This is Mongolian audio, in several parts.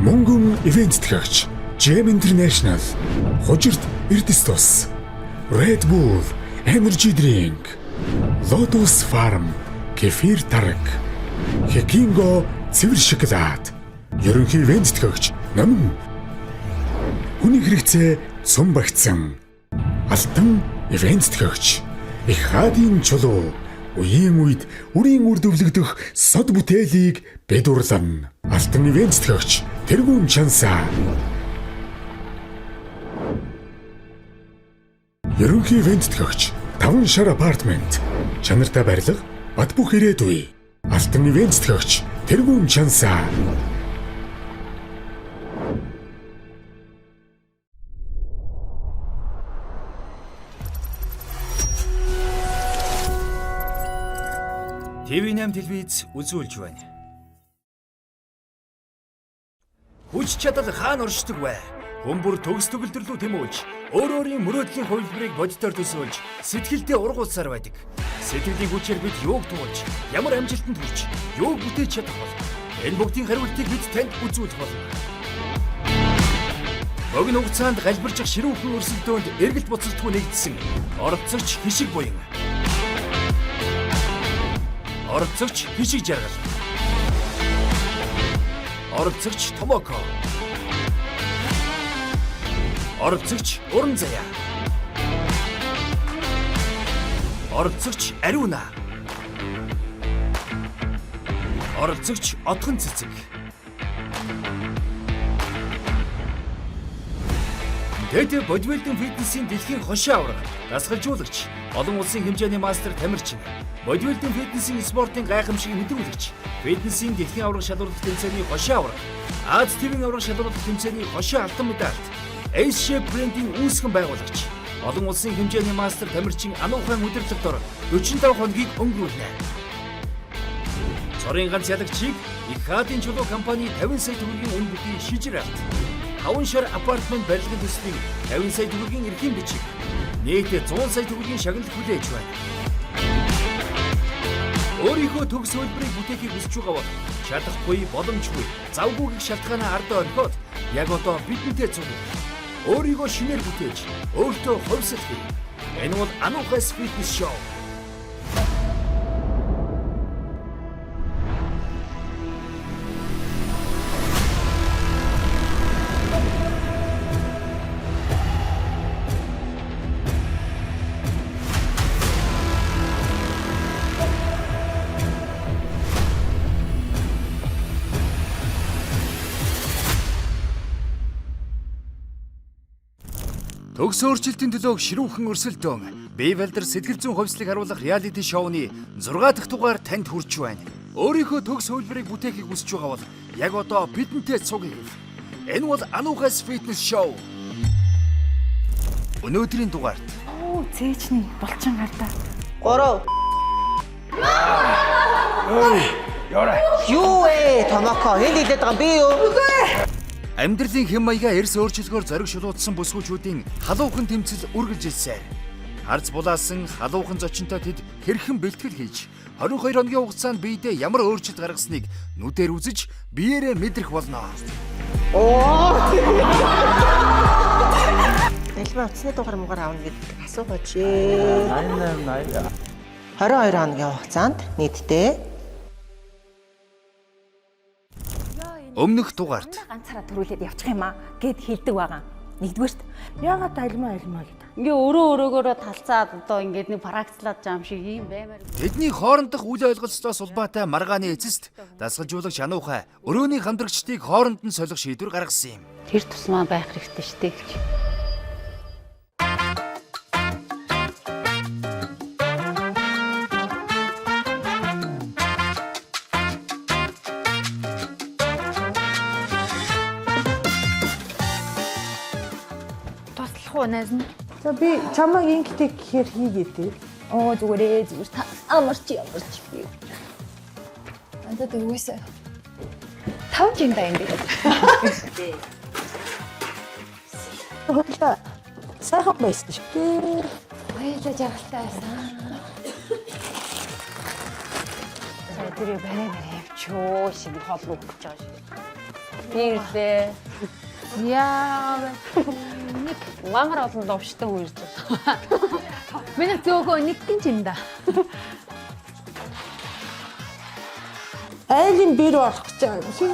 Мөнгөн ивент тэтгэгч Gem International, Хожирт Эрдэс тус, Red Bull Energy Drink, Lotus Farm Кефир тараг, Хекинго цэвэр шоколад, ерөнхий ивент тэтгэгч Намн, хүний хэрэгцээ цум багцсан, Алтан ивент тэтгэгч Их хаадын чулуу, үеийн үед үрийн үр дэвлэгдэх сод бүтээлийг бэдурлан, Алтан ивент тэтгэгч Тэргүүн чансаа, ерөнхий ивент тэтгэгч 5 шар апартмент, чанартай барилга, бат бөх ирээдүй, Алтан ивент тэтгэгч Тэргүүн чансаа. TV8 телевиз үзүүлж байна. Хүч чадал хаана оршдог вэ? Хүмүүр төгс төгөлдрөлөө тэмүүлж, өөрийн мөрөөдлийн хувилбарыг бодитоор төсөөлж, сэтгэлдээ ургуулсаар байдаг. Сэтгэлийн хүчээр бид юуг туулж, ямар амжилтанд хүрч, юуг бүтээж чадах бол энэ бүгдийн хариултыг бид танд үзүүлэх болно. Богино хугацаанд галбирчих ширүүхэн өрсөлдөөнд эргэлт буцалтгүй нэгдсэн оролцогч хишиг буян. Оролцогч хишиг жаргал. Оролцогч Томоко. Оролцогч Уран заяа. Оролцогч Ариуна. Оролцогч Отгон цэцэг. Тэд бодибилдинг фитнесийн дэлхийн хошин авраг, дасгалжуулагч, олон улсын хэмжээний мастер тамирчин, бодибилдинг фитнесийн спортын гайхамшиг мэдрүүлэгч, фитнесийн дэлхийн авраг шалралт тэмцээний хошин авраг, Аз ТV-ийн авраг шалралт тэмцээний хошин алтан медальт, Ace Chef брендийн үүсгэн байгуулагч, олон улсын хэмжээний мастер тамирчин Ануухайн удирдлага дор 45 хоногийг өнгөрүүлнэ. Цорын ганц ялагчийг Их хаадын чулуу компани 50 сая төгрөгийн үн бүхий шижир авт. 5 шар апартмент барилгын төслийн 50 сая төгрөгийн эрхийн бичиг, нийт 100 сая төгрөгийн шагналт хүлээж байна. Өөрийнхөө төгс хөлбөрийг бүтээхийг хүсэж байгаа бол чадахгүй, боломжгүй, завгүй гэх шалтгаанаа ардаа орхиод яг одоо бидэнтэй зур. Өөрийгөө шинээр бүтээж, өөртөө хувьсал хий. Энэ бол Ануухайс фитнес шоу. Төгс өөрчлөлтийн төлөө ширүүхэн өрсөлдөөн, бие балдар сэтгэл зүйн хувьслыг харуулах реалити шоуны 6 дахь дугаар танд хүрч байна. Өөрийнхөө төгс хөлбөрийг бүтээхийг хүсэж байгаа бол яг одоо бидэнтэй цуг хийв. Энэ бол Ануухайс фитнес шоу. Өнөөдрийн дугаарт цээжний булчин гардаа. 3. Ой, яра. Юу ээ, Томоко, хэд хэлээд байгаа би юу? амьдралын хэм маягаа эрс өөрчлөлгөөр зориг шулуудсан бүсгүүчүүдийн халуухан тэмцэл үргэлжилсэн. Харц булаасан халуухан зочинтой тэд хэрхэн бэлтгэл хийж 22 хоногийн хугацаанд биедээ ямар өөрчлөлт гаргасныг нүдээр үзэж биеэрээ мэдрэх болно. Альва утасны дугаар муугаар аавна гэдэг асуугач ээ. 88 22 хоногийн хугацаанд нийтдээ Өмнөх дугаарт Ганцаараа төрүүлээд явчих юм аа гэд хэлдэг байгаа. Нэгдүгээрт Ягаад альмаа гэдэг. Ингээ өрөөгөөрөө талцаад одоо ингээд нэг практиклаад жаам шиг юм баймаар. тэдний хоорондох үл ойлголцоос улбаатай маргааны эцэст дасгалжуулагч Ануухай өрөөний хамдрагчдыг хооронд нь солих шийдвэр гаргасан юм. Тэр тусмаа байх хэрэгтэй штэ гэж. найз нь. За би чамайг ингэдэг гэхээр хийгээ тий. Оо зүгээр та амарч би. Надад үгүйсэ. 5 жинда энэ. Хоолой. Сайхан байсан шүү дээ. Баялаа жаргалтай байсан. За тэр барай явчөө шиг хоол руу өгч байгаа шүү. Би үлээ. Яа. Нэг мангар олон ловштой үрж байна. Миний зөөгөө нэг гин да. Айлын бэр болох гэж байгаа юм шиг.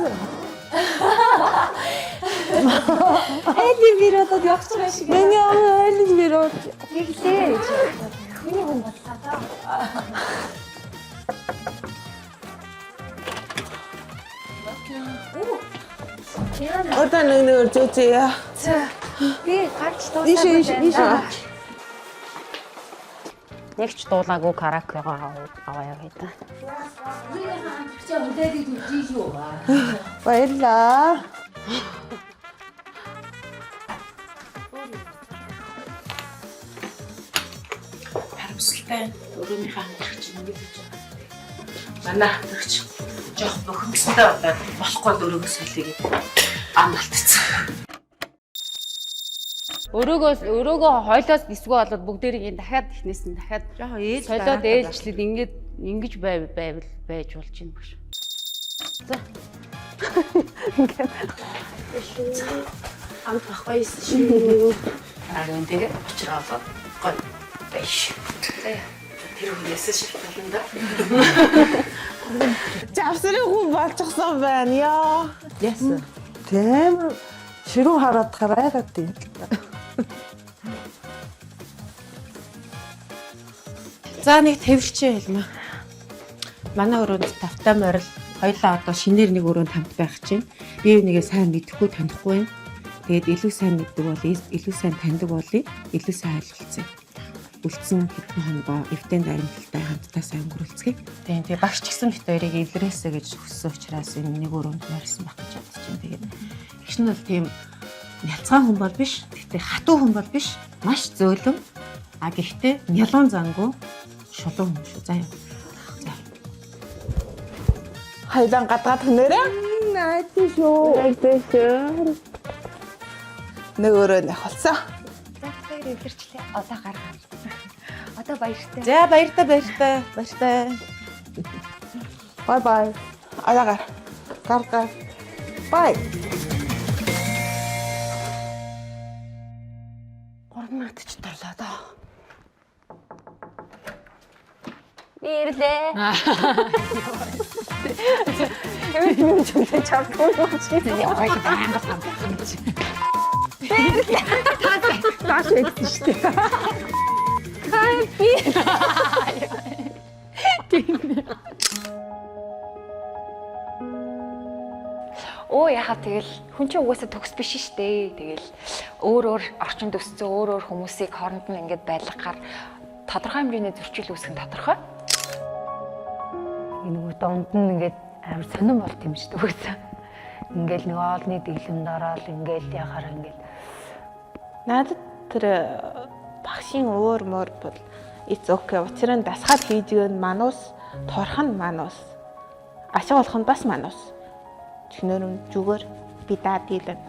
Айлын бэр болоод явах ч шиг. Миний айлын бэр бол Тэглээ. Миний хүн боллоо даа. одоо нэг зөөзөө. Би гарч Ийш. Нэг ч дуулаагүй каракегаа аваа яваа. Баярлаа. Харамсалтай өрөөнийхөө хамтрагч ингэж гэж байгаа. Манай хамтрагч жоох бөхөмсөндөө болоод болохгүй өрөөгөө солиё гэдэг ам алдчихсан. Өрөөгөө хойлоос дисгүй болоод бүгдээрийг дахиад ихнээс нь дахиад солиод ээлжлээд ингэж байвал байж болж юм багш. За. Амт байхгүй шүү. Арын тэгээ очроод гой биш. Тэр хүнээс шалтгаална да. Завсрын хүн болчихсон байна ёо. Яасан? Тийм. Ширүү хараад гараад тийм. За нэг тавьрчин хэлмэ. Манай өрөөнд тавтай морил хоёлаа одоо шинээр нэг өрөөнд хамт байх чинь. Би нэгээ сайн мэдэхгүй танихгүй юм. Тэгээд илүү сайн мэддэг бол илүү сайн таньдаг болъё. Илүү сайн ойлголцъё. Үлдсэн хэдэн хоногоо эвтэн дарамтлалтай хамтдаа сайн өнгөрүүлцгээе. Тэгээд багш ч гэсэн бит хоёрыг эвлэрээсэ гэж хүссэн учраас энэ нэг өрөөнд ярьсан байх гэж бодож байна. Тэгээд ихш нь бол тийм нялцгаан хүн бол биш. Гэхдээ хатуу хүн бол биш. Маш зөөлөн. А гэхдээ нялуун зангуу шулуун хүн шүү. За юу. За. Хайдан гадгаад хөнөөрэй. Найдаа шүү. Нэг өрөөнд авалцаа. Тэгэхээр илэрчлээ. Одоо гаргаа. Одоо баяртай. За баяртай. Бай. Алагаар. Гаргаа. Бай. 3 минут ч торлоо доо. Би ирлээ. Юу ч үлээж чадахгүй юм чи. Яваа байнга хамтсан гэж. Тааш өгсөн шүү дээ. Оо яхаа тэгэл хүн чинь угаасаа төгс биш штэ. Тэгэл өөр орчинд өссөн өөр хүмүүсийг хооронд нь ингээд байлгахаар тодорхой хэмжээний зөрчил үүсгэн тодорхой. Нэг донд нь ингээд амар сонирн болт юм шүү дээ үгүй. Ингээл нэг олны дэглэмд ороод ингээл яхаар ингээл Надад тэр багшийн өөр мөр бол it's okay. Учир нь дасгаад хийдэг нь манус, торх нь манус. Ашиг болох нь бас манус. Чинээр нь зүгээр би даа дийлэн.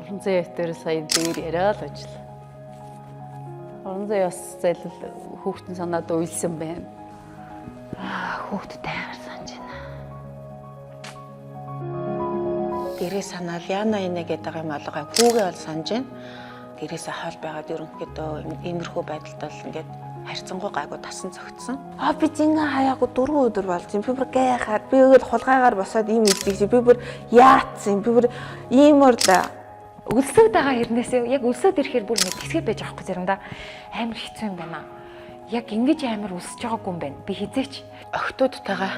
Уран зүй дээр сая дээр яриа л ажил. Уран зүй бас зайлал хүүхдэн санаад уйлсан байна. Хүүхдтэй хайр санаж байна. Гэрээ санаал яана инэ гэдэг юм алгаа хүүгээ бол санаж байна. Гэрээсээ хаал байгаад ерөнхийдөө иймэрхүү байдалд бол ингээд харьцангуй гайгүй тасан цогтсон. Би зингээ хаяагүй 4 өдөр болж юм. Би бүр гайхаад би өгөл хулгайгаар босоод ийм идэх чи би бүр яатсан. Би бүр иймэр л өлсөд байгаа хэрнээсээ яг өлсөд ирэхээр бүр нэг хэсгээ байж байгаа хгүй заримдаа амар хэцүү юм байна. Яг ингэж амар өсөж байгаагүй юм байна. Би хизээч Охтуудтайгаа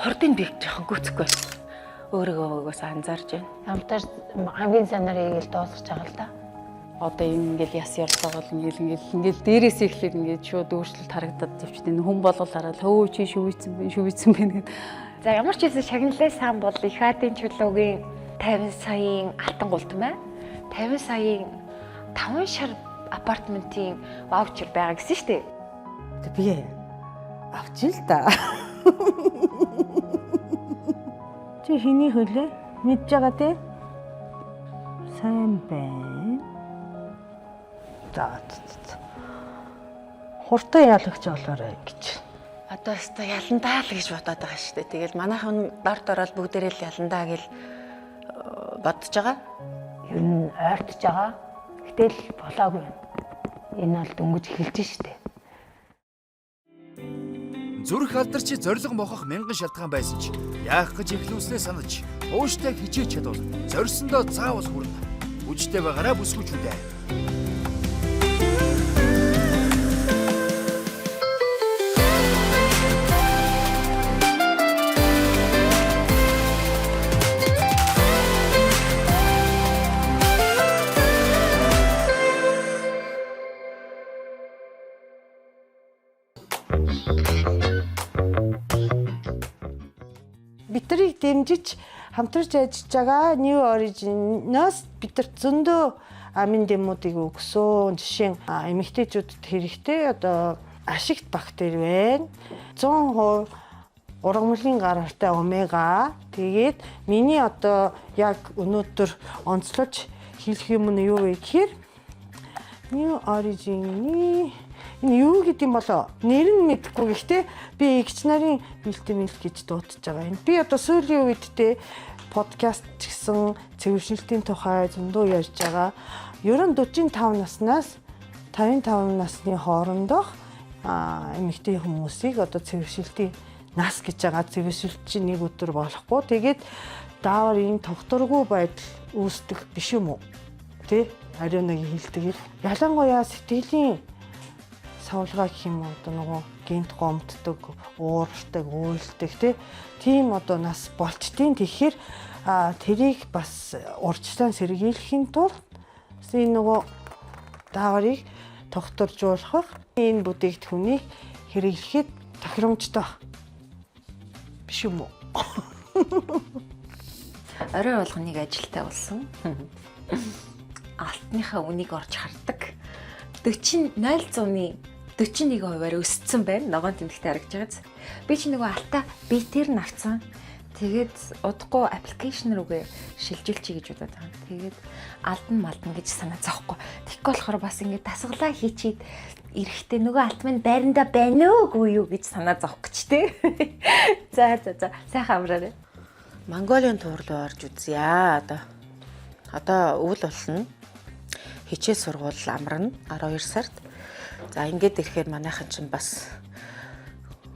хурдын би жоохон гүцэхгүй. Өөрийгөөс анзаарж байна. Амтаар хамгийн санаарыг л дуусгаж байгаа л да. Одоо ингээл яс ярьцгаа бол ингээл дээрээс эхлээд ингээд шууд өөрчлөлт харагдаад явчихдаг. Хүн болгол хараад хөө чи шүүцсэн байна гэдэг. за ямар ч хэсэг шагналаа сайн бол их хаадын чулуугийн 50 саяын алтан гултан байна. 50 саяын 5 шар апартментийн ваучер байгаа гэсэн шүү дээ. би авч л да. Чи хийний хөлөө мэдж байгаа те? Сайн байна. За. Хурдан ялагч болоорой гэж. Одоо өстой яландаа л гэж бодоод байгаа шүү дээ. Тэгэл манайхан дорд ороод бүгдээрээ л яландаа гэл бодож байгаа? Ер нь ойртож байгаа. Гэтэл болоогүй юм. Энэ бол дөнгөж эхэлж штэ. Зүрх алдарч зориг мохох мянган шалтгаан байсан ч яах гэж эхлүүлснээ санаж ууштай хичээж чадвал зорьсондоо заавал хүрнэ. Үжтэй байгаараа бүсгүйч үдэ. Бидрийг дэмжиж хамтарч ажиллаж байгаа New Origin-ноос бидэрт зөндөө амин дэмүүдийг өгсөн. Жишээ нь эмэгтэйчүүдэд хэрэгтэй одоо ашигт бактери байна. 100% ургамлын гар хартай омега. Тэгээд миний одоо яг өнөөдөр онцлож хэлэх юм нь юу вэ гэхээр New Origin-ийн энэ юу гэдэг юм болоо? Нэр нь мэдэхгүй гэхдээ би эгч нарын бэлтгэл гэж дуудаж байгаа юм. Би одоо сүүлийн үед те подкаст ч гэсэн цэвэршилтийн тухай зөндөө ярьж байгаа. Ер нь 45 наснаас 55 насны хоорондох эмэгтэй хүмүүсийг одоо цэвэршилтийн нас гэж байгаа. Цэвэршилт чинь нэг өдөр болохгүй. Тэгээд даавар ийм тогтворгүй байдал үүсдэг биш юм уу? Тэ ариун нэг хэлдэг. Ялангуяа сэтгэлийн савлгаа гэх юм одоо нөгөө гинт гомддог, ууралдаг, уйлдаг тийм одоо нас болчтیں۔ Тэгэхээр тэрийг бас урьдчилан сэргийлэхийн тулд энэ нөгөө дааврыг тогтворжуулах энэ бүтээгдэхүүнийг хэрэглэхэд тохиромжтой биш юм уу? Орой болгоныг ажилтаа болсон. Алтныхаа үнийг орж хардаг. 41%-аар өссөн байна. Ногоон тэмдэгтээ харагдж байгааз. Би ч нөгөө алтаа битээр нь авцсан. Тэгээд удахгүй аппликейшн руугээ шилжүүлчихье гэж бодоод байгаа. Тэгээд алдан малдан гэж санаа зовхгүй. Тэгэхгүй болохоор бас ингээд дасгалаа хийчихэд эрэхтэй нөгөө алт минь байранда байна уугүй юу гэж санаа зовх гэж тий. За сайхан амраарай. Монголын туурал орж үзье. Одоо өвөл болно. Хичээл сургууль амарна 12 сард. За ингээд ирэхээр манайхан чинь бас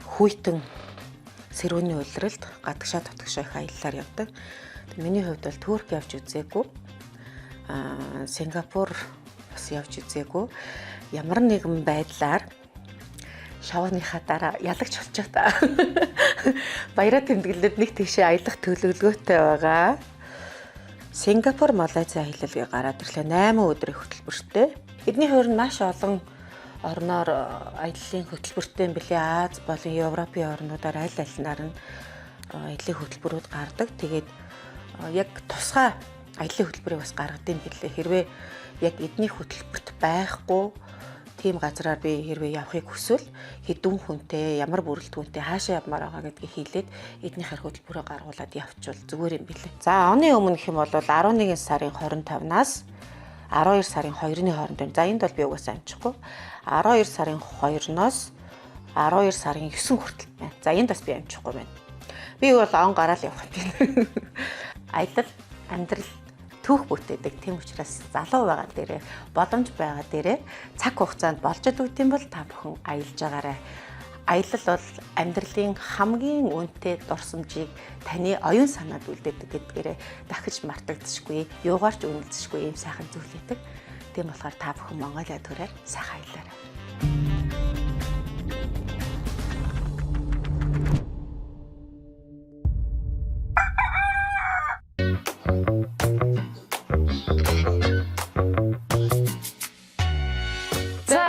хүйтэн сэрүүний улиралд гадагшаа дотгошоо их аяллаар явдаг. Миний хувьд бол Турк явж үзээгүй. Сингапур бас явж үзээгүй. Ямар нэгэн байдлаар шавууныхаа дараа ялагч болчих та. Баяраа тэмдэглэлд нэг тийшээ аялах төлөвлөгөөтэй байгаа. Сингапур, Малайза аялалыг гараад ирлээ 8 өдрийн хөтөлбөртэй. Эдний хувьд маш олон орноор аяллаа хөтөлбөртэй юм билээ. Аз болон Европын орнуудаар аль алинаар нь аяллаа хөтөлбөрүүд гардаг. Тэгээд яг тусгай аяллаа хөтөлбөрийг бас гаргадаг юм билээ. Хэрвээ яг эдний хөтөлбөрт байхгүй тийм газараар би хэрвээ явахыг хүсвэл хэдэн хүнтэй, ямар бүрэлдэхүүнтэй хаашаа явмаар байгаа гэдгийг хэлээд эднийхэр хөтөлбөрөөр гаргуулад явчихвал зүгээр юм билээ. За оны өмнө гэх юм бол 11 сарын 25-наас 12 сарын 2-ны хооронд байна. За энд бол би угаасаа амжихгүй. 12 сарын 2-ноос 12 сарын 9 хүртэл байна. За энд бас би амжихгүй байна. Би бол он гараал явах юм. Аялал, амьдрал түүх бүтээдэг. Тийм учраас залуу байгаа дээрээ, боломж байгаа дээрээ цаг хугацаанд болж өгдөм бол та бүхэн аялж байгаарай. Аялал бол амьдралын хамгийн үнэтэй дурсамжийг таны оюун санаанд үлдээдэг гэдгээрээ дахиж мартагдчихгүй, юугаарч үнэлцэхгүй юм сайхан зүйл байдаг. Тийм болохоор та бүхэн Монголиа төрөөр сайхан аялаарай.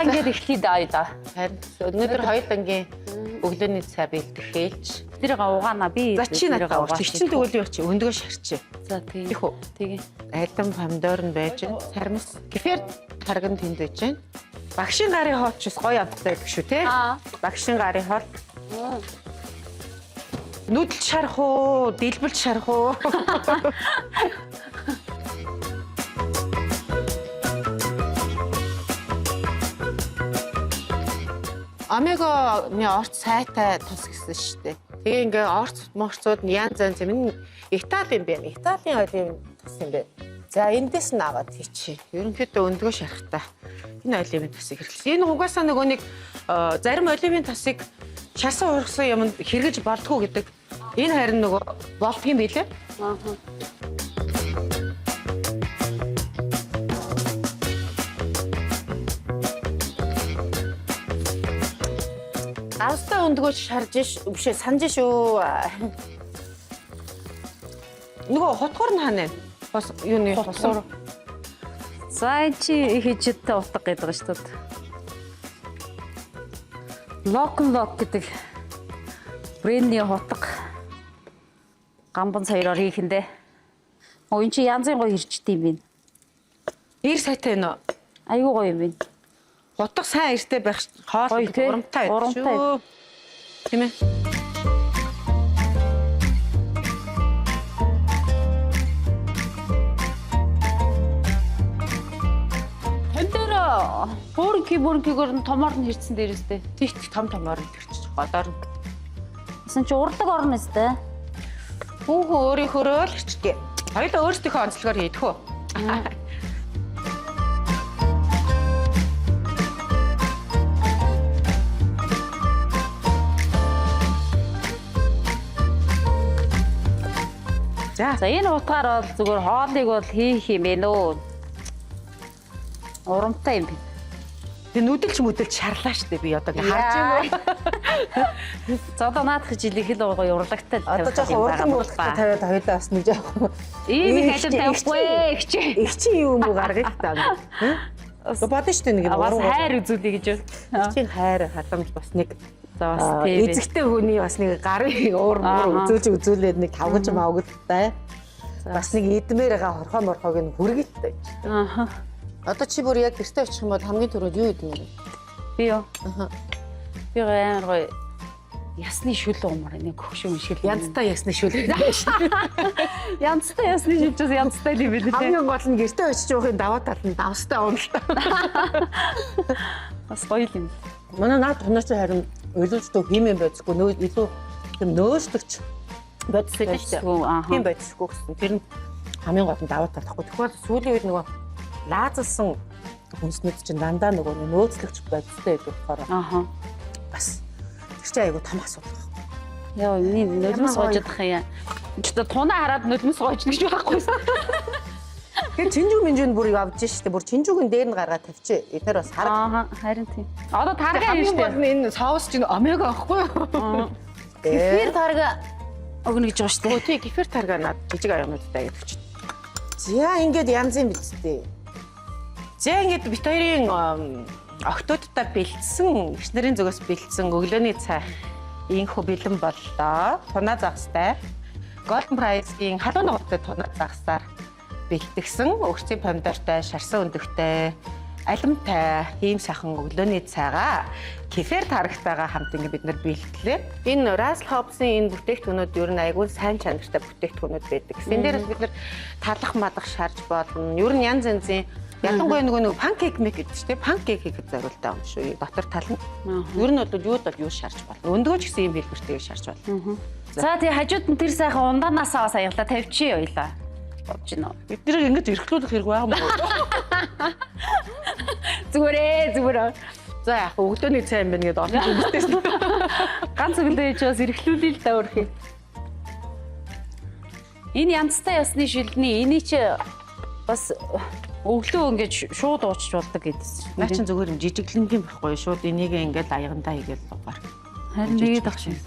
Ингээд эхлэе даа. Харин өнөөдөр хоёр дангийн өглөөний цай бэлтгэхээлж. Тэр угаана би. За чи надад угаач. Чин тэгвэл юу чи өндгөө шарчи. За тийм. Их үү? Тэгээ. Айлдан помидор нь байж байна. Сармас. Гэхээр тарган тэнд байж байна. Багшийн гарын хоол ч бас гоё амттай байдаг шүү те. Багшийн гарын хоол. Нүдэлж шарах уу? Дэлбэлж шарах уу? Омеганий орц сайтай тус гэсэн шүү дээ. Тэгээ ингээ орц морцууд нь янз янз юм. Итали юм байна. Италийн ойл юм утгасан юм бэ? За эндээс нь аваад хийчихье. Ерөнхийдөө өндгөө шарахтаа энэ оливын тасыг хэрэглэсэн. Энэ угаасаа нөгөө нэг зарим оливын тасыг шарсан ургасан юмд хэрэгэж болдгоо гэдэг. Энэ харин нөгөө болдгийм билээ. Авста өндгөө шарж бишээ санаж шүү. Нөгөө хотгор нь хаана вэ? Бас юуны хотгор. За чи хийжтэй утга гэдэг нь шүү дээ. Лок гэдэг брендийн утга гамбан саяраар хийхэндээ. Өө эн чи янзын гоё ирчтэй юм байна. Ир сайтай нөө. Айгуу гоё юм байна. Утга сайн иртэй байх хоол урамтай шүү. Тийм ээ. Бүркигөр нь томоор нь хэрцсэн дээрээстэй. Тих томоор нь хэрчиж годоор нь. Гэсэн чи урлаг орно өстэй. Хүүхөө өөрийнхөө л хэрчдэг. Хоёулаа өөрсдийнхөө онцлогоор хийдэх үү? За энэ утгаар бол зүгээр хоолыг бол хийх юм бэ нөө. Урамтай юм бэ. Тэгээ нүдэлж шарлаа штэ би одоо ингээ харж байгаа. За одоо наадах жилийн хэл гоё урлагтай л одоо жоохон урлагтай тавиад хоёулаа бас нэг жоохон ийм их ажил тавихгүй ихчээ. Ихчийн юм уу гаргаж таа. Бодно штэ нэг бас хайр үзүүлээ гэж байна. Ихчийн хайр халамж бас нэг за бас тийм эзэгтэй хүний бас нэг гарын уур үзүүлээд нэг тавгаж мавгдтай. Бас нэг эдмээр байгаа хорхоо морхоог нь хүргэлтэй. Ааха. Одоо чи бүр яг гэртээ очих юм бол хамгийн түрүүнд юу идэх юм бэ? Би юу? Би амар гоё ясны шүл уумаар нэг хөвшин шил. Янзтай ясны шүл. Янзтай ясны шил ч янзтай л юм билээ. Хамгийн гол нь гэртээ очиж явахын даваа тал нь давстай ууналтай. Бас гоё юм. Манай наад тонооч харин өлөвчтэй хиймэн байцгүй нөө илүү тийм нөөцлөгч бодистой шүү дээ. Тийм бодисгүй гэсэн. Тэр нь хамгийн гол нь даваа тал тахгүй. Тэгэхээр сүүлийн үед нөгөө лаазалсан хүнснүүд чинь дандаа нөгөө нөөцлөгч бодистой гэдэг болохоор бас тэр чинь айгу том асуудал байна. Яа, энэ нулимс гоождох юм. Чи тунаа хараад нулимс гоожно гэж байхгүй. Тэгэхээр чинжүү минжүүнд бүр авч штэ. Бүр чинжүүгийн дээр нь гаргаад тавьчих. Эдгээр бас хараг. Харин тийм. Одоо тарга юм штэ. Энэ соус чинь омега байхгүй юу? Кефир тарга өгнө гэж байгаа штэ. Тий, кефир тарга над жижиг аюунуудтай гэдэг чинь. За ингээд янзын бидтэй. За ингээд бит хоёрын октодтой бэлдсэн, гişнэрийн зүгээс бэлдсэн өглөөний цай инхүү бэлэн боллоо. Тунаа загстай. Golden Prize-ийн халуун ногоодтой тунаа загсаар бэлтгэсэн, өгцийн помидортой, шарсан өндөгтэй, алимтай, ийм сайхан өглөөний цайгаа кефир тарагтайгаа хамт ингээд бид нэр бэлтлээ. Энэ Russell Hobbs-ийн энэ бүтээгдэхүүнүүд ер нь айгүй сайн чанартай бүтээгдэхүүнүүд байдаг. Гэсэн дээрээс бид нэр талах мадах шарж болно. Ер нь янз янзын ялангуяа нөгөө панкейк мэг гэдэг чинь панкейк хийхэд зориултай юм шүү. Дотор тал нь. Ер нь бол юуд бол юу шарж болно. Өндгөө ч гэсэн юм хэлбэртэйг шарж болно. За тэгээ хажууд нь тэр сайхан ундаанасаа бас аялла тавьчих хоёлаа. Бодож байна уу? Бид нэр ингэж эрхлүүлэх хэрэг байгаа юм уу? Зүгээр. За яг өглөөний цай юм байна гэдээ олон хүмүүстэйс. Ганц өглөө хийж бас эрхлүүлээ л да өөрхий. Энэ янзтай ясны шилний эний чи бас өглөө ингэж шууд уучч болдог гэдсэн. Наа чин зүгээр юм жижиглэнгийн байхгүй шууд энийг ингээд аягандаа хийгээл дугаар. Харин нэгэд ах шиг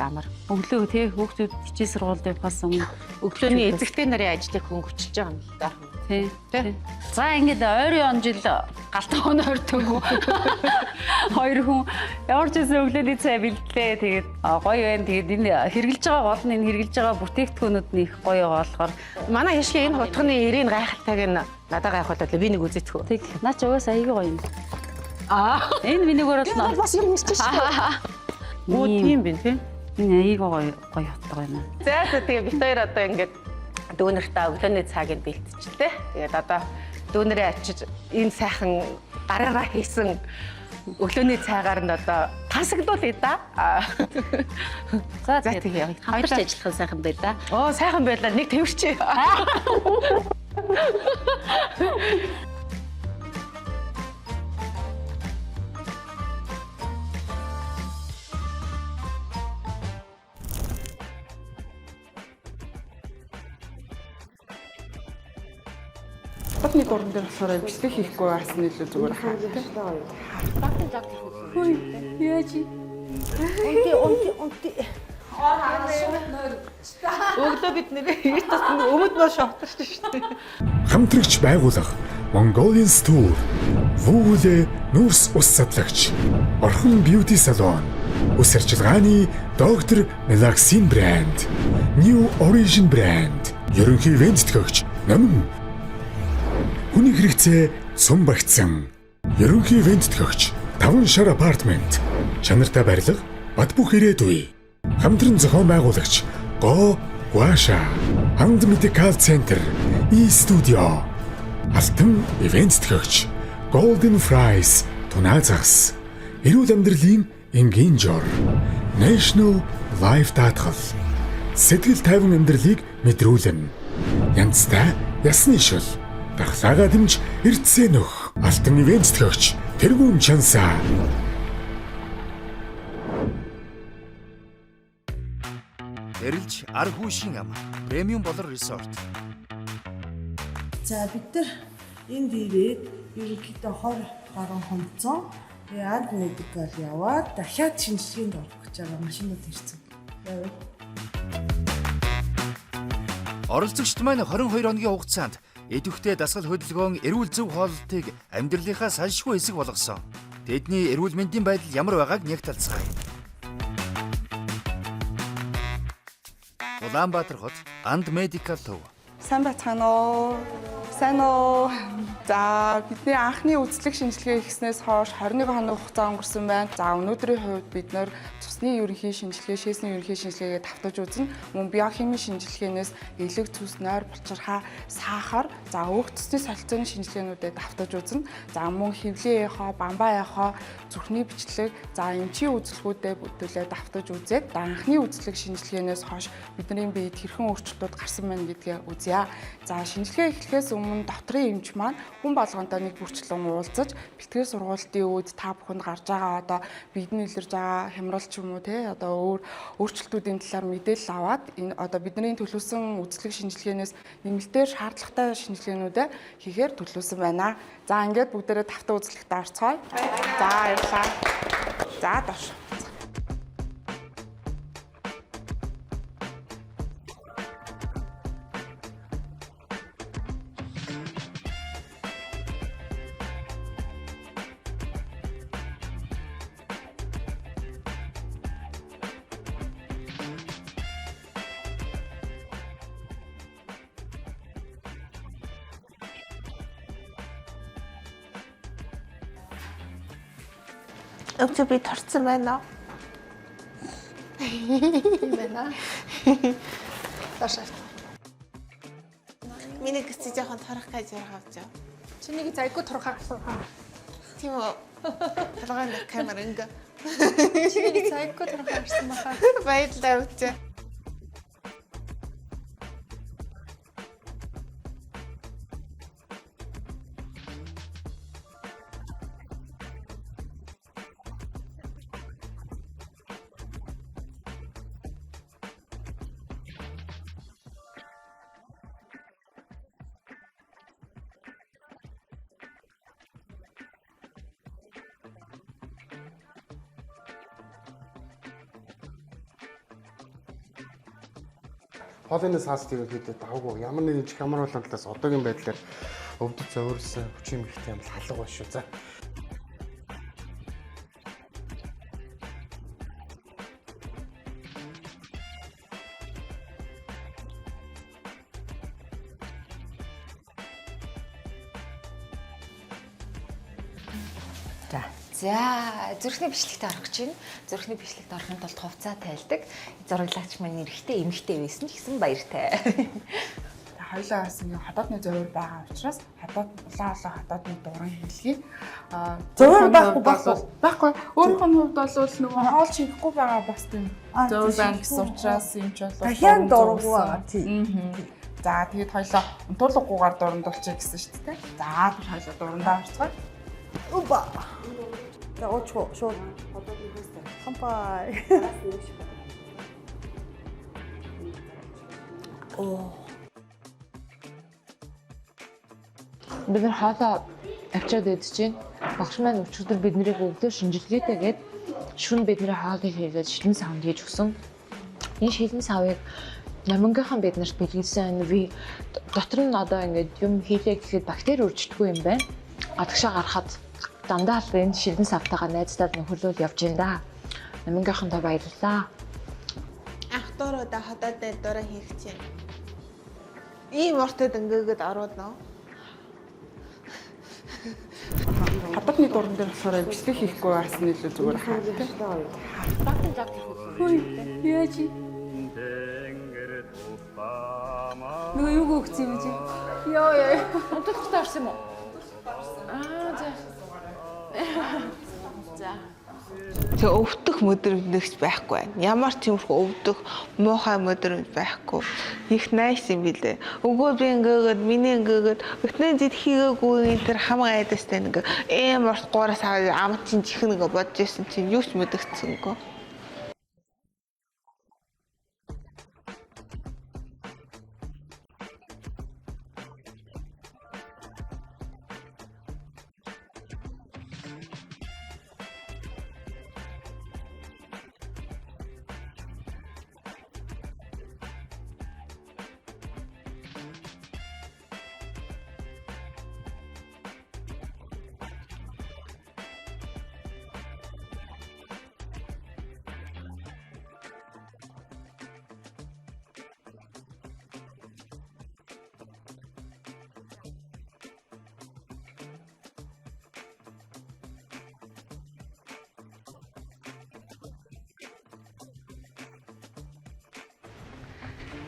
амар. Өглөө тий хүүхдүүд хичээл сургуульд явахаас өмнө өглөөний эзэгтэй нарын ажлыг хөнгөвчилж байгаа юм л да. Тий. За ингээд ойрын он жил галтан хоноо өртөөгөө. Хоёр хүн ямар ч гэсэн өглөөний цай бэлдлээ. Тэгээд гоё байна. Тэгээд энэ хэрглэж байгаа гол нь энэ хэрглэж байгаа бүтээгдэхүүнүүд нь их гоё болохоор манай яшиг энэ хутганы эрийн гайхалтайг нь надад гайхуулаад би нэг үзэтгэв. Тэг. Наа ч угаасаа аягүй гоё юм. Энэ миний өөрөө бас юм ирчих шүү. Оо тийм бэ тий. Энэ аягүй гоё утга байна. За тэгээ бид хоёр одоо ингээд дүүнэртээ өглөөний цагийг бэлтчихлээ. Тэгээд одоо дүүнэрээ ачиж энэ сайхан гараараа хийсэн өглөөний цайгаар нь одоо тасаглуулъя да. За тэгээ хамтарч ажиллах сайхан бай да. Оо сайхан байлаа. Нэг тэмэрчээ. Батны дуран дээр болохоор бичлэг хийхгүй бас нь илүү зүгээр хаа. Өглөө бид нэр өмнөд нөө шовторч шүү дээ. Хамтрагч байгууллага Mongolian Tour, Вүүлэ нүүрс ус садлагч, Орхон Beauty Salon, ус арчилгааны доктор Melaxin брэнд, New Origin брэнд, ерөнхий ивент төгөгч Намн хүний хэрэгцээ сум багтсан. Ерөнхий ивент төгөгч 5 шар апартмент. Чанартай барилга, бат бөх ирээдүй. Хамтран зохион байгуулагч Го Гуаша, Анд Medical Center, E-Studio. Алтан ивент төгөгч Golden Fries, Тунаа загас. Эрүүл амьдралын энгийн жор. National Life даатгал. Сэтгэл тайван амьдралыг мэдрүүлнэ. Янзтай ясны шил. Дахлаагаа дэмж эрдсээ нөх. Алтан ивент төгөгч тэргүүн чансаа. Эрэлж ар хүүшийн ам. Премиум болор resort. За бид нар энд ирээд ерөнхийдөө 20 гаруй хонцсон. Тэгээ ард медикал яваад дахиад шинжилгээнд орох гэж байгаа машинууд ирсэн. Яа. Оролцогчд маань 22 хоногийн хугацаанд идэвхтэй дасгал хөдөлгөөн эрүүл зөв хооллолтыг амьдралынхаа салшгүй хэсэг болгосон. Тэдний эрүүл мэндийн байдал ямар байгааг нягтлцгаая. Улаанбаатар хот Анд Medical төв. Сайн байцгаана уу? Сайн уу? За бидний анхны үзлэг шинжилгээ хийснээс хойш 21 хоног хугацаа өнгөрсөн байна. За өнөөдрийн хувьд бид нэр цусны ерөнхий шинжилгээ, шээсний ерөнхий шинжилгээгээ давтаж үзнэ. Мөн биохимийн шинжилгээнээс элэг, цус, нойр, булчирхаа, сахар, за өөх цусны солилцооны шинжилгээнүүдэд давтаж үзнэ. За мөн хөвлийн эхо, бамбаа эхо, зүрхний бичлэг, за эмчийн үзэлгүүдэд бүтээлээ давтаж үзээд анхны үзлэг шинжилгээнээс хойш бидний биед хэрхэн өөрчлөлтүүд гарсан байна гэдгээ үзье. За шинжилгээ эхлэхээс өмнө дотрын эмч маань хүн болгонтой нэг бүрчлэн уулзаж бэлтгэл сургалтын үед та бүхэнд гарч байгаа одоо биедний илэрж байгаа хямрал ч юм уу те одоо өөр өөрчлөлтүүдийн талаар мэдээлэл аваад энэ одоо бидний төлөвлөсөн үзлэг шинжилгээнээс нэмэлтээр шаардлагатай шинжилгээнүүдээ хийхээр төлөвлөсөн байна. За ингээд бүгдээрээ тавтан үзлэгтээ орцгоё. За баярлалаа. За доош. Өвчөө би торцсон байна уу? Байна. Ташаа. Миний гэсч жоохон торох гэж ярих авч яа. Чиний зайгүй турхаар гасан. Тийм үү. Талгаан камер ингээ. Чиний зайгүй турхаар гасан баха. Баярлалаа өвчөө. Хоолойны саас ерөнхийдөө давгүй ямар нэгэн чих ямар болон талаас одоогийн байдлаар өвдөж зөөрсөн хүчин мэгтэй юм л халга ба шүү. За. За зүрхний бичлэгт орох гэж байна. Зүрхний бичлэгт орохын тулд хувцас тайлдаг. Зураглагч маань эрэгтэй эмэгтэй байсан ч гэсэн баяртай. хоёлаа бас ингээ хотоодны зовир байгаа учраас улаан хотоодны дуран хэлхий. Зовир байхгүй. Өөрийнхөө хувьд бол нөгөө хоол шинэхгүй байгаа бас тийм зовир байна гэсэн учраас юм ч бол дахиад дургу байгаа тийм. За тэгээд хоёлоо унтуулгагүйгээр дурандуулчих гэсэн шүү дээ. За тэр хоёлоо дурандаа орцгоо. Упа. За очоо шууд хотоодны хөстэй. Хампай. Бид нар хоолоо авчиад идэж чинь багш маань өчигдөр биднийг өглөө шинжилгээтэйгээд шөнө бидний хоолыг хийгээд шилэн савнд хийж өгсөн. Энэ шилэн савыг намангийнхан биднэрт бэлгэлсэн дотор нь одоо ингээд юм хийлээ гэхэд бактери үржигдгүй юм байна. Гадагшаа гарахад дандаа л энэ шилэн савтайгаа найзтайд нөхөрлөл явж байна да. Намангийнхантай баярлалаа. Ах дөрөө да хотоодод дөрөө хийх чинь. Ийм ортод ингээд оруулна. Хотоодны дуран дээр болохоор бичлэг хийхгүй бас нь илүү зүгээр хаа. Яаж нөгөө юу өгсөн юм чи? Яа. Унтлагчтай орсон юм уу? За. За. Тэг өвдөх мөдрөмдөгч байхгүй байна. Ямар ч юмрх өвдөх муухай мөдрөмж байхгүй. Их найс юм билээ. Өгөө би ингээд миний ингээд өтнөө зэд хийгээгүй энэ тэр хамаа айдастай нэг эм орт гоораас ам чин чихнэ гэж бодож ирсэн чинь юу ч мэдгэцсэнгүй.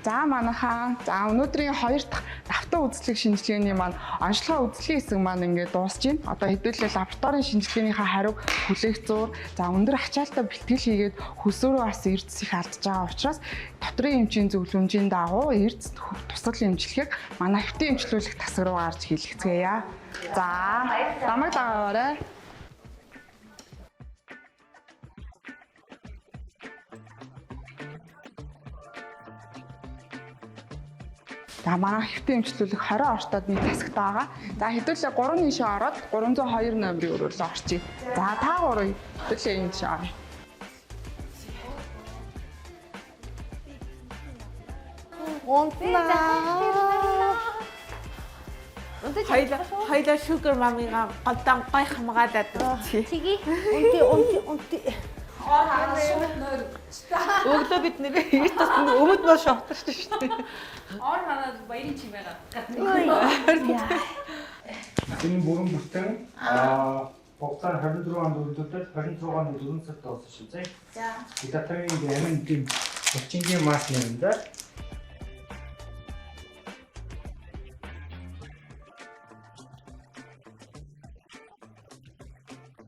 За манайхаа өнөөдрийн 2 дахь давтан үзлэг шинжилгээний маань онцлогоо үзлийн хэсэг маань ингээд дуусж байна. Одоо хэдүүлээ лабораторийн шинжилгээнийхээ хариуг хүлээх зуур, өндөр ачаалтаа бэлтгэл хийгээд хөлсөөрөө бас эрдэс их алдж байгаа учраас дотрын эмчийн зөвлөмжийн дагуу эрдэс тусгал эмчилгээг манай хэвтийн эмчлүүлэх тасаг руу гарч хийлгэцгээе. За намайг дагаваарай. За манай хэвтийн эмчлүүлэх 20 ортодны тасагт байгаа. За хэдүүлээ 3 нийшээ ороод 302 номерын өрөөлөө орчие. За та 3 хэдүүлээ энэ тийш орё. Хайла шүгэр мамига голдан гой хамгаалаад Тгий. Унти. өглөө бид нэр эрт тасны өмд боо шоотсон шүү дээ. Ор манад баярын чимээ гад. Энэ бүрэн бүтэн хугацаа 24 онд үргэлжлүүлээд 26 оны 4 сард болсон шүү зэ. За. Витамин D-ийн тийм булчингийн мас нэрнэ.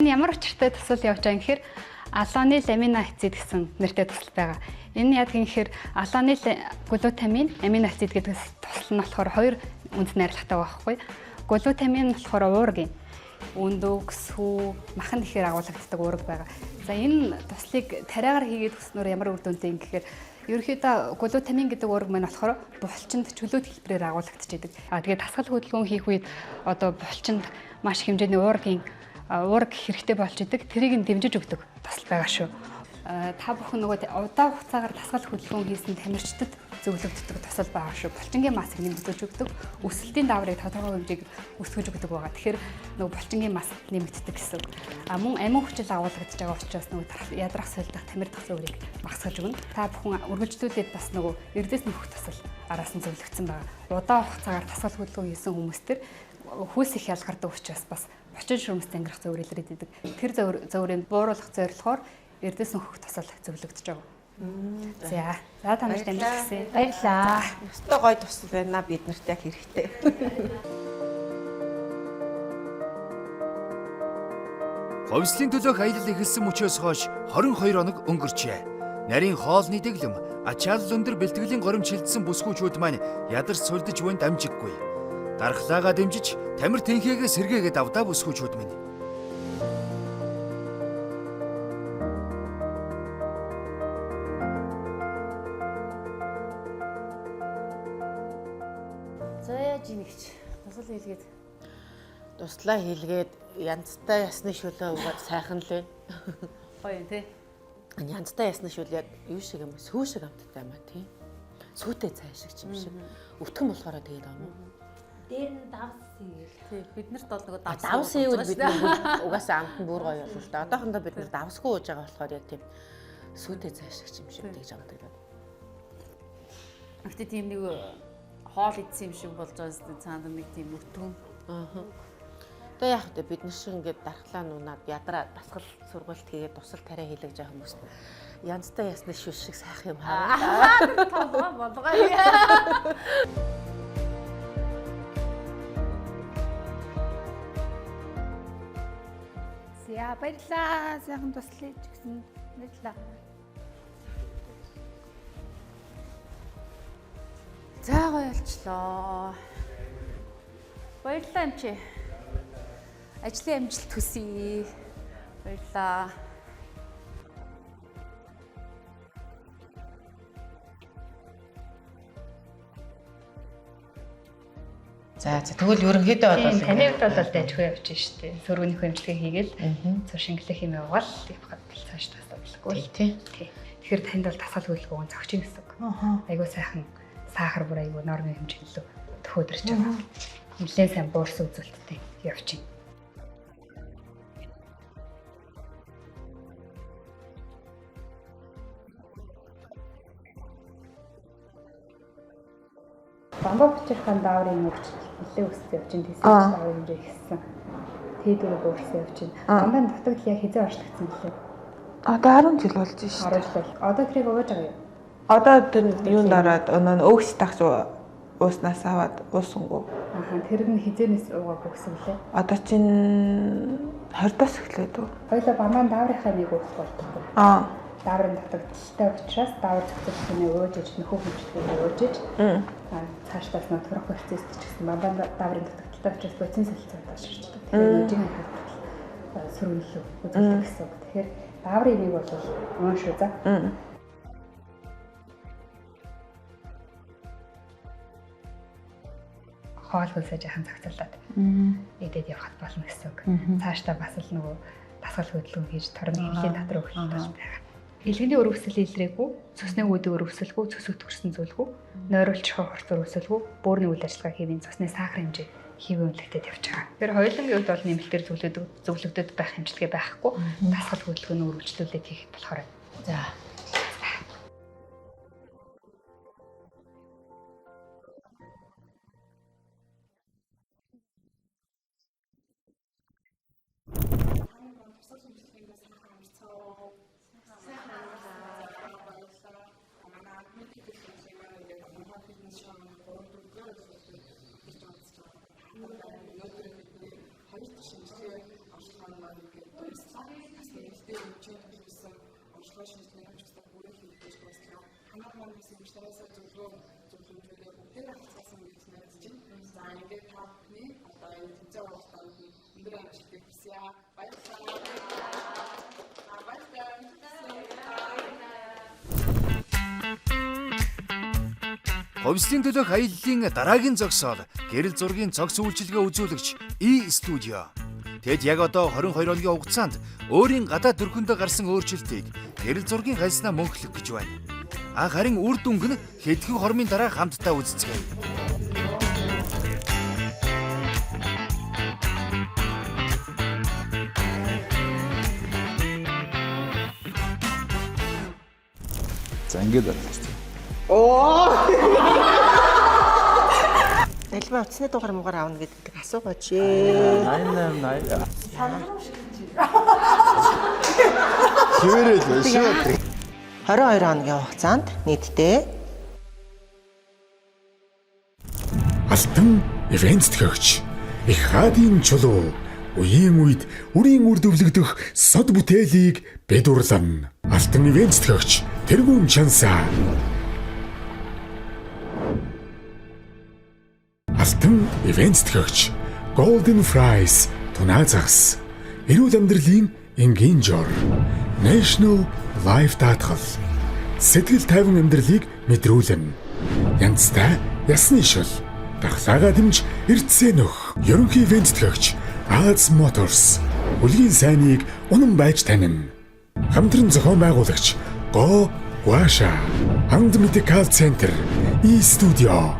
Ямар учиртай тусал явж байгаа юм гэхээр алоны амино ацид гэсэн нэртэй тусал байгаа. Энэ яг гэхээр алоны глутамин, амино ацид гэдэг тусал нь болохоор хоёр үнд найрлагатай байхгүй. Глутамин нь болохоор уургийн өндөг, сүү, махан гэхээр агуулгаддаг уург байгаа. За энэ туслыг тариагаар хийгээд өснөөр ямар үр дүнтэй юм гэхээр ерөнхийдөө глутамин гэдэг уург маань болохоор булчинд чөлөөт хэлбэрээр агуулгадчихдаг. Тэгээд дасгал хөдөлгөөн хийх үед одоо булчинд маш хэмжээний уург хэрэгтэй болж идэг. Тэрийг нь дэмжиж өгдөг тасал байгаа шүү. Та бүхэн нөгөө удаан хугацаагаар дасгал хөдөлгөөн хийсэн тамирчдад зөвлөгддөг тасал байгаа шүү. Булчингийн масыг нэмэгдүүлж өгдөг. Өсөлтийн даврыг тодорхой хэмжээг өсгөж өгдөг байгаа. Тэгэхээр нөгөө булчингийн мас нэмэгддэг гэсэн. Мөн амин хүчил агуулгадж байгаа учраас нөгөө ядрах солидох тамирдах зөөрийг багасгаж өгнө. Та бүхэн үргэлжлүүлээд бас нөгөө эрдээс нөхөх тасал араас нь зөвлөгдсөн байгаа. Удаан хугацаагаар дасгал хөдөлгөөн хийсэн хүмүүс төр хүйс их ялгардаг учраас бас булчин шүрмэс ангирах зөвөр илрээд идэг. Тэр зөврийг бууруулах зорилгоор эрдээс нөхөх тасал зөвлөгдөж байгаа. За та нарт амжилт хүсье. Баярлалаа. Өстой гоё тус байна бид нарт яг хэрэгтэй. Ховслын төлөөх аялал эхэлсэн мөчөөс хойш 22 хоног өнгөрчээ. Нарийн хоолны дэглэм, ачаалал өндөр бэлтгэлийн горимч хилдсэн бүсгүүчүүд маань ядарч сулдж буйн дамжиггүй. Дархлаагаа дэмжиж тамир тэнхээгээ сэргээгээд авдаа бүсгүүчүүд минь. За яаж ийгч тусал хийлгээд Туслаа хийлгээд янзтай ясны шүлээ угаад сайхан л байна. гоё тий. Янзтай ясны шүл яг юу шиг юм сүү шиг амттай юм а тий. Сүүтэй цай шиг юм шиг. Өвтгөн болохоор тэгээд байгаа юм. Дээр нь давс хийгээл. Тий бид нарт бол нөгөө Давс хийвэл бид нар угаасаа амт нь бүр гоё болно л да. Одоохондоо бид нар давсгүй ууж байгаа болохоор яг тийм сүүтэй цай шиг юм шиг тэгж амтдаг. Гэтэ тийм нэг хоол идсэн юм шиг болж байгаа зү цаанд нэг тийм өвтгөн. Аа. Тэгээ яг тэ бид нар шиг ингээд дархлаа нунаад ядраа дасгал сургалт хийгээд тусал тариа хийлгэж байгаа хүмүүс янзтай ясны шүл шиг сайхан юм хараа. Толгой болгоо. За баярлалаа. Сайхан туслая ч гэсэн баярлалаа. За гоё болчлоо. Баярлалаа эмчи. Ажлын амжилт хүсье. Баярлалаа. За тэгвэл ерөнхийдөө бол танайд бол дайжгүй явж штэ. Сөргөний хэмжлэгээ хийгээл зөв шингэлэх юм явал явахад цааш тасалбалгүй. тий. Тэгэхээр танд бол тасгал хөдөлгөөн зогч юм гэсэн үг. Айгуу сайхан сахар бүр айгуу нормын хэмжээнд л төхөөдөрч байгаа. Нэлээд сайн буурсан үзүүлэлттэй явж байна. Бамбаа бичирхэн дааврын нөхцөл нэлээд өсөж явж байна. Тэсэж дааврын хэмжээ ихсэн. Тэдүүрээ буурсан явж байна. Бамбаа дутагдал яг хизээ орчлогдсон лээ. Одоо 10 жил болж байна шүү дээ. Одоо тэрийг ууж байгаа юу? Одоо тэр юунд ороод өнөө өөгс тагч ууснаас аваад уусангүй. Аа тэр нь хизээнээс уугаа бүгсэн лээ. Одоо чинь 20-оос эхлээд үү? Хоёлаа бамбаа дааврынхаа нэг уух болтгоо. Дааврын дутагдaltaй учраас даавар зөвхөн ууж иж нөхөө хэмжлэгээр ууж иж цаашдаас нь турах процесс ч гэсэн бамбаа дааврын дутагдaltaй учраас бодис солилцоо ширчдэг. Тэгэхээр үжигийн хавтал сөрөглөө үзүүлдэг гэсэн. Тэгэхээр дааврын нэг бол уун шүү за. Хоол хүлээж яхан цагцлаад идээд явхад болно гэсэн үг. Цаашдаа бас л нөгөө дасгал хөдөлгөөн хийж торны хэмжээний дотор өгөх болж байгаа. Илгэний өрөвсөл илрээгүй, цусны үүдийг өрөвсөлгүй, цус өтгөрсөн зүйлгүй, нойруулч хурцар өсөлгүй, бөөрийн үйл ажиллагаа хийвийн цусны сахар хэмжээ хийвэн үнэлтэд явж байгаа. Тэр хоёулангийн үед бол нэмэлтээр зөвлөгдөд байх хэмжлэгээ байхгүй, дасгал хөдөлгөөний үргэлжлүүлээд хийх болохоор. За. Ховслын төлөөх аяллаа дараагийн зогсоол гэрэл зургийн цогц үйлчилгээ үзүүлэгч E-Studio. Тэд яг одоо 22 хоногийн хугацаанд өөрийн гадаад төрхөндөө гарсан өөрчлөлтийг гэрэл зургийн хайснаа мөнхлөх гэж байна. Харин үр дүнг нь хэдхэн хормын дараа хамтдаа үзцгээе. За ингээд болчихсон. Альва утасны дугаар муугаар аавна гэдэг асуугаач ээ. 8880. Хөвөрөл шүү. 22 хоногийн хугацаанд нийтдээ Алтан ивент төгч их хаадын чулуу үеийн үед үрийн үр дүвлэгдэх сод бүтээлийг бэдурлан. Алтан ивент төгч тэргүүн чансаа. Алтан ивент төгч Golden Fries тунаа загас. Эрүүл амьдралын энгийн жор. National Life даатгал. Сэтгэл тайван амьдралыг мэдрүүлэн. Янзтай ясны шил. Дархлаагаа дэмж эрдсээ нөх. Ерөнхий ивент төгч Az Motors. Үлгийн сайныг унан байж танина. Хамтран зохион байгуулагч Го Гуаша. Анд Medical Center. E-Studio.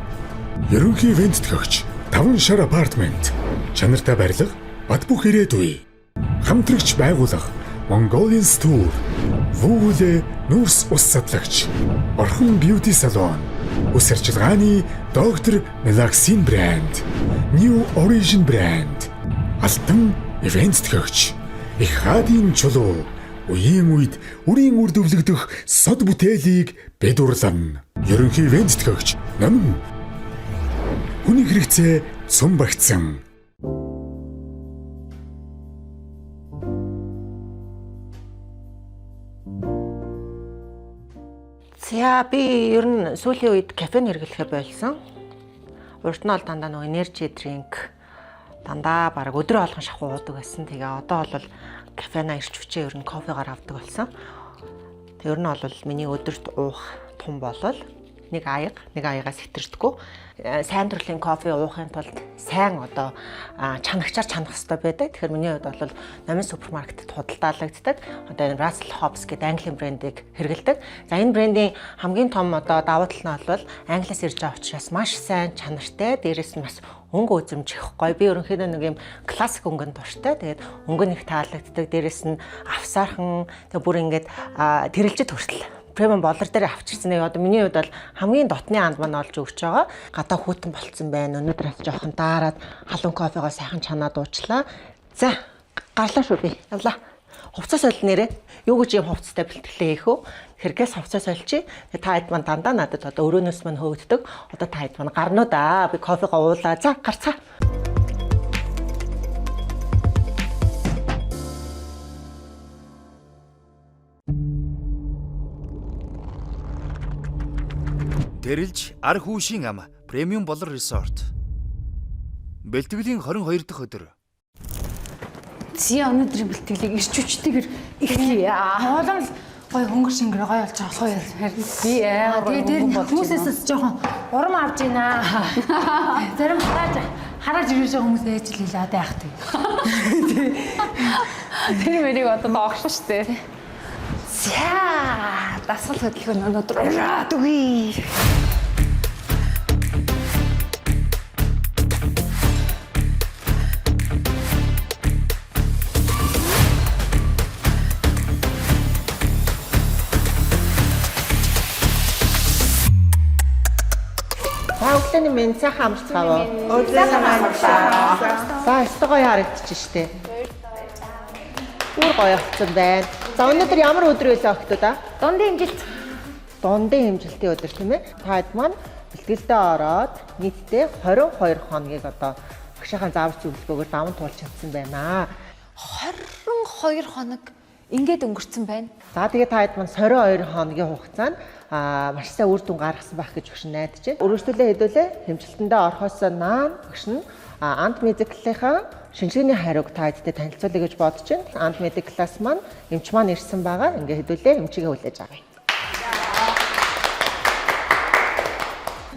Ерөнхий ивент төгч 5 шар апартмент. Чанартай барилга, бат бөх ирээдүй. Хамтрагч байгууллага Mongolian Tour. Вүүлэ нүүрс ус садлагч. Орхон Beauty Salon. Ус арчилгааны доктор Melaxin брэнд. New Origin брэнд. Алтан ивент төгч их хаадын чулуу үеийн үед үрийн үр дүвлэгдэх сод бүтээлийг бэдурлан. Ерөнхий ивент төгч намын хүний хэрэгцээ цум багтсан. За би ер нь сүүлийн үед кафен хэрэглэхэ болсон. Урд нь бол дандаа нөгөө energy drink дандаа бараг өдрөө болгон шахуу уудаг байсан. Тэгээ одоо бол кафена ирч хүчээ ер нь кофегаар авдаг болсон. Тэг ер нь бол миний өдөрт уух тун болол нэг аягаас хэтэрдэггүй. Сайн төрлийн кофе уухын тулд сайн одоо чанагчаар чанах хэрэгтэй байдаг. Тэгэхээр миний хувьд бол номын супермаркетд худалдаалагддаг. Одоо энэ Russell Hobbs гэдэг английн брендийг хэрэглэдэг. За энэ брендийн хамгийн том одоо давуу тал нь бол Англиас ирж байгаа учраас маш сайн чанартай. Дээрээс нь бас өнгө үзэмжих гоё. Би ерөнхийдөө нэг юм классик өнгөнд дуртай. Тэгээд өнгө нэг таалагддаг. Дээрээс нь авсаархан тэг бүр ингээд тэрэлжид хүртэл премиум болор дээр авчирсан нэг одоо миний хувьд бол хамгийн дотны анд маань олж өгч байгаа. Гадаа хүүтэн болцсон байна. Өнөөдрээс жоохон даарад халуун кофегоо сайхан чанаад уучлаа. За гарлаа шүү би. Явлаа. Хувцас солил нэрээ. Юу гэж юм хувцастай бэлтгэлээ хийх үү? Хэрэгээс хувцас сольчих. Та хэд маань дандаа надад одоо өрөөнөөс маань хөөгддөг. Одоо та хэд маань гарнуу да. Би кофегоо уулаа. За гарцгаа. Тэрэлж ар хүүшийн ам премиум болор resort. Бэлтгэлийн 22 дахь өдөр. Зя өнөөдрийн бэлтгэлийг ирч хүчтэйгээр эхлэе. Хоолон л гой хөнгөр шингэр гой болж байгаа гоё. Харин би тэгээд дээр хүмүүсээс жоохон урам авж байна. Зарим хараад ирж байгаа хүмүүс ээж л хэлээд байх тий. Тэр мэрийг одоо ноогш штэ. За дасгал хөдөлгөөн өнөөдөр ураад үгүй. Өглөөний минь сайхан амарцгаав. Өглөөний амарцгаа. За өстой гоё харагдчих штэ. Үр гоё болсон байна. За өнөөдөр ямар өдөр вэ охтууд аа? Дундын хэмжилт. Дундын хэмжилтийн өдөр тийм ээ. Та хэд маань бэлтгэлдээ ороод нийтдээ 22 хоногийг одоо багшийнхаа заавар зөвлөгөөгөөр даван туулж чадсан байна. 22 хоног ингээд өнгөрцөн байна. За тэгээд та хэд маань 22 хоногийн хугацаанд маш сайн үр дүн гаргасан байх гэж багш найдаж байна. Өргөжлөлөө хэдүүлээ хэмжилтэндээ орохоос наан багш нь Ant Medical-ийнхаа шинжилгээний хариуг та хэдтэй танилцуулъя гэж бодож байна. Ant Medical-аас маань эмч маань ирсэн байгаа. Ингээ хэдүүлээ эмчигээ хүлээж авъя.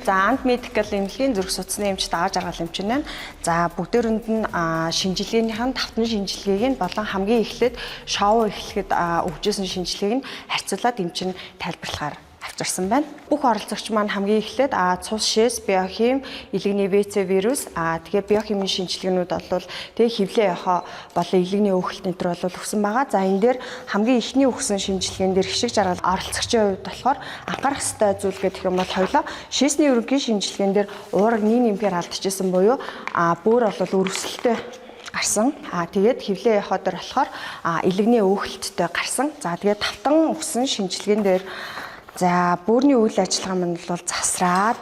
За Ant Medical эмнэлгийн зүрх судасны эмч дааж аргал эмч байна. За бүгдээрэнд нь шинжилгээнийх нь давтан шинжилгээг нь болон хамгийн эхлээд шоу эхлэхэд өгчсэн шинжилгээг нь харьцуулаад эмч нь тайлбарлахаар авчирсан байна. Бүх оролцогч маань хамгийн эхлээд цус шээс, биохим, илэгний ВЦ вирус, тэгээ биохимийн шинжилгээнүүд бол тэгээ хевлээ яхаа болон илэгний өөхөлт энэ төр бол өгсөн байгаа. За энэ дээр хамгийн ихний өгсөн шинжилгээнд дэр хишиг жаргал оролцогчийн хувьд болохоор анхаарах ёстой зүйл гэх юм бол хоёлоо шээсний ерөнхий шинжилгээнд дэр уураг нийт нэмгээр алдчихсан буюу бөөр бол өрөвсөлтөй гарсан. Тэгээд хөвлөө явахад болохоор илэгний өөхөлттэй гарсан. За тэгээд тавтан өгсөн шинжилгээнд дээр за бөөрийн үйл ажиллагаа маань бол засраад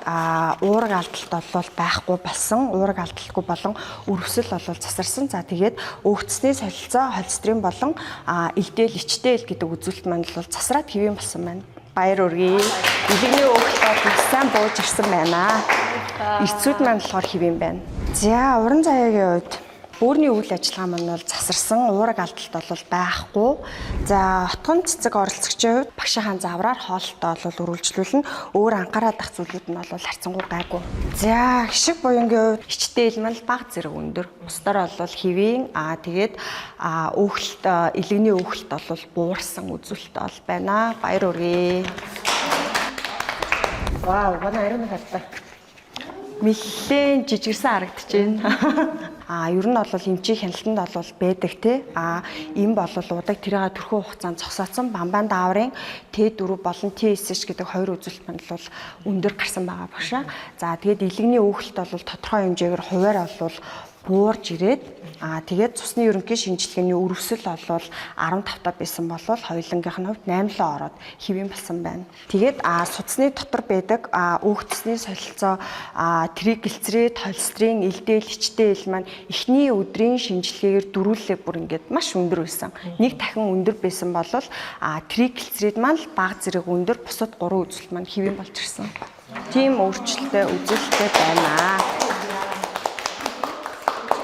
уураг алдалт бол байхгүй болсон. Уураг алдалтгүй болон өрөвсөл бол засарсан. За тэгээд өөгцсний солилцоо, холестерин болон элдэл, ичтэл гэдэг үзүүлэлт маань бол засраад хэвэн болсон байна. Баяр хүргэе. Илэгний өөхөлт сайн бууж ирсэн байна. Эцүүд маань болохоор хэвэн байна. За уран заяагийн үед бөөрийн үйл ажиллагаа маань бол засарсан, уураг алдалт бол байхгүй. За хотгон цэцэг оролцогчийн хувьд багшийнхаа завраар хоолтоо бол үргэлжлүүлнэ. Өөр анхаарал татах зүйлүүд нь бол харьцангуй гайгүй. За гişиг буянгийн хувьд ичтэл маань бага зэрэг өндөр. Бусдаар бол хэвийн тэгээд өөхөлт илэгний өөхөлт бол буурсан үзүүлэлт бол байна. Баяр хүргэе. Вау, манай ариун хаттай. Мэллэн жижигэрсэн харагдаж байна. Ер нь бол эмчийн хяналтанд бол байдаг те. Им бол удаг тэрийг төрхөө хугацаанд зогсооцсон бамбан дааврын Т4 болон Т9 гэдэг хоёр үзүүлэлт маань бол өндөр гарсан байгаа багшаа. За тэгээд илэгний өөхөлт бол тодорхой хэмжээгээр хуваар бол буурж ирээд тэгээд цусны ерөнхий шинжилгээний өрөвсөл бол 15 та байсан бол хоёулангийнх нь хувьд 8 лөө ороод хэвэн болсон байна. Тэгээд судасны дотор байдаг өөгцсний солилцоо, триглицерид, холестерин, элдэл, ичтэл маань эхний өдрийн шинжилгээгээр дөрвөлээ бүр ингээд маш өндөр байсан. Нэг дахин өндөр байсан бол триглицерид маань бага зэрэг өндөр, бусад 3 үзүүлэлт маань хэвэн болж ирсэн. Тийм өөрчлөлттэй үзүүлэлттэй байна.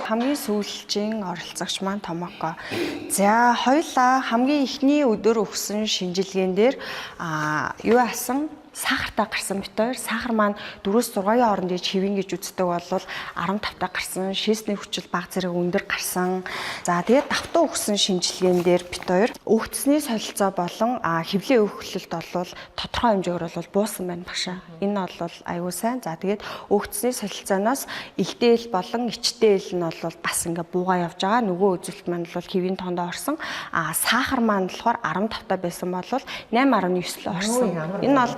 Хамгийн сүүлчийн оролцогч маань Томоко. За хоёулаа хамгийн эхний өдөр өгсөн шинжилгээнд дээр юу асан? Сахартай гарсан бит хоёр. Сахар маань 4-6 хооронд иж хэвэн гэж үздэг бол 15 та гарсан. Шээсний хүчил бага зэрэг өндөр гарсан. За тэгээд давтан өгсөн шинжилгээнд дээр бит хоёр өөгцсний солилцоо болон хэвлээ өөхөлөлт бол тодорхой хэмжээгээр бол буусан байна багшаа. Энэ бол аюу сайн. За тэгээд өөгцсний солилцооноос элдэл болон ичтэл нь бол бас ингээ буугаа явж байгаа. Нөгөө үзүүлэлт маань бол хэвийн тоондоо орсон. Сахар маань болохоор 15 та байсан бол 8.9 л орсон. Энэ бол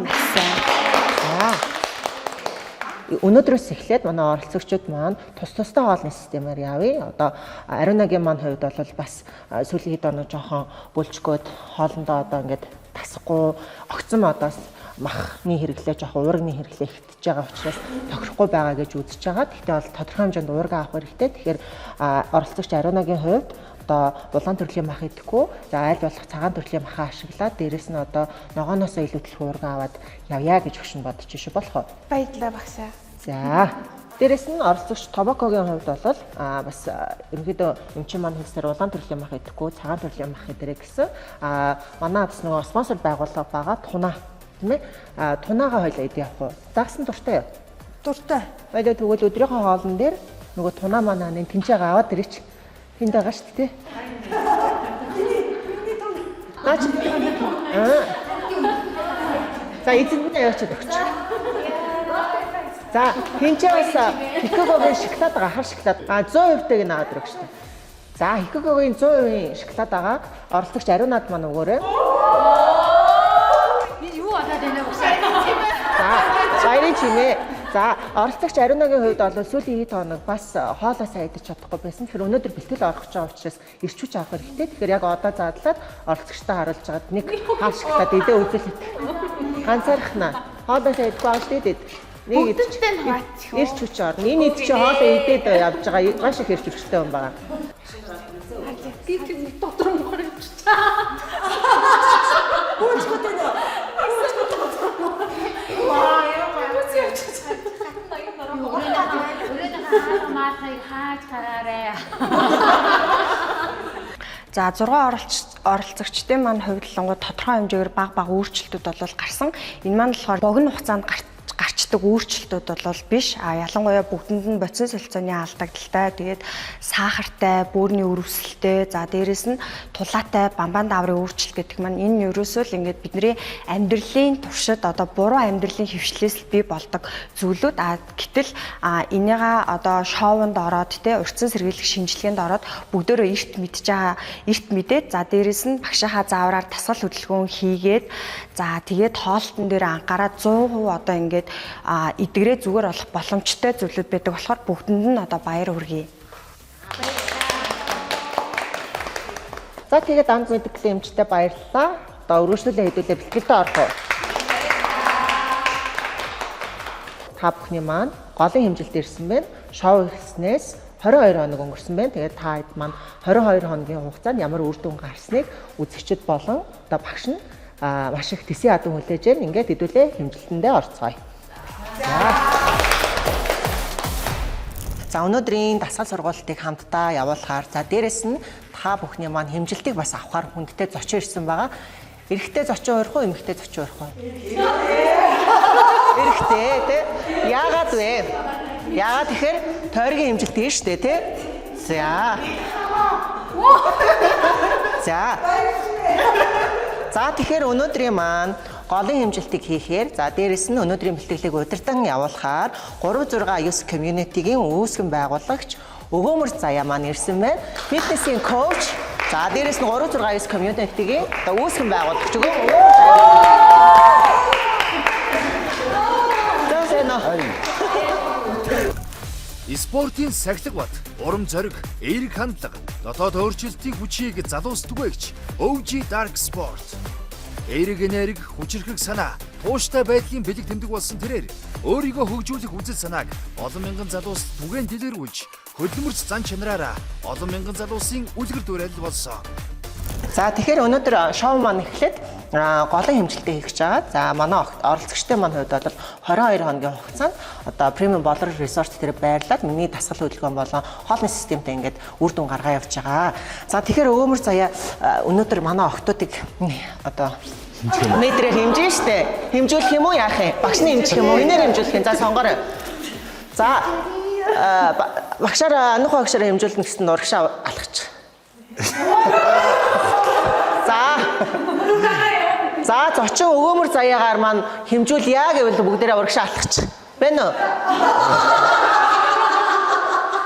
өнөөдрөөс эхлээд манай оролцогчид маань тус тустай хоолны системээр явъя. Одоо ариунагийн маань хувьд бол бас сүүлийн хэд оноо жоохон бүлжгөөд хоолндоо одоо ингээд тасахгүй огцом одоос махны хэрэглээ жоохон уурганы хэрэглээ ихтэж байгаа учраас тохирохгүй байгаа гэж үзэж байгаа. Гэхдээ бол тодорхой хэмжээнд уурга авах хэрэгтэй. Тэгэхээр оролцогч ариунагийн хувьд одоо булан төрлийн мах идэхгүй. За аль болох цагаан төрлийн махаа ашиглаад дээрэс нь одоо ногооноосоо илүү төлөв уурга аваад явъя гэж өгшин бодож шүү болох уу? Баярлалаа багшаа. За дээрэс нь оролцогч Тобокогийн хувьд бол бас ерөнхийдөө эмчийн маань хэлсээр улаан төрлийн мах идэхгүй, цагаан төрлийн мах идэрэй гэсэн. Манай бас нөгөө спонсор байгууллага байгаа Тунаа тийм ээ. Тунаагаа хоёлаа идэх явах уу? Дагсан дуртай юу? Дуртай. Баялаа тэгвэл өдрийнхөө хоолн дээр нөгөө Тунаа маань нэг тэнцээгээ аваад ирээч. Энд байгаа шүү дээ. Наач. За эзэн минь яваач өгч. За тэнцээ бас Хикогогийн шоколад байгаа, хар шоколад. 100%-ийг нь аваад өгч дээ. За Хикогогийн 100% шоколад байгаа. Оролцогч ариунаад маань өгөөрэй. Би юу болоод байна вэ? За баярын чимээ. За оролцогч ариунагийн хувьд бол сүүлийн хэд хоног бас хоолоо сайн идэж чадахгүй байсан. Тэгэхээр өнөөдөр бэлтгэл орох гэж байгаа учраас ирч хүч авах хэрэгтэй. Тэгэхээр яг одоо задлаад оролцогчтой харуулж байгаад нэг хар шоколад идээ үзүүлэх. Ганцаархнаа. Хоолоо сайн идэх авч идээд. Нэг идэж. Ирч хүч орно. Энэ ид чи хоолоо идээд явж байгаа. Маш их ирч хүчтэй хүн байгаа. Би дотор нь гарч чаа. Бүчгөтэй нөө. За 6 оролцогчдын маань хувьдлангууд тодорхой хэмжээгээр бага өөрчлөлтүүд бол гарсан. Энэ маань болохоор богино хугацаанд гарчдаг өөрчлөлтүүд бол биш. Ялангуяа бүгдэнд нь бодис солилцооны алдагдaltaй, тэгээд сахартай, бөөрийн өрөвсөлтэй, за дээрэс нь тулаатай, бамбан дааврын өөрчлөлт гэдэг маань энэ ерөөсөө л ингээд бидний амьдралын туршид одоо буруу амьдралын хөвшлээс л бий болдог зүйлүүд. Гэтэл энийгээ одоо шоунд ороод урьдчилан сэргийлэх шинжилгээнд ороод бүгдөө эрт мэдээд за дээрэс нь багшийнхаа заавраар дасгал хөдөлгөөн хийгээд за тэгээд хоолтон дээр анхаараад 100% одоо ингээд эдгэрээ зүгээр болох боломжтой зүйлүүд байдаг болохоор бүгдэнд нь одоо баяр хүргэе. За тэгээд анд мэдгэлийн эмчтэй баярлалаа. Одоо өргөжлөлөө хэдүүлээ бэлтгэлтэй орох уу? Та бүхний маань голын хэмжилт ирсэн байна. Шоу эхэлснээс 22 хоног өнгөрсөн байна. Тэгээд та хэд маань 22 хоногийн хугацаанд ямар үр дүн гарсныг үзэгчд болон одоо багш нь маш их төсөө ядан хүлээж байна. Ингээд хэдүүлээ хэмжилтэндээ орцгоё. За өнөөдрийн дасгал сургалтыг хамтдаа явуулахаар дээрэс нь та бүхний маань хэмжилтийг бас авахар хүндтэй зочин ирсэн байгаа. Эрэгтэй зочин урих уу, эмэгтэй зочин урих уу? Эрэгтэй тий. Яагаад вэ? Яагаад тэгэхээр тойргийн хэмжилт тийм шүү дээ тий. За тэгэхээр өнөөдрийн маань голын хэмжилтийг хийхээр дээрэс нь өнөөдрийн бэлтгэлийг удирдан явуулахаар 369 community-гийн үүсгэн байгуулагч Өгөөмөр Заяа маань ирсэн байна. Фитнесийн коуч. За дээрэс нь 369 community-гийн үүсгэн байгуулагч Өгөөмөр Спортын сахилга бат, урам зориг, эерэг хандлага, дотоод өөрчлөлтийн хүчийг залуус түгээгч OG Dark Sport. Эерэг энерги, хүчирхэг санаа, тууштай байдлын бэлэг тэмдэг болсон тэрээр өөрийгөө хөгжүүлэх үзэл санааг олон мянган залуус түгээн дэлгэрүүлж, хөдөлмөрч зан чанараараа олон мянган залуусын үлгэр дуурайл болсон. За тэгэхээр өнөөдөр шоу маань эхлээд голын хэмжилтээ хийх гэж байгаа. За манай оролцогчтой маань хувьд бол 22 хоногийн хугацаанд одоо премиум болор resort дээр байрлаад миний дасгал хөдөлгөөн болон хоолны системтэй ингээд үр дүн гаргаа явж байгаа. За тэгэхээр Өгөөмөр Заяа өнөөдөр манай охтуудыг одоо метрээр хэмжин штэ. Хэмжүүлэх юм уу яах юм? Багш нь хэмжих юм уу? Энээр хэмжүүлэх юм. За сонгоорой. За багшаар анх багшаар хэмжүүлнэ гэсэн урагшаа алхачих. За зочин Өгөөмөр Заяагаар маань хэмжүүлъя гэвэл бүгдээрээ урагшаа алхачих. Байна уу?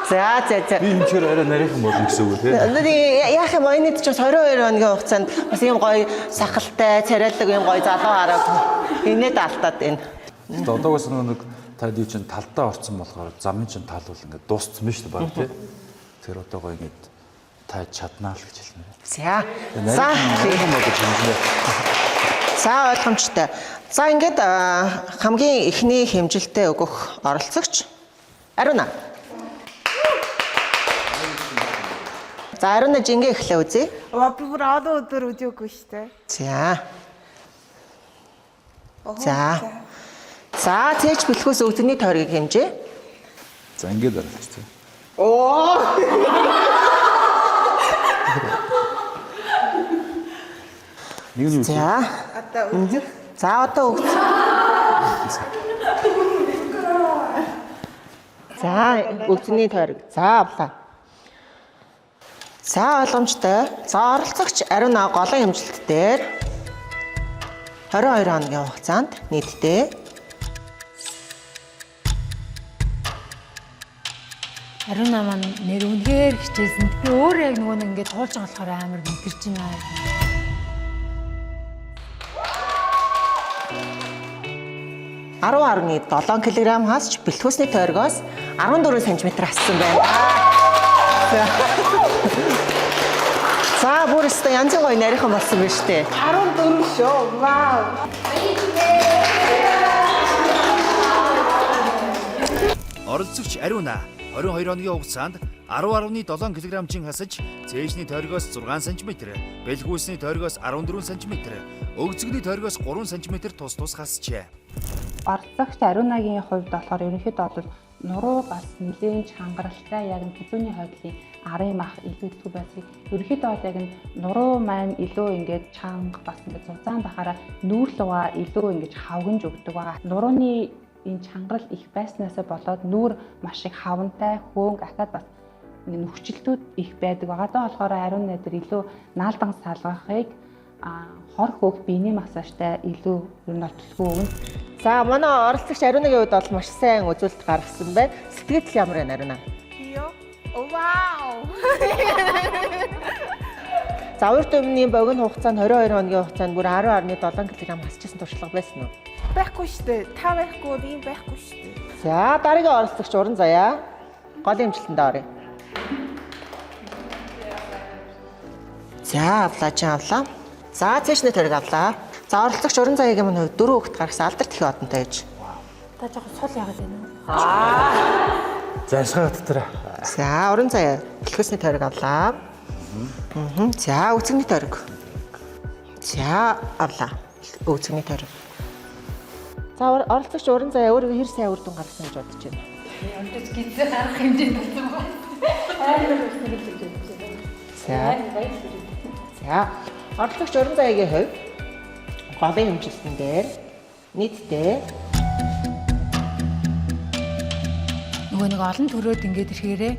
За. Би хэмжээр арай нарийнхан болно гэсэн үг тийм. Яах юм энэ чинь 22 хоногийн хугацаанд бас юм гоё сахалтай, царайлаг юм гоё залуу хараад инээд алдаад байна. Одоогоос нэг та дий чинь талдаа орсон болохоор замын чинь тал бол ингээд дууссан биз дээ баг тийм. Тэр одоогоо ингээд та чаднаа л гэж хэлнэ. За ойлгомжтой. За ингээд хамгийн ихний хэмжилтээ өгөх оролцогч Ариуна. За Ариуна жингээ эхлэе үзье. Би бүр одоо өдөр үдээгүй штэ. За цээч бэлхүүс өвдөгний тойргийг хэмжээ. За ингээд оруулж тийм. Нэг нь юу? За одоо өгч. За өвдөгний тойрог. За авлаа. За ойлгомжтой. За оролцогч Ариуна голын хэмжилт дээр 22 хоногийн хугацаанд нийтдээ Ариуна маань нэр үнээр хичээсэн. Би өөрөө яг нөгөө ингээд туулж байгаа болохоор амар мэдэрч байна. 10.7 кг хасч бэлтгүүсний тойргоос 14 см хассан байна. За бүр өстө янзын гоё нарийнхан болсон байна шүү дээ. 14 шүү. Вау. Оролцогч Ариуна 22 хоногийн хугацаанд 10.7 кг хасаж, цээжний тойргоос 6 см, бэлгүүсний тойргоос 14 см, өгзөгний тойргоос 3 см тус хасжээ. Оролцогч Ариунагийн хувьд болохоор ерөнхийдөө бол нуруу бас нэлээд хангаралтай яг нь бүзүүний хойдлын арын мах илүүддэг байсан. Ерөнхийдөө яг нь нуруу маань илүү ингээд чанга бас ингээд зузаан бахаараа нүүр лугаа илүү ингээд хавгинж өгдөг байгаа. Нурууны энэ чангарал их байснаас болоод нүүр маш их хавантай, хөөнг ахаад бас нөхцөлтүүд их байдаг байгаа. За болохоор Ариуна дээр илүү наалдан салгахыг хор хөөх биений массажтай илүү ер нь төлөвлөгөө өгнө. За манай оролцогч Ариунагийн хувьд бол маш сайн үзүүлэлт гаргасан байна. Сэтгэл ямар байна Ариуна? Вау! За урд өмнө богино хугацаанд 22 хоногийн хугацаанд бүр 10.7 кг хасчихсан туршлага байсан уу? Байхгүй шүү дээ. Та байхгүй, ийм байхгүй шүү дээ. За дараагийн оролцогч Уран Заяа. Голын хэмжилтэнд оръё. За авлаа. За цэшний тойрог авлаа. За оролцогч уран заяагийн маань хувьд 4 хүүхэд гаргасан алдарт их одонтой ээж. Та жоохон сул яагаад байна уу? Заншгаа дотор. За уран заяа бэлхүүсний тойрог авлаа. За үцэгний тойрог. За авлаа. Үцэгний тойрог. За оролцогч уран заяа өөрөө хэр сайн үр дүн гаргасан гэж бодож байна. Амтж гизээ харах хэмжээнд болсон байна. За оролцогч уран заяагийн хувьд голын хэмжилтэн дээр нийтдээ нөгөө нэг олон төрөөд ингээд ирэхээрээ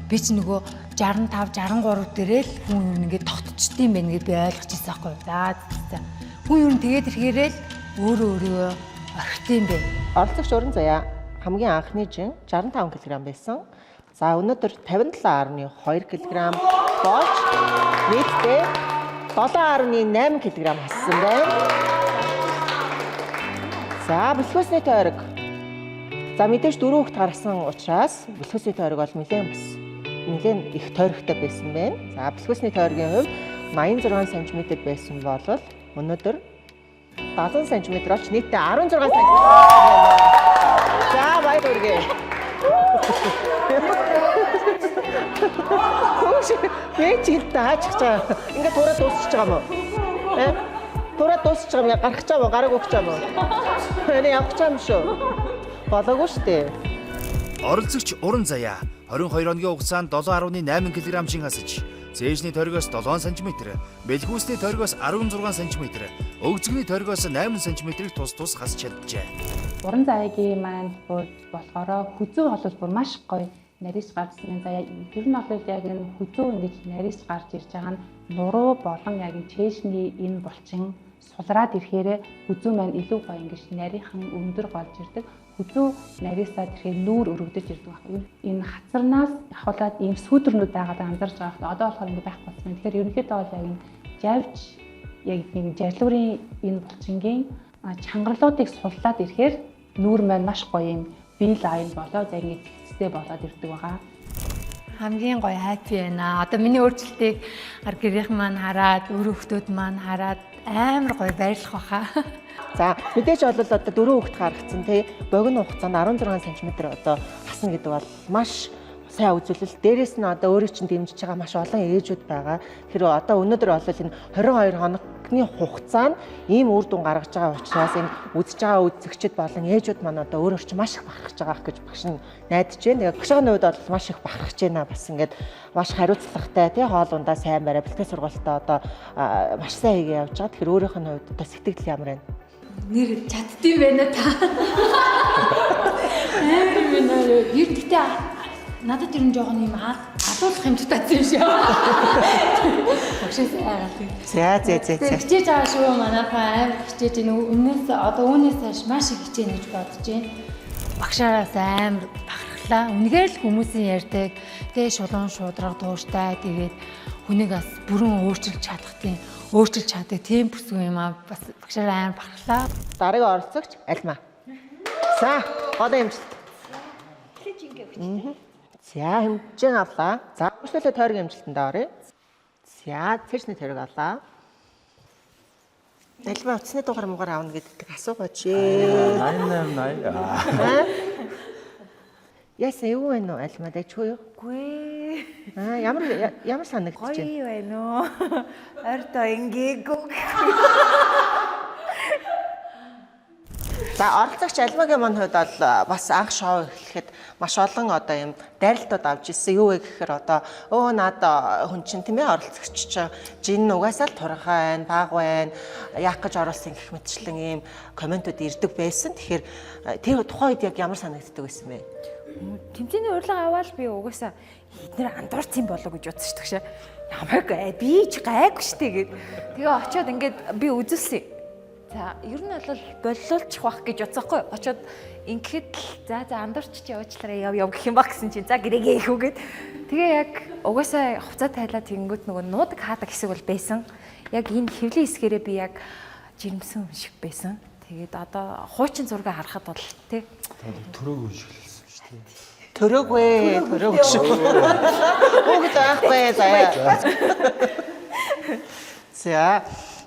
би ч нөгөө 65 63 дээрээ л хүн юм ингээд тогтчдсан байх гэж би ойлгож ирсэн байхгүй. За хүн юм тэгээд ирэхээрээ л өөрөө орхитын бэ. Оролцогч уран заяа хамгийн анхны жин 65 кг байсан. За өнөөдөр 57.2 кг болж нийтдээ 7.8 кг хассан байна. За бэлхүүсний тойрог. За мэдээж 4 хүүхэд гаргасан учраас бэлхүүсний тойрог бол нэлээд их тойрогтой байсан байна. За бэлхүүсний тойргийн хувьд 86 см байсан бол өнөөдөр 70 см болж нийтдээ 16 см. За баяр хүргэе. Бэ чи таачих чаа. Ингээ тураа дуусчих байгаа юм уу? Тураа дуусчих байгаа юм гарах чаа мó гараг өгч чаа мó. Эний явах чаа юм шүү. Болоогүй шүү дээ. Оролцогч уран заяа 22 хоногийн хугацаанд 7.8 кг шин хасаж, цээжний тойрогоос 7 см, бэлхүүсний тойрогоос 16 см, өгзөгний тойрогоос 8 см-ийг тус хасч чаджээ. Уран заяагийн маань болохоор хүзүү бол бүр маш гоё нарийс гарсан. За ер нь бол яг энэ хүзүү ингэж нарийс гарч ирж байгаа нь нуруу болон яг энэ чэшний энэ булчин сулраад ирэхээр хүзүү маань илүү гоё ингэж нарийнхан өндөр голж ирдэг. Хүзүү нарийсаад ирэхээр нүүр өргөдөж ирдэг байна. Энэ хацарнаас ахуулаад ийм сүүдэрнүүд байгаад анзарч байгаа. Одоо болохоор ингэ байх болсон. Тэгэхээр ерөнхийдөө бол яг энэ жавж яг нэг жарливрын энэ булчингийн чангарлуудыг суллаад ирэхээр нүүр маань маш гоё юм бие лайн болоод яг ингэ цэцтэй болоод ирдэг байгаа. Хамгийн гоё хайпи байна. Одоо миний өөрчлөлтийг гар гэрийнхэн маань хараад, өөр хүүхдүүд маань хараад амар гоё баярлах баха. За мэдээж бол одоо 4 хүүхэд гаргацсан тий богино хугацаанд 16 см одоо хасна гэдэг бол маш сайн үзүүлэл. Дээрээс нь одоо өөрөө чинь дэмжиж байгаа маш олон ээжүүд байгаа. Тэгэхээр одоо өнөөдөр бол энэ 22 хоногийн хугацаанд ийм үр дүн гаргаж байгаа учраас энэ үзэж байгаа үзэгчид болон ээжүүд маань одоо өөрөөр чинь маш их бахархаж байгаа гэж багш нь найдаж байна. Тэгээ багшийн хувьд бол маш их бахархаж байна. Бас ингээд маш хариуцлагатай тий хоолундаа сайн барай, бэлтгэл сургалтаа одоо маш сайн хийгээ явж байгаа. Тэгэхээр өөрийнх нь хувьд одоо сэтгэл ямар байна? Нэр чаддсан байна та. Амар юм нэр. Ер гэхдээ надад ер нь жоохон юм алуулах юм татсан юм шиг. Багшаас айгаад. За. Хичээж байгаа шүү манайхаа амар хичээж байна. Өмнөөс одоо үүнээс хойш маш их хичээнэ гэж бодож байна. Багшаараас амар бахархлаа. Үнэхээр л хүмүүсийн ярьдаг тэгээ шулуун шуудраг тууштай тэгээд хүнийг бас бүрэн өөрчилж чаддаг тийм бүсгүй юм аа бас багшаараа амар бахархлаа. Дараагийн оролцогч Альма. За одоо хэмжилт. За хэмжээ авлаа. За өөрчлөлтөө тойрог хэмжилтэнд оръё. За цэшний тойрог авлаа. Альма утасны дугаар муугаар аавна гэдэг асуугаач. 8880. Яасан юу вэ нөө Альма дэчгүй юу? Гүй. Ямар санагдаж байна? Гоё байна уу? Ортой ингээгүй. За оролцогч Альмагийн маань хувьд бол бас анх шоу эхлэхэд маш олон одоо юм дайралтууд авч ирсэн. Юу вэ гэхээр одоо надаа хүн чинь тийм ээ оролцогч чинь жин угаасаа л турхай байна, баг байна, яах гэж оруулсан гэх мэтчлэн ийм комментууд ирдэг байсан. Тэгэхээр тэр тухайн үед яг ямар санагддаг байсан бэ? Тэмцээний урилга аваад би угаасаа эдгээр андуурсан болоо гэж бодсон шүү дээ. Ямайг би ч гайгүй штэ гэд. Тэгээ очиод ингээд би үзүүлсэн. За ер нь бол боллуулчих واخ гэж бодсоохгүй. Очиод ингээд за андуурч чи явуулаарай яв гэх юм ба гэсэн чинь за гэрээгээ ихүүгээд тэгээ яг угаасаа хувцас тайлаад тэнгүүд нөгөө нуудаг хаадаг хэсэг бол байсан. Яг энэ хэвлийн хэсгээрээ би яг жирэмсэн юм шиг байсан. Тэгээд одоо хуучин зураг харахад бол тий төрөөг уншигласан шүү дээ. Төрөөг шүү. Бүгд аахгүй заяа.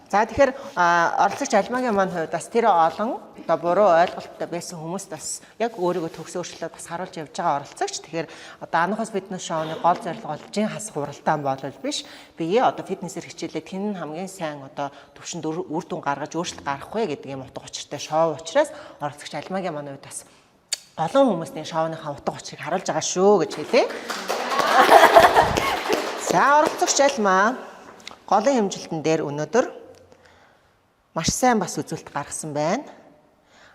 За тэгэхээр оролцогч Альмагийн маань хувьд бас тэр олон одоо буруу ойлголттой байсан хүмүүст бас яг өөрийгөө төгс өөрчлөлөө бас харуулж явж байгаа оролцогч. Тэгэхээр одоо анхаас фитнес шоуны гол зорилго бол жин хасах уралдаан болол биш. Бие одоо фитнесээр хичээлээ тэн хамгийн сайн одоо төвшөнд үр дүн гаргаж өөрчлөлт гаргах вэ гэдэг юм утга учиртай шоу учраас оролцогч Альмагийн маань хувьд бас олон хүмүүсийн шоуныхаа утга учирыг харуулж байгаа шүү гэж хэлээ. За оролцогч Альмаа голын хэмжилтэн дээр өнөөдөр маш сайн бас үзүүлэлт гаргасан байна.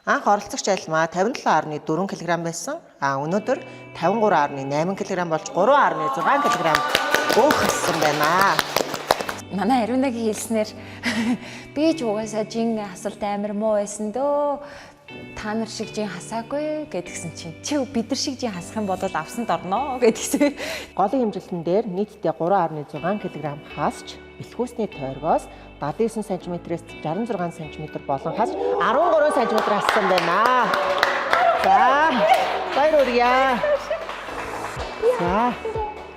Анх оролцогч Альмаа 57.4 кг байсан. Өнөөдөр 53.8 кг болж 3.6 кг өөхсөн байна. Манай Ариунагийн хэлснээр би ч угаасаа жин хасалт амар муу байсан дөө. Та нар шиг жин хасаагүй гэдгсэн чинь чи бид нар шиг жин хасах юм бол авсанд орно гэдгсэн. Голын хэмжилтэн дээр нийтдээ 3.6 кг хасч бэлхүүсний тойргоос 79 см-ээс 66 см болон хасч 13 см хассан байна. За баяр хүргье. За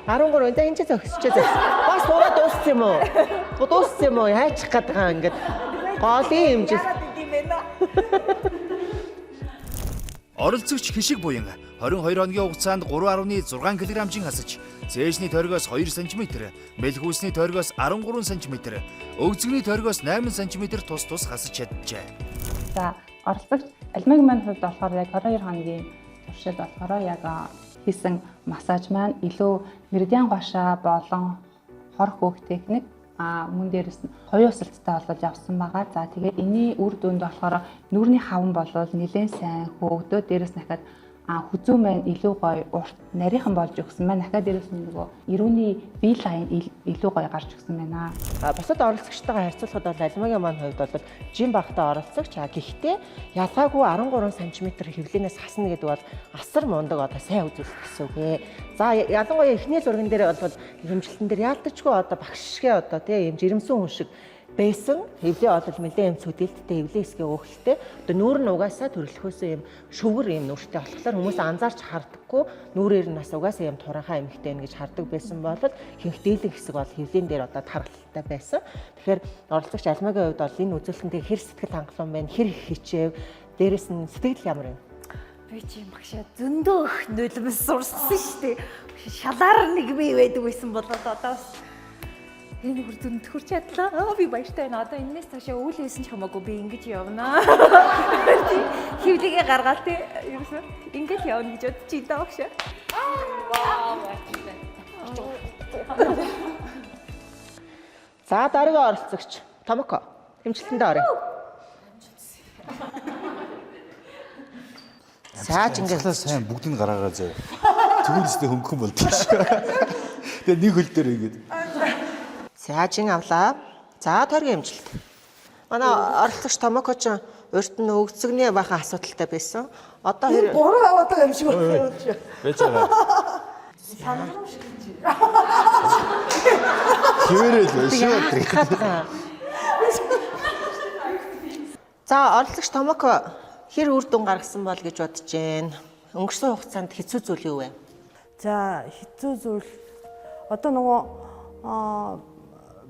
13 энэ ч зөксчээ. Бас ураа дууссан юм уу? Дууссан юм уу? Хайчих гээд байгаа ингээд голын хэмжилт. Оролцогч Хишиг буян 22 хоногийн хугацаанд 3.6 кг хасаж, зээжний тойргоос 2 см, мэлхүүсний тойргоос 13 см, өгзөгний тойргоос 8 см тус хасаж чаджээ. За оролцогч Альмагийн маань хувьд болохоор яг 22 хоногийн туршид болохоор яг хийсэн массаж маань илүү меридиан гашаа болон хор хөөх техник мөн дээрээс нь хоёрын усалттай болоод явсан байгаа. За тэгээд энэний үр дүнд болохоор нүрийн хаван болвол нэлээд сайн хөөгдөө дээрээс дахиад хүзүү маань илүү гоё урт нарийнхан болж өгсөн маань дахиад дээрээс нь нөгөө эрүүний бие лайн илүү гоё гарч өгсөн байна. Бусад оролцогчтойгоо харьцуулахад бол Альмагийн маань хувьд бол жим багтаа оролцогч гэхдээ ялгаагүй 13 см хэвлэнээс хасна гэдэг бол асар мундаг одоо сайн үзүүлэлт гэсэн үг ээ. За ялангуяа эхний зурган дээр бол хэмжилтэн дээр яалтчгүй одоо багшгээ одоо тийм жирэмсэн хүн шиг байсан. Хэвлээ бол нэлээд юм сүдэлттэй хэвлээ хэсгээ өөхөлтэй. Одоо нүүр нь угаасаа төрөлхөөсөө юм шүгэр юм нүртэй болохоор хүмүүс анзаарч хардаггүй нүүрээр нь бас угаасаа юм туранхаа эмхтэй гэж хардаг байсан бол хинх дээлэн хэсэг бол хэвлээн дээр одоо тархалтай байсан. Тэгэхээр оролцогч Альмагийн хувьд бол энэ үзүүлэлтэнд хэр сэтгэл хангалуун байна, хэр их хичээв, дээрэс нь сэтгэл ямар вэ? Би чи юм багшаа зөндөө их нулимс сурсан шүү дээ. Шалаар нэг бий байдаг байсан болоод одоо энэ бүр зөнд хурч чадлаа. Би баяртай байна. Одоо энэс цаашаа үйл хийсэн ч хамаагүй би ингэж явна. Хөвлөгээ гаргаал тий. Ерөөсөө ингэж явна гэж бодож идэ багшаа. За дараагийн оролцогч Томоко хэмжилтэндээ орё. Сааж ингээд сайн бүгдийг гараагаа зөө. Тэгвэл хөнгөн болдог шүү. Тэгээ нэг хөл дээр ингээд. Саажин авлаа. За тойргийн хэмжилт. Манай оролцогч Томоко ч урд нь өгцөгний бахан асуудалтай байсан. Одоо хэрэг буруу аваад байгаа юм шиг байна. Байж байгаа. Сандрам шиг чи. Хөвөрөл шүү. За оролцогч Томоко хэр үр дүн гаргасан бол гэж бодож байна. Өнгөрсөн хугацаанд хэцүү зүйл юу вэ? За хэцүү зүйл одоо нөгөө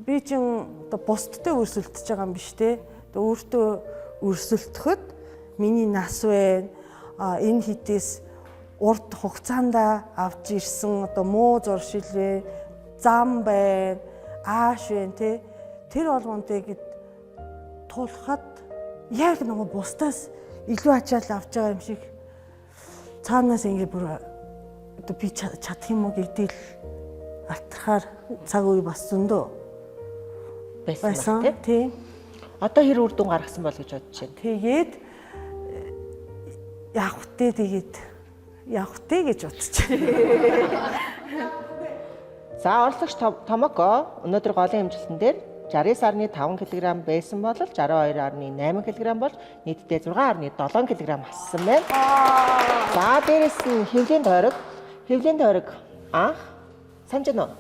би чин одоо бусдтай өрсөлдөж байгаа юм биш те. Тэгээ өөртөө өрсөлдөхөд миний нас байна. Энэ хитээс урт хугацаанд авч ирсэн одоо муу зуршил вэ, зам байна, ааш байна те. Тэр болгонтэй гэд тулахад яг нөгөө бусдаас илүү ачаал авч байгаа юм шиг цаанаас ингэ бүр одоо би чадах юм уу гэдэл алтрахаар цаг үе бас зөндөө байсан тий. Одоо хэр үр дүн гаргасан бол гэж бодож байна. Тэгээд явахтэй гэж бодож байна. За оролцогч Томоко өнөөдөр голын хэмжилтэн дээр 69.5 кг байсан бол 62.8 кг болж нийтдээ 6.7 кг хассан байна. За дээрэс нь хэвлийн тойрог анх санаж байна уу?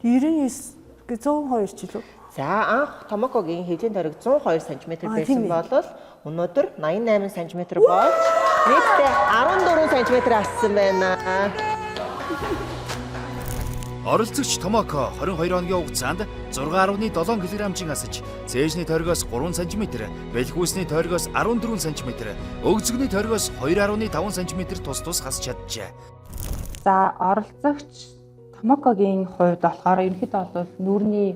99 102 ч илүү. За анх Томокогийн хэвлийн тойрог 102 см байсан бол өнөөдөр 88 см болж нийтдээ 14 см ассан байна. Оролцогч Томоко 22 хоногийн хугацаанд 6.7 кг-ын асаж, цээжний тойргоос 3 см, бэлхүүсний тойргоос 14 см, өгзөгний тойргоос 2.5 см тус тус хасч чаджээ. За оролцогч Томокогийн хувьд болохоор ерөнхийдөө бол нүүрний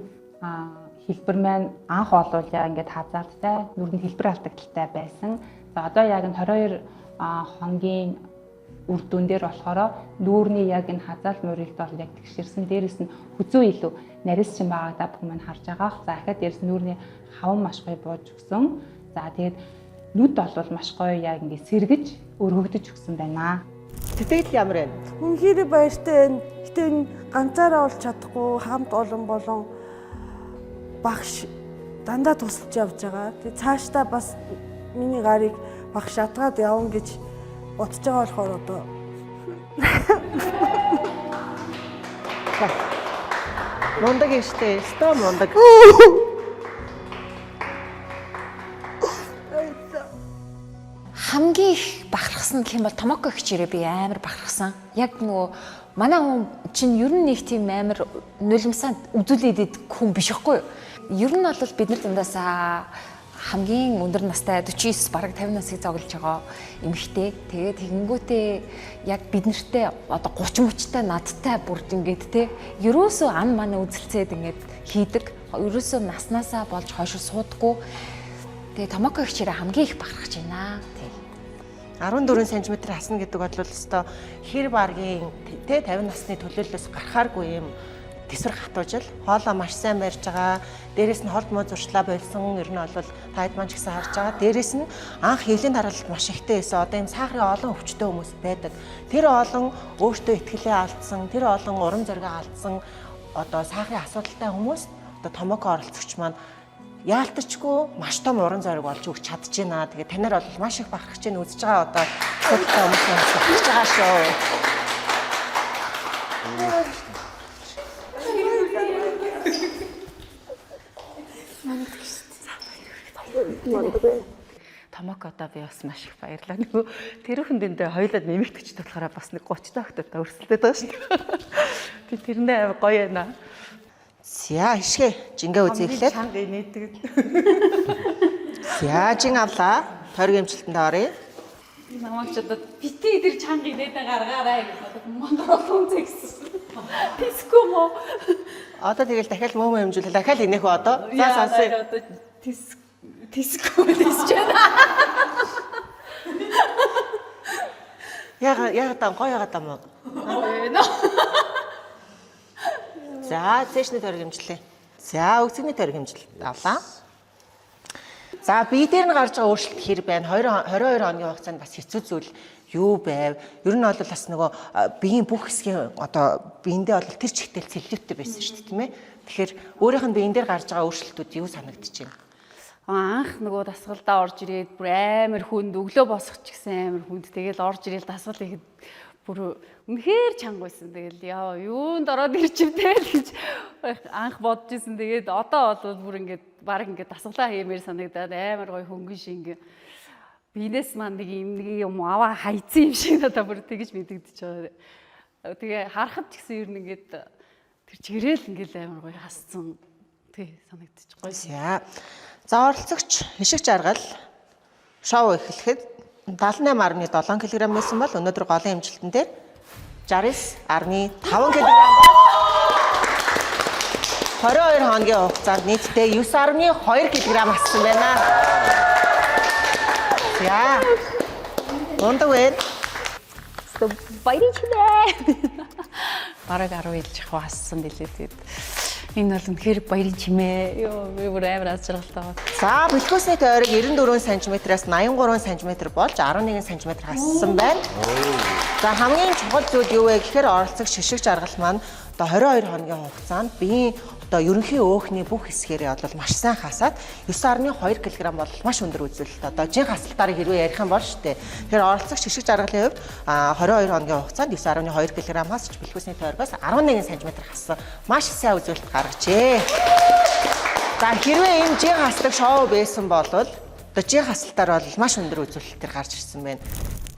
хэлбэр маань анх олуулаа ингээд хазаалттай, нүүрний хэлбэр алдагдaltaй байсан. За одоо яг нь 22 хоногийн үр дүн дээр болохоор нүүрний яг энэ хазаалт мөрөлд бол яг тэгшэрсэн. Дээрээс нь хүзүү илүү нарийсчин байгаадаа бүх маань харж байгаа. За дахиад дээрээс нүүрний хаван маш гоё бууж өгсөн. За тэгээд нүд бол маш гоё яг ингээд сэргэж өргөгдөж өгсөн байна. Тэтгэл ямар вэ? Үнэхээр баяртай байна. Гэтэ энэ ганцаараа олж чадахгүй хамт олон болон багш дандаа тусалж явж байгаа. Тэгээ цаашдаа бас миний гарыг багш шатгаад явна гэж бодож байгаа болохоор одоо Мундаг ихтэй, стоо мундаг. Хамгийн их бахархсан гэх юм бол Томоко хичээрээ би амар бахархсан. Яг нөгөө манай хүн чинь ер нь нэг тийм амар нулимсаа үзүүлээд идэх хүн биш байхгүй юу? Ер нь бол бид нар зундаасаа хамгийн өндөр настай 49 бараг 50 насыг зоглож байгаа эмэгтэй. Тэгээд тэгэнгүүтээ яг бид нартэй одоо 30 мөчтэй надтай бүр ингээд те ерөөсөө ан мана үзэлцээд ингээд хийдэг. Ерөөсөө наснасаа болж хойшоо суудаггүй. Тэгээ Томоко хичээрээ хамгийн их бахархаж байна. 14 см хасна гэдэг бол өстой хэр баргийн тэ 50 насны төлөөллөөс гарахааргүй юм тесвэр хатуужил хоолоо маш сайн барьж байгаа. Дээрээс нь хорт муу зуршлаа болсон. Ер нь бол таад маань ч гэсэн харж байгаа. Дээрээс нь анх хөвлийн дараалал маш ихтэй байсан. Одоо юм сахарын олон өвчтөй хүмүүс байдаг. Тэр олон өөртөө ихтгэлээ алдсан, тэр олон урам зориг алдсан одоо сахарын асуудалтай хүмүүс одоо Томоко оролцогч маань яалтчгүй маш том уран зориг болж өгч чадчихна. Тэгээ танаар бол маш их бахархаж байна үзэж байгаа одоо асуудалтай хүмүүс бахархаж байгаа шүү. Томоко одоо би бас маш их баярлалаа. Нөгөө тэрхэн дэндээ хоёулаа нэмэгдэж болохоор бас нэг 30 таа хөтөлтэй өрсөлдөд байгаа шүү дээ. Би тэрнээ гоё байна. За хишгэ жингээ үзье эхлээд. Чанга нээдэг. За жин авлаа. Тойрог эмчилтэнд оръё. Намайг ч одоо битээ тэр чанга нээдэг гаргаарай гэж бодоод мондрол үзэгсэн. Тисгүй мó. Одоо тэгэл дахиад мөөмөө хэмжүүлээ. Дахиад инех үү одоо? За сонсъё. Одоо тисгүй дисч байна. Яагаад гоё яагаад юм уу? За цэшний тойрог хэмжлээ. За өгцөгний тойрог хэмжил авлаа. За бие дээр нь гарч байгаа өөрчлөлт хэр байна? 22 хоногийн хугацаанд бас хэцүү зүйл юу байв? Ер нь бол бас нөгөө биеийн бүх хэсгийн одоо биендээ бол тэр чигтэл целлюлиттэй байсан шүү дээ, тийм ээ. Тэгэхээр өөрийнх нь биен дээр гарч байгаа өөрчлөлтүүд юу санагдаж байна? Анх нөгөө дасгалдаа орж ирээд бүр амар хүнд өглөө босох ч гэсэн амар хүнд. Тэгэл орж ирээл дасгал ихэд бүр үнэхээр чанга байсан. Тэгэл яа юунд ороод ирчихвэ гэж анх бодож исэн. Тэгээд одоо бол бүр ингээд баг ингээд дасгалаа хиймээр санагдаад амар гоё хөнгөн шинг биенээс маань нэг юм аваа хайцсан юм шиг надад бүр тэгж мэдэгдэж байгаа. Тэгээ харахад ч гэсэн ер нь ингээд тэр чирээл ингээд амар гоё хасцсан. Тий санагдчих гоё. За оролцогч хишиг жаргал шоу эхлэхэд 78.7 кг байсан бол өнөөдөр голын хэмжилтэн дээр 69.5 кг бол 22 хоногийн хугацаанд нийтдээ 9.2 кг ассан байна. За мундаг байна. Баярын чимээ. Бараг 10 ил жих ассан билээ тэгээд. Энэ бол үнэхээр баярын чимээ. Йоо, би бүр амар аз жаргалтай байна. За, бэлхүүсний тойрог 94 см-аас 83 см болж 11 см хассан байна. За, хамгийн чухал зүйл юу вэ гэхээр оролцогч шишиг жаргал маань одоо 22 хоногийн хугацаанд биеийн одоо ерөнхий өөхний бүх хэсгээрээ бол маш сайн хасаад 9.2 кг бол маш өндөр үзүүлэлт. Одоо жин хасалтаарыг хэрвээ ярих юм бол шүү дээ. Тэгэхээр оролцогч шишиг жаргалын хувьд 22 хоногийн хугацаанд 9.2 кг хасч бэлхүүсний тойрогоос 11 см хассан маш сайн үзүүлэлт гаргажээ. За хэрвээ энэ жин хаслаг шоу байсан бол одоо жин хасалтаар бол маш өндөр үзүүлэлтээр гарч ирсэн байна.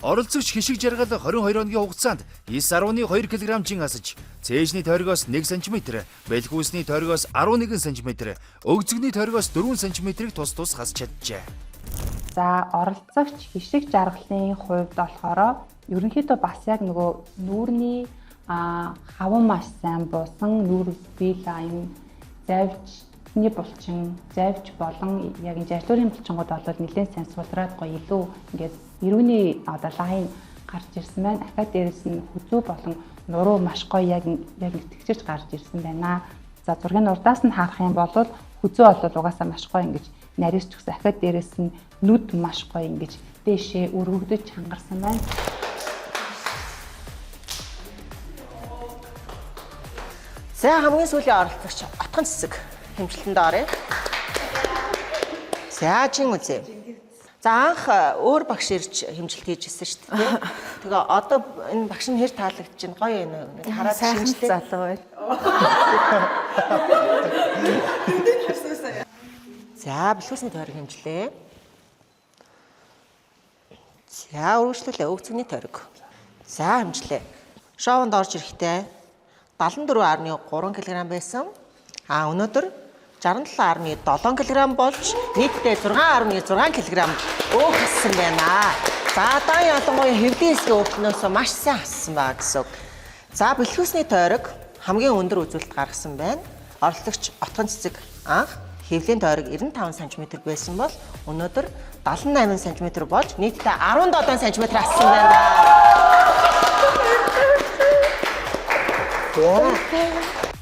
Оролцогч хишиг жаргал 22 хоногийн хугацаанд 9.2 кг-ийн асаж, цээжний тойрогоос 1 см, бэлхүүсний тойрогоос 11 см, өгзөгний тойрогоос 4 см-ийг тус хасч чаджээ. За оролцогч хишиг жаргалын хувьд болохоор ерөнхийдөө бас яг нөгөө нүүрний хаван маш сайн буусан нүүр бие лайн завьчны булчин завьч болон яг энэ жартлуурын булчингууд бол нэлээд сайн сулраад гоё илүү ингээд эрүүний лайн гарч ирсэн байна. Ахаа дээрэс нь хүзүү болон нуруу маш гоё яг итгэжж гарч ирсэн байна. За зургийн урдаас нь харах юм бол хүзүү бол угаасаа маш гоё ингэж нарийсч өгсөн. Ахаа дээрэс нь нүд маш гоё ингэж дээшээ өргөгдөж чангарсан байна. За хамгийн сүүлийн оролцогч отгон цэцэг хэмжилтэнд оръё. За чин үзье. За анх өөр багш ирж хэмжилт хийж ирсэн шүү дээ. Тэгээ одоо энэ багш нь хэр таалагдж байна? Гоё юм уу? Хараад шинжлэх залуу байна. За бэлхүүсний тойрог хэмжлээ. За үргэлжлүүлээ өгцөгний тойрог. За хэмжлээ. Шоунд орж ирэхдээ 74.3 кг байсан. Өнөөдөр 67.7 кг болж нийтдээ 6.6 кг өөхсөн байна. За одоо ялангуяа хэвлийн хэсгийн өөхнөөс маш сайн хассан байна гэсэн үг. За бэлхүүсний тойрог хамгийн өндөр үзүүлэлт гаргасан байна. Оролцогч отгон цэцэг анх хэвлийн тойрог 95 см байсан бол өнөөдөр 78 см болж нийтдээ 17 см хассан байна.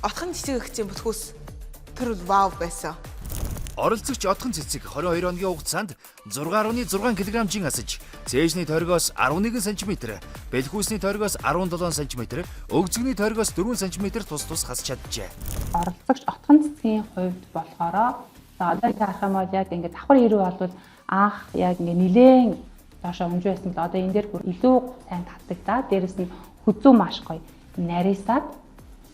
Отхон цэцэг өгсөн бүтхүүс тэр бол вау байсан. Оролцогч отхон цэцэг 22 хоногийн хугацаанд 6.6 кг-ийн асаж, цээжний тойрогоос 11 см, бэлхүүсний тойрогоос 17 см, өгзөгний тойрогоос 4 см тус хасч чаджээ. Оролцогч отгон цэцгийн хувьд болохоор за одоо харах юм бол яг ингээд давхар ирүү бол анх яг ингээд нилээн доошоо өмж байсан бол одоо энэ дээр бүр илүү сайн татдаг. Дээрэс нь хүзүү маш гоё нарийсаад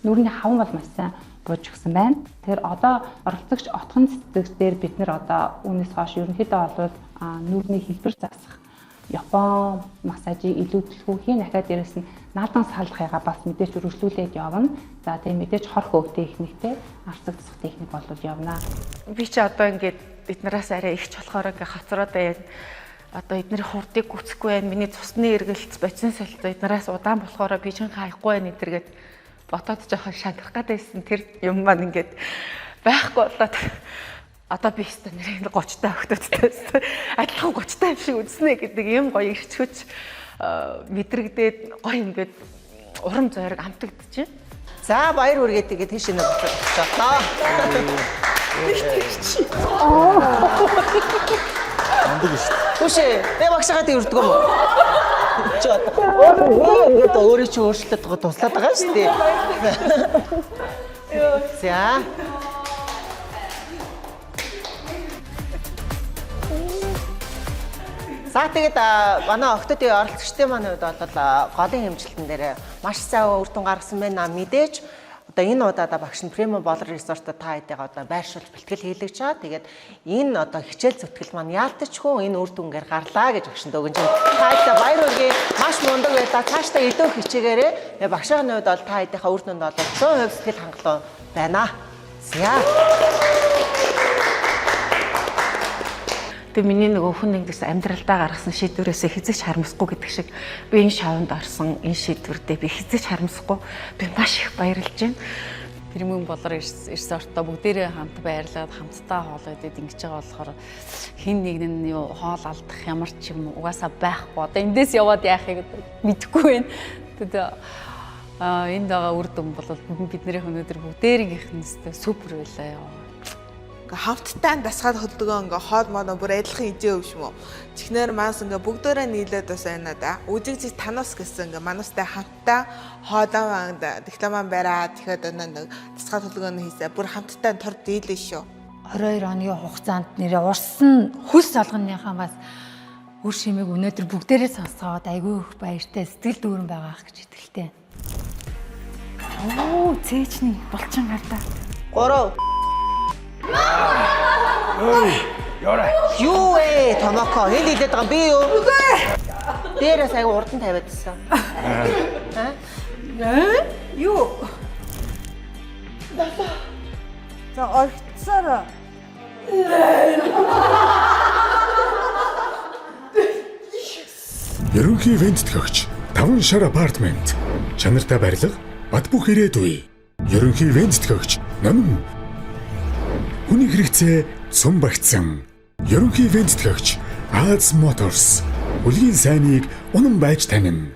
нүрийн хаван бол маш сайн бууж өгсөн байна. Тэгэхээр одоо оролцогч отгон цэцэг дээр бид нэр одоо үүнээс хойш ерөнхийдөө бол нүрийн хэлбэр засах Япон массажийг илүү төлхөхийн дахиад дээрэс нь наадан салахыгаа бас мэдээж өргөжлүүлээд явна. За тийм мэдээж хор хөөх техниктэй арцаг засах техник бол явна. Би чи одоо ингээд эднээс арай ихч болохоор ингээд хацраад байна. Одоо эдний хурдыг гүцэхгүй байна. Миний цусны эргэлт боцин солилцоо эднээс удаан болохоор би чин хаяхгүй байна эдэргээд ботоод жоохон шадрах гэдээсэн тэр юм маань ингээд байхгүй болоод одоо би өстө нэр 30 та өгтөдтэй адилхан 30 та юм шиг үзнэ гэдэг юм гоё ирчгүч мэдрэгдээд гоё ингээд урам зориг амтагдчихэв. За баяр хүргээд тэгээд тийш нэг болчихлоо. Амдаг шүү. Түшээ, би багшаагаад ирдэг юм уу? Чи одоо өөрөө чи өөрчлөлтөд байгаа туслаад байгаа шүү дээ. За. За тэгээд манай октодын оролцогчдын маань хувьд бол голын хэмжилтэн дээр маш сайн үр дүн гаргасан байна. Мэдээж одоо энэ удаадаа багш нь премиум болор резортод та хэдийгээ одоо байршуулж бэлтгэл хийлгэж байгаа. Тэгээд энэ одоо хичээл зүтгэл маань яалтчгүй энэ үр дүнгээр гарлаа гэж багшинд өгөн чинь та баяр хүргэе. Маш мундаг байлаа. Цаашдаа илүү хичээгээрэй. Багшийн хувьд бол та хэдийнхээ үр дүнд бол 100% сэтгэл хангалуун байна. За. Тэгээ миний нөгөө хүн нэгдээс амьдралдаа гаргасан шийдвэрээс хязгаарч харамсахгүй гэдэг шиг би энэ шавнд орсон энэ шийдвэрдээ би хязгаарч харамсахгүй би маш их баярлж байна. Премиум болор резортоо бүгдээрээ хамт байрлаад хамтдаа хоол идээд ингэж байгаа болохоор хин нэг нь юу хоол алдах ямар ч юм угаасаа байхгүй. Одоо эндээс яваад яахыг мэдэхгүй байна. Тэгээд энд байгаа үр дүн бол бидний өнөөдөр бүгдээрийнх нь супер байлаа. Ингээ хамттай дасгаад хөдөлгөөн ингээ хоол моноо бүр адилхан ижээ өвш юм уу. Чихнэр манс ингээ бүгдээрээ нийлээд бас байна да. Үжигч танаас гэсэн ингээ манастай хамттай хоолоо дипломан бариад тэгэхэд нэг дасгаад хөдөлгөөн хийсэ бүр хамттай тор дийлээ шүү. 22 оны хугацаанд нэрээ урсан хүс салганыхаа бас үр шимийг өнөөдөр бүгдээрээ сонсгоод айгүй их баяртай сэтгэл дүүрэн байгаа гэж итгэлтэй. Оо цээжний булчин гардаа. 3 Ой, яра. Юу ээ, Томоко, хэд хэлээд байгаа би юу? Дээрээс аяга урдан тавиад ирсэн. Юу? За орхицсараа. Ерөнхий ивент төгөгч 5 шар апартмент. Чанартай барилга, бат бөх ирээдүй. Ерөнхий ивент төгөгч номин. Хүний хэрэгцээ цум багтсан. Ерөнхий ивент төгөгч Аз Motors. Үлгийн сайныг унан байж танина.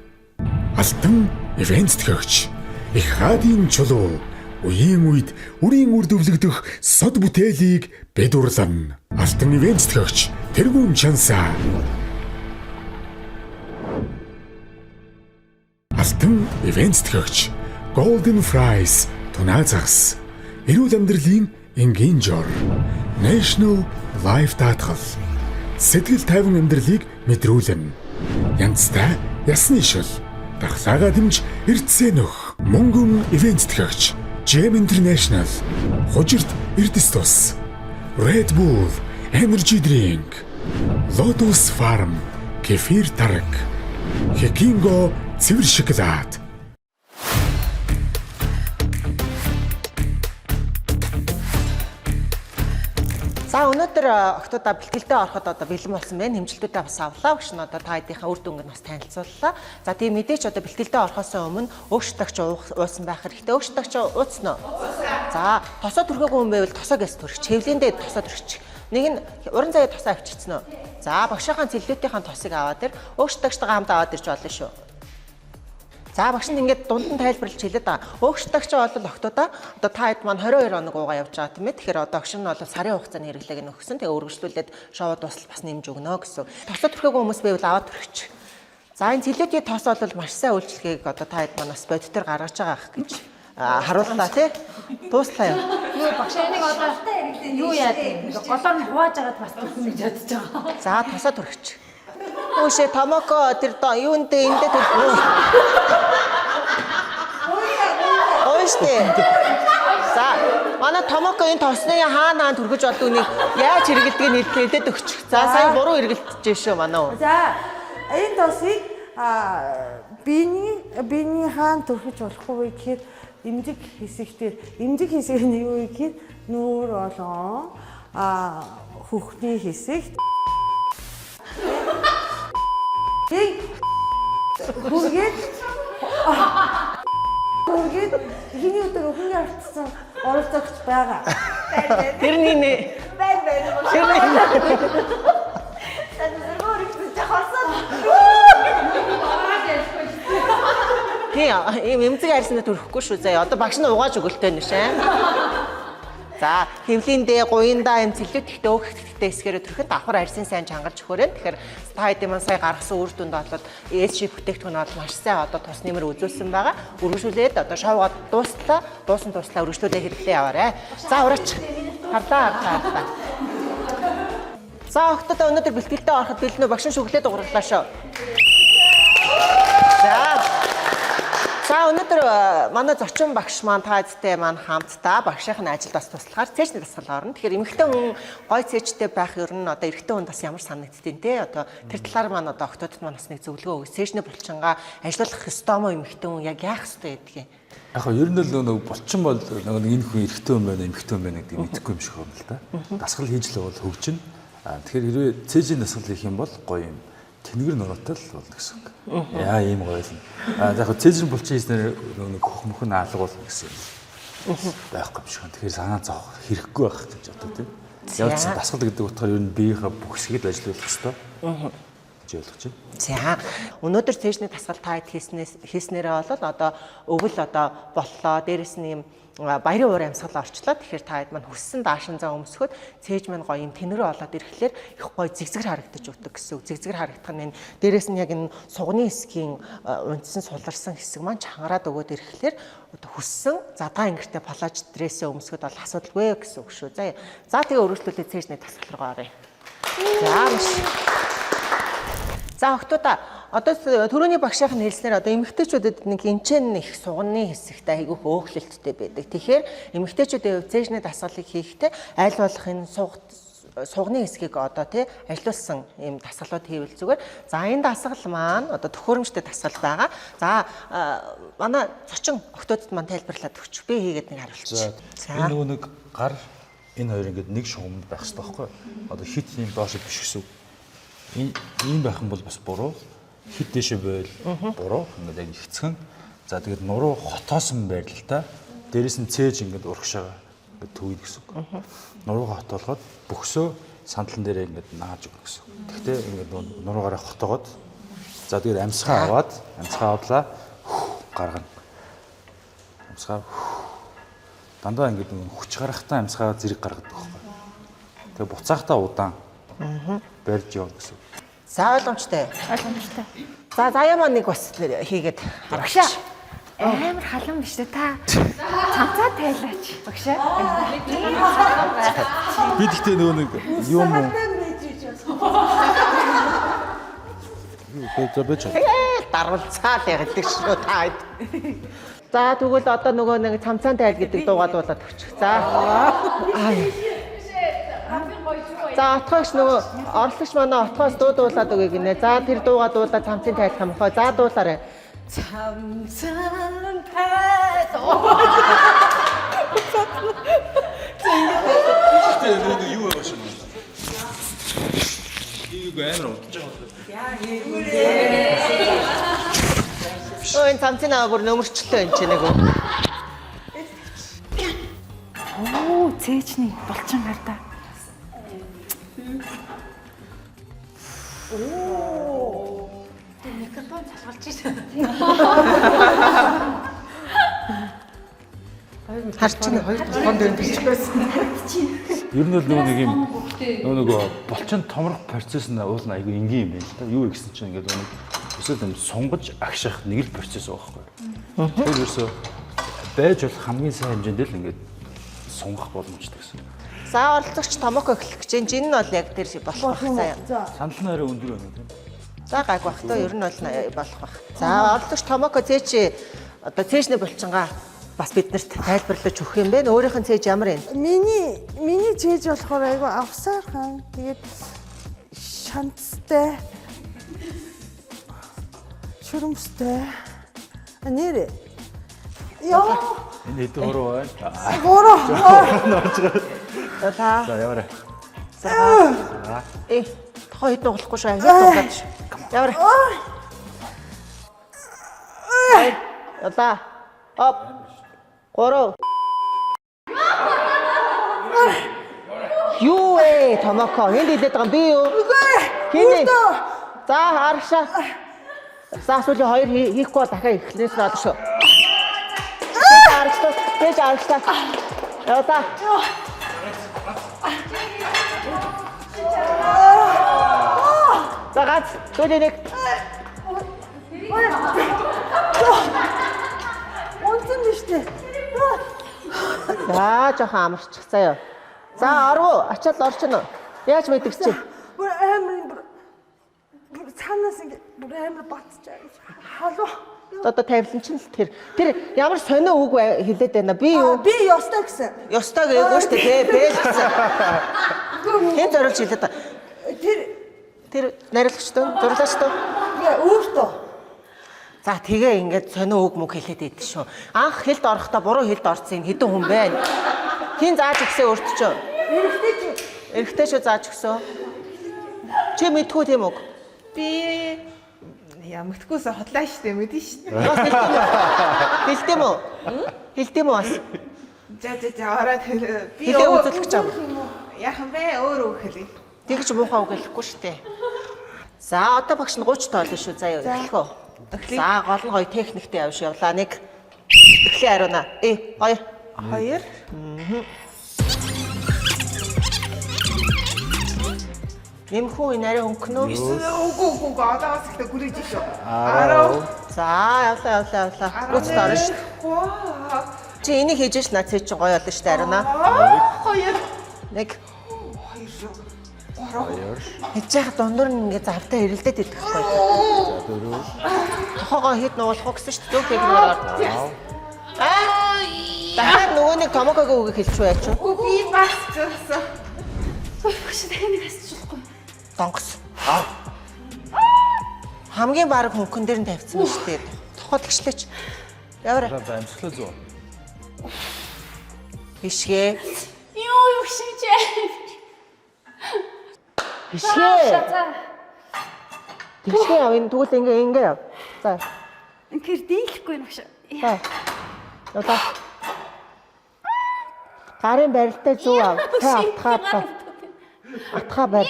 Алтан ивент төгөгч их хаадын чулуу. Үеийн үед үрийн үр дүвлэгдэх сод бүтээлийг бэдурлан. Алтан ивент төгөгч тэргүүн чансаа. Алтан ивент төгөгч Golden Fries тунаа загас. Эрүүл амьдралын энгийн жор. National Life даатгал. Сэтгэл тайван амьдралыг мэдрүүлэн. Янзтай ясны шил. Дархлаагаа дэмж эрдсээ нөх. Мөнгөн ивент төгөгч Gem International. Хожирт эрдэс тус. Red Bull Energy Drink. Lotus Farm кефир тараг. Хекинго цэвэр шоколад. За өнөөдөр октодоо бэлтгэлдээ ороход одоо бэлэн болсон байна. Хэмжилтүүдээ бас авлаа. Багш нь одоо та хэдийнхээ үр дүнг нь бас танилцууллаа. За тийм мэдээч одоо бэлтгэлдээ орохоос өмнө өөгштөгч уусан байх хэрэгтэй. Өөгштөгч ууцсан уу? За тосоо түрхээгүй хүн байвал тосоогоос түрч. Хэвлэндээ тосоо түрч. Нэг нь уран заяа тосоо авчирсан уу? За багшийнхаа цэллүүдийнхаа тосыг аваад ир. Өөгштөгчтэйгээ хамт аваад ирж болно шүү. За багш нь ингээд дунд нь тайлбарлаж хэлээд байгаа. Өөгштөгч бол октодоо одоо та хэд маань 22 хоног уугаа явж байгаа тийм ээ. Тэгэхээр одоо багш нь бол сарын хугацааны хэрэглээг нь өгсөн. Тэгээ үргэлжлүүлээд шоу дуусал бас нэмж өгнө гэсэн. Тосоо төрхөөгүй хүмүүс байвал аваад төрчих. За энэ цэлүүдийн тос бол маш сайн үйлчлэгийг одоо та хэд маань бас бодитоор гаргаж байгаа ах гэж харууллаа тий. Дууслаа юу? Юу багш энийг одоо юу яадаг? Голоор нь хувааж агаад бас төрсөн гэж бодож байгаа. За тосоо төрчих. Өөшөө томоко тэр юундээ эндээ төрөх. Өөштэй. За манай томоко энэ тосны хаана төргөж болдог нэг яаж хэрэгэлдгийг хэлээд өгч. За сая буруу хэрэгэлдэж шүү манай уу. За энэ тосыг биений хаан төрхөж болохгүй гэхээр эмзэг хэсэг дээр эмзэг хэсэг нь юу гэхээр нүүр болон хөхний хэсэг Бүргээд хиний өдөр өхний артсан оролцогч байгаа. Тэрний нэ. Тийм эмзэг арьсанд төрөхгүй шүү заяа. Одоо багш нь угааж өгөлтэй нь шээ. За хэвлэндээ гуйндаа юм цэлүүд ихтэй өөхтэй эсгээрээ төрөхөд давхар арьсын сайн чангалж өгөөрэй. Тэгэхээр та хэдийн маань сая гаргасан үр дүнд болоод ESG бүтээгдэхүүн бол маш сайн одоо тус нэмэр үзүүлсэн байгаа. Үргэлжлүүлээд одоо шоугаа дуустлаа. Дуусан туслаа үргэлжлүүлээ хэрэглээ яваарай. За ураач. Харлаа. За октодоо өнөөдөр бэлтгэлдээ ороход бэлэн үү? Багш нь шүглээд дуурглаа шүү. За өнөөдөр манай зочин багш маань та эзтэй маань хамтдаа багшийн ажилд бас туслахаар цээжний дасгал орно. Тэгэхээр эмэгтэй хүн гой цээжтэй байх ер нь одоо эрэгтэй хүнд бас ямар санагддیں۔ Тэ одоо тэр талаар маань одоо октодод маань бас нэг зөвлөгөө өгс. Цээжний булчингаа ажиллах ёстой мó эмэгтэй хүн яг яах ёстой гэдгийг. Яг нь ер нь л нэг булчин бол нэг энэ хүн эрэгтэй хүн байна, эмэгтэй хүн байна гэдгийг мэдэхгүй юм шиг байна л да. Дасгал хийж л бол хөгжинэ. Тэгэхээр хэрвээ цээжийн дасгал хийх юм бол гоё юм. Тэнгэр нуруутай л болно гэсэн үг. Яа ийм гоё юм. Яг цэзэр булчин хийснээр нэг хөх мөхн алга болно гэсэн юм. Байхгүй юм шиг. Тэгэхээр санаа зовх хэрэггүй байх гэж боддог тийм. Явц дасгал гэдэг утгаар ер нь биеийнхээ бүх хэсгийг ажиллуулах хэрэгтэй. Гэж ойлгож байна. За өнөөдөр цээжний дасгал та хийснээрээ бол одоо өвөл одоо боллоо. Дээрэс нь юм баярын уур амьсгал орчлоо. Тэгэхээр та хэд маань хүссэн даашин зам өмсөхөд цээж маань гоё юм тэнэрээ болоод ирэхлээр их гоё зэгзгэр харагдаж өгдөг гэсэн үг. Зэгзгэр харагдах нь дээрээс нь яг энэ сугны хэсгийн унтсан суларсан хэсэг маань чангараад өгөөд ирэхлээр одоо хүссэн задгаа ингэртэй палаж стрессээ өмсөхөд бол асуудалгүй гэсэн үг шүү. За тэгээ өргөжлүүлээ цээжний дасгал руу оръё. За октодоо одоо түрүүний багшийнх нь хэлснээр одоо эмэгтэйчүүдэд нэг эмчэн их сугны хэсэгтэй айгүйх өөхлөлттэй байдаг. Тэгэхээр эмэгтэйчүүдийн хувьд цээжний дасгалыг хийхдээ аль болох энэ сугны хэсгийг одоо тий ажилуулсан ийм дасгалууд хийвэл зүгээр. За энэ дасгал маань одоо төхөөрөмжтэй дасгал байгаа. За манай зочин охтуудад маань тайлбарлаад өгч. Би хийгээд нэг харуулчих. Энэ нөгөө нэг гар энэ хоёр ингээд нэг шугамд байх хэрэгтэй байхгүй юу? Одоо хит юм доош биш гэсэн. Ийм байх юм бол бас буруу. Хит дэше байл буруу. Ингээд яг хэцхэн. За тэгээд нуруу хотоосон байралтай. Дээрээс нь цээж ингээд урагшаага ингээд төвийг гэсэн. Нуруугаа хотоолгоод бөхсөө сандлан дээрээ ингээд нааж өгнө гэсэн. Тэгтээ ингээд нуруугаараа хотоогоод за тэгээд амьсгаа аваад авдлаа гаргана. Амьсгаа дандаа ингээд хүч гаргахтаа амьсгаа зэрэг гаргадаг байхгүй. Тэгээ буцаахтаа удаан барьж явна гэсэн. За ойлгомжтой. Ойлгомжтой. За заяа маань нэг бас хийгээд Багшаа. Амар халуун биш үү та? Цамцаа тайлаач. Багшаа. Би тэгтээ нөгөө нэг юм уу? За бич. дарвалцаал ягдаг шүү та. За тэгвэл одоо нөгөө нэг цамцаан тайл гэдэг дуугаа дуулаад өгчих. За. За отгооч нөгөө орлогч манай отгоос дуу дуулаад өгье гинэ. За тэр дуугаа дуулаад цамцын тайлх юм хоо. За дуулаарай. Цамцаан тайл. Тэр юу байгаа юм бэ? Юу гэнэ утж Ой цамцын аа бүр нөмөрчлөө энэ ч нэг үү. Оо цээжний булчин гардаа. Оо. Микрофон залгалж ирсэн. Харчин хоёр толгойн дээр биччихсэн. Ер нь бол нөгөө булчин томрох процесс нь уул нь айгүй энгийн юм байна л да. Юу гэсэн чинь ингээд өсөд юм сунгаж агших нэг л процесс байгаа байхгүй. Тэгэхээр ерөөсөө байж болох хамгийн сайн хэмжээнд л ингээд сунгах боломжтой гэсэн. За оролцогч Томоко эхлэх гэж байна. Жин нь бол яг тэр болох байх заяа. Санал нь арай өндөр байна тийм. За гайг бах тоо ер нь бол болох бах. За оролцогч Томоко цээч одоо цээжний булчингаа бас биднэрт тайлбарлаж өгөх юм бэ? Өөрийнх нь цээж ямар вэ? Миний цээж болохоор айгүй авсаархан. Тэгээд шанцтай. Шүрмстэй. Нэрэ. Яа. Энэ хэд гурав байна? Гурав. За яваарай. За. Тохоо хэд тоглохгүй шүү. Хэд тоглоод шүү. Яваарай. За. Оп. Гурав. Юу ээ Томоко энд идээд байгаа юм би юу? Хин. За харагшаа. За сүүлийн хоёр хийхгүй дахиад эхлэнээс нь одоо шүү. Тэгж аргачлаа. Яа та. За гац сүүлийн нэг. Онцон биш үү? За жоохон амарчих заяа. За орвоо ачаал орчихно. Яаж мэдгч чи? Бүр амар цаанаас ингэ бүр амар батчаа. Халуу. Одоо тавилан чинь л тэр ямар сонио үг хэлээд байна. Би юу? Би ёстой гэсэн. Ёстой гээгүй шүү дээ. Бэл гэсэн. Хэн зориулж хэлээд та? Тэр нариулагчтай, зурлагчтай. Өөртөө. За тэгээ ингээд сонио үг мөг хэлээд идэв шүү. Анх хэлд орохдоо буруу хэлд орсон юм хэдэн хүн байна. Хин зааж өгсөн өөрт ч. Эрэгтэй шүү зааж өгсөн. Чи мэдгүй тийм үг? Би ямагтгүйсээ хотлаа штэ мэдэн штэ. Хэлдэм үү? Хэлдэм үү бас? За ороод би хэлээ үзүүлэх юм. Яхан бэ өөр үг хэлье. Тэгж муухай үг хэлэхгүй штэ. За одоо багш нь 30 тоолно шүү заяа эхлэх үү? За гол нь гоё техниктэй явж явлаа нэг. Эхлэе хариуна. Хоёр. Хоёр. Нэмхүү энэ арай өнгөнөө. Үгүй одоос ихтэй гүрэж шүү. 10. За явлаа. Гүцэд орно шүү. Чи энийг хийж ш над цээ чи гоё болно шүү хариуна. 2. Нэг. 2. Хийж яхад дундуур нь ингээ завтаа хэрэлдээд идэх байхгүй. За 4. Тохоогоо хэд нуулах уу гэсэн шүү дээ. Зөвхөн дахиад нөгөө нэг Томокогийн үгийг хэлчихв яач вэ? Үгүй би бас зөөсөн. Багш таны асуухгүй. Донгос. Хамгийн баг хөнгөн дээр нь тавьсан шүү дээ. Тухайлагчлаач. Яваа. За амьсгалаа зөө. Бишгээ. Юу шимжээ. Бишгээ. Бишгээ авин тэгвэл ингээ яв. За. Ингээр дийлэхгүй юм багш. За. Яваа. Гарын барилтаа зүү ав. Та атхаа байр.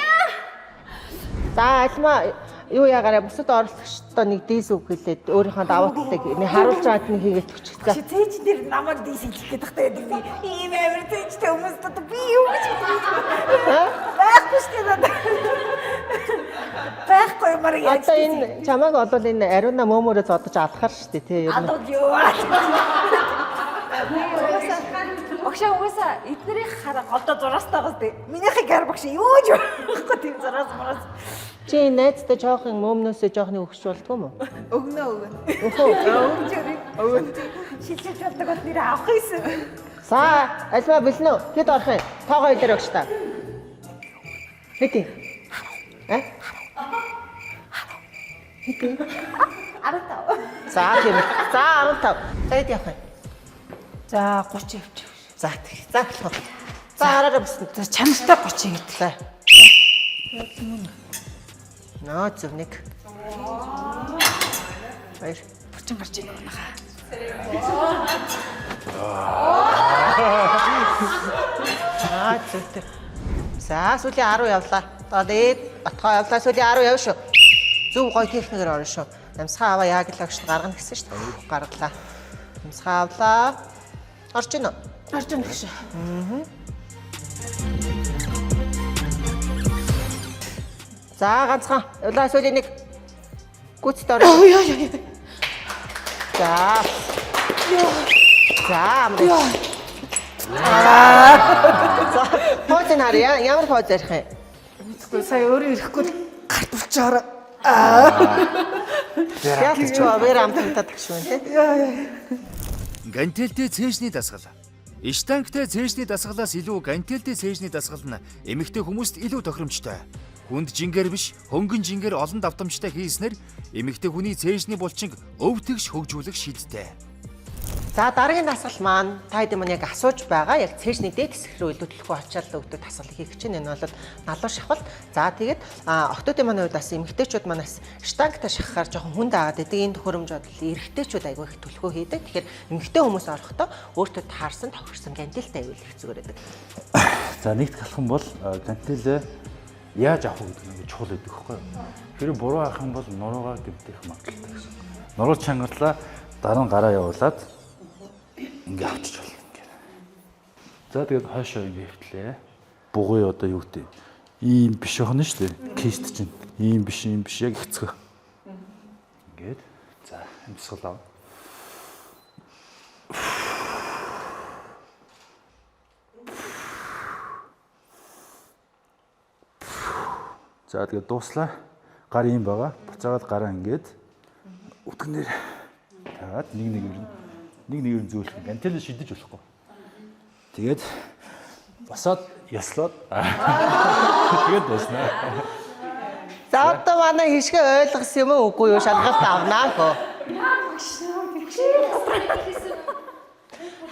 За альма юу ягараа бусад оролцогчдоо нэг дийс үг хэлээд өөрийнхөө давуу талыг харуулж байгаад нэг хийгээд өччихсэн. Чи цээж дээр намайг дийс хэлэх гээд тахтай байдаг би. Ийм амар цээжтэй хүмүүст одоо би юу гэж байхгүй шүү дээ. Байхгүй юмар яаж. Одоо энэ чамайг олвол энэ ариуна мөөмөрөө зодож алхаар шүү дээ тий. Адууд юу аа. Багшаа угаасаа эднэрийн хараа голдоо зураастайгаас тий. Минийхийг гар багш юу ч байхгүй тийм зураас мараас. Чи найзтай жоохон мөөмнөөсөө жоохны өгч болдгоо мó? Өгнө. Шилжиж болдог бол нэр авах юмсан. За, альма бэлнэ үү? Хэд орох юм? Тоогоо илэр өгч та. Хэдий? Хэдий? 15. За тийм ээ. За 15. За хэд явах юм? За 30 явчих. За тийм. За болох. За хараараа бүснэ. За чанартай 30 гэдэг. Нөө зөв нэг. Баяр. 30 гарч ийн өнөхөө. Зөв. За сүүлийн 10 явлаа. Одоо дээд отгоо явлаа сүүлийн 10 яв шүү. Зөв гоё техникээр орно шүү. Намсгаа аваа яг л огш гаргана гэсэн шүү дээ. Гаргалаа. Намсгаа авлаа. Орж ийн үү? Орж ийн гэж. За ганцхан. Явлаа сүүлийн нэг. Гүцэд орно. За. За. За. Поз нария. Ямар поз ярих юм? Мэдгүй сая өөрөө ирэхгүй гарт болчоор. Яг ч аваар амталтад гişвэн тий. Гантелтэй цээжний дасгал. Штангтай цээжний дасгалаас илүү гантелтэй цээжний дасгал нь эмэгтэй хүмүүст илүү тохиромжтой. Хүнд жингээр биш, хөнгөн жингээр олон давтамжтай хийснээр эмэгтэй хүний цээжний булчинг өв тэгш хөгжүүлэх шийдтэй. За дараагийн дасгал маань та хэд юм яг асууж байгаа яг цээжний дээд хэсэг рүү илүүтлэхгүй ачаалал өгдөг дасгал хийх чинь энэ бол налуу шахвал. За тэгээд охтуудын маань хувьд бас эмэгтэйчүүд манаас штангтай шахахаар жоохон хүнд аваад идэг энэ төхөөрөмж бодол эрэгтэйчүүд айгүй их төлхөө хийдэг. Тэгэхээр эмэгтэй хүмүүс орохдоо өөртөө таарсан тохирсон гантелтэй аюул их зүгээр байдаг. За нэгт халах юм бол гантелээ яаж авах гэдэг нь чухал гэдэг хэвхэв. Тэр буруу авах юм бол нуруугаа гэмтэх магадaltaй гэсэн. Нуруу чангарлаа дараа нь гараа явуулаад ингээ авчиж болно ингээ. За тэгээд хойшоо ингээ хөвтлээ. Бугуй одоо юу гэдэг ийм биш охно шүү дээ. Кест чинь ийм биш яг хэцгэх. Ингээд за амьсгал ав. За тэгээд дууслаа. Гар ийм байгаа. Буцаагаад гараа ингээд өтгөнээр таваад нэг нэгээр зөөлөх. Гантелээ шидэж болохгүй. Тэгээд босоод яслаад тэгээд дуснаа. За одоо манай хишгээ ойлгосон юм уу үгүй юу шалгалт авнаа хөө.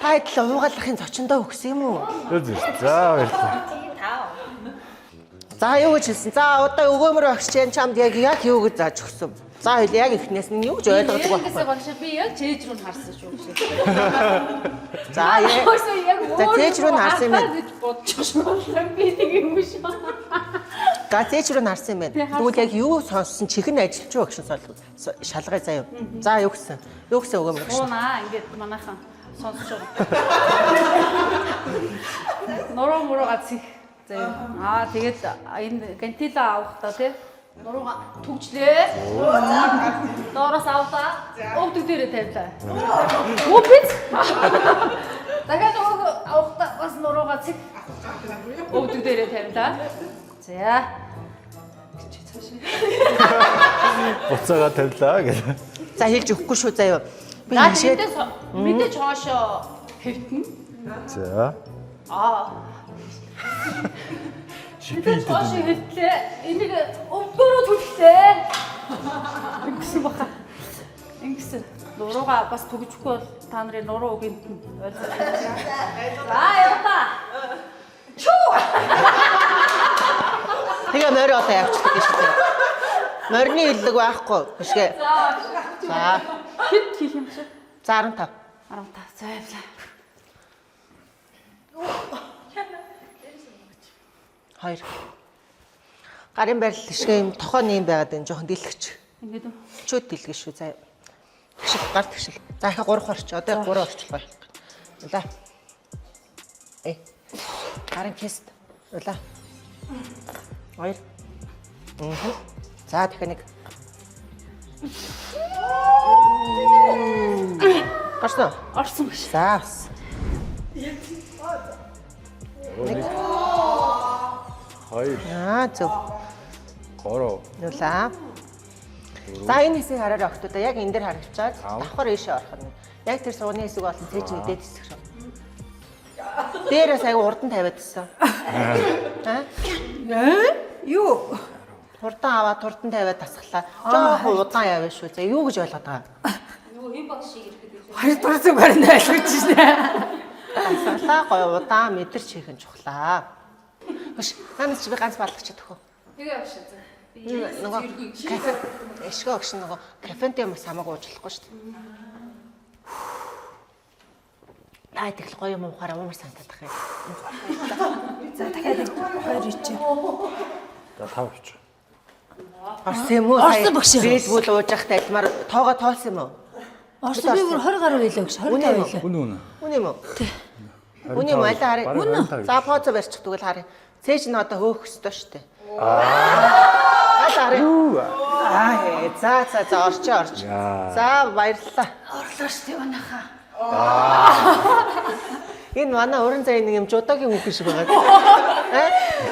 Тайдл уугалахын зочиндоо өгсөн юм уу? За баярлалаа. За юу гэж хэлсэн? За одоо өгөөмөр багш чамд яг юу гэж зааж өгсөн? За хэл яг ихнээс нь юу гэж ойлгодог вэ? Багш би яг цээж рүү харсан шүү гэж. За яг цээж рүү харсан юм байна. Бодчих шүү. Би нэг юм шүү. За цээж рүү харсан юм байна. Тэгвэл яг юу сонссон чихэн ажилч юу гэж шалгая заяа. За юу гэсэн? Юу гэсэн өгөөмөр багш? Уунаа ингээд манайхан сонсож байгаа. Нуруу муруугаа цих. Тэгээд энэ гантила авахдаа тий нуруугаа төгжлээ. Доороос авлаа. Өвдөг дээрээ тавилаа. Үпэц. Дахиад авахдаа бас нуруугаа цэг. Өвдөг дээрээ тавилаа. За. Буцаагаа тавилаа гэх. За хэлж өгөхгүй шүү заяа. Би мэдээж хоошоо хэвтэн. За. Бид хоошоо хэлтлээ. Энийг өвдөрөө түлхлээ. Ингэсэн баха. Ингэсэн. Нуруугаа бас төгжихгүй бол та нарын нуруу үгэнд нь ойлгоо. За яваа. Чүү. Тэгээ морь одоо явчихдаг гэж байна. Морины хиллэг байхгүй бишгээ. За. Хэд хийх юм шиг? За 15. 15. За явлаа. Хоёр. Гарын барил гიშгэ юм тохооны юм байгаад энэ жоохон дэлгэж. Ингээд үү? Чүүд дэлгэж шүү. За. Тэгшил гар тэгшил. За их 3 орч. Одоо 3 орчлоо. За. Гарын кест. Ула. Хоёр. За дахиад нэг. Гарсан. Орсон гэж. За. Хоёр. Зөв. 3. Нулаа. За энэ хэсгийг хараарай охтуудаа яг энэ дээр харагчаад давхар ийшээ орох нь. Яг тэр сууны хэсэг болон цээж мэдээд хэсэг шүү. Дээрээс аяга урдан тавиад ирсэн. Юу? Хурдан аваад хурдан тавиад тасглаа. Жоохон удаан явна шүү. За юу гэж ойлгоод байгаа? Нөгөө хэн баг шиг ирэхэд үү? Хоёр дурсан барин ойлгож байна. Тасглаа гоё удаан мэдэрч хийх нь чухлаа. Хөш, танаас чи би ганц балгачаад өгөө. Тэгээ авшаа за. Нөгөө кафе эшгөө огш нөгөө кафентэй юм хамаагүй уучлахгүй шүү дээ. Яа тэгэл гоё юм ухаараа уумар санагдах юм. За дахиад хоёр ичээ. За 5 ич. Орсон юм уу? Орсон багш. Фэйсбүүл ууж явахдаа адмаар тоогоо тоолсон юм уу? Орсон би бүр 20 гаруй байлаа гэж 25 байлаа. Үн юм уу? Тий. Үн юм алаа харъя. За позо барьчих тэгвэл харъя. Цээж нь одоо хөөх өстой шүү дээ. За орч. За баярлалаа. Орлоо шүү дээ манайхаа. Энэ манай уран зай нэг юм жудогийн үг шиг байгаа.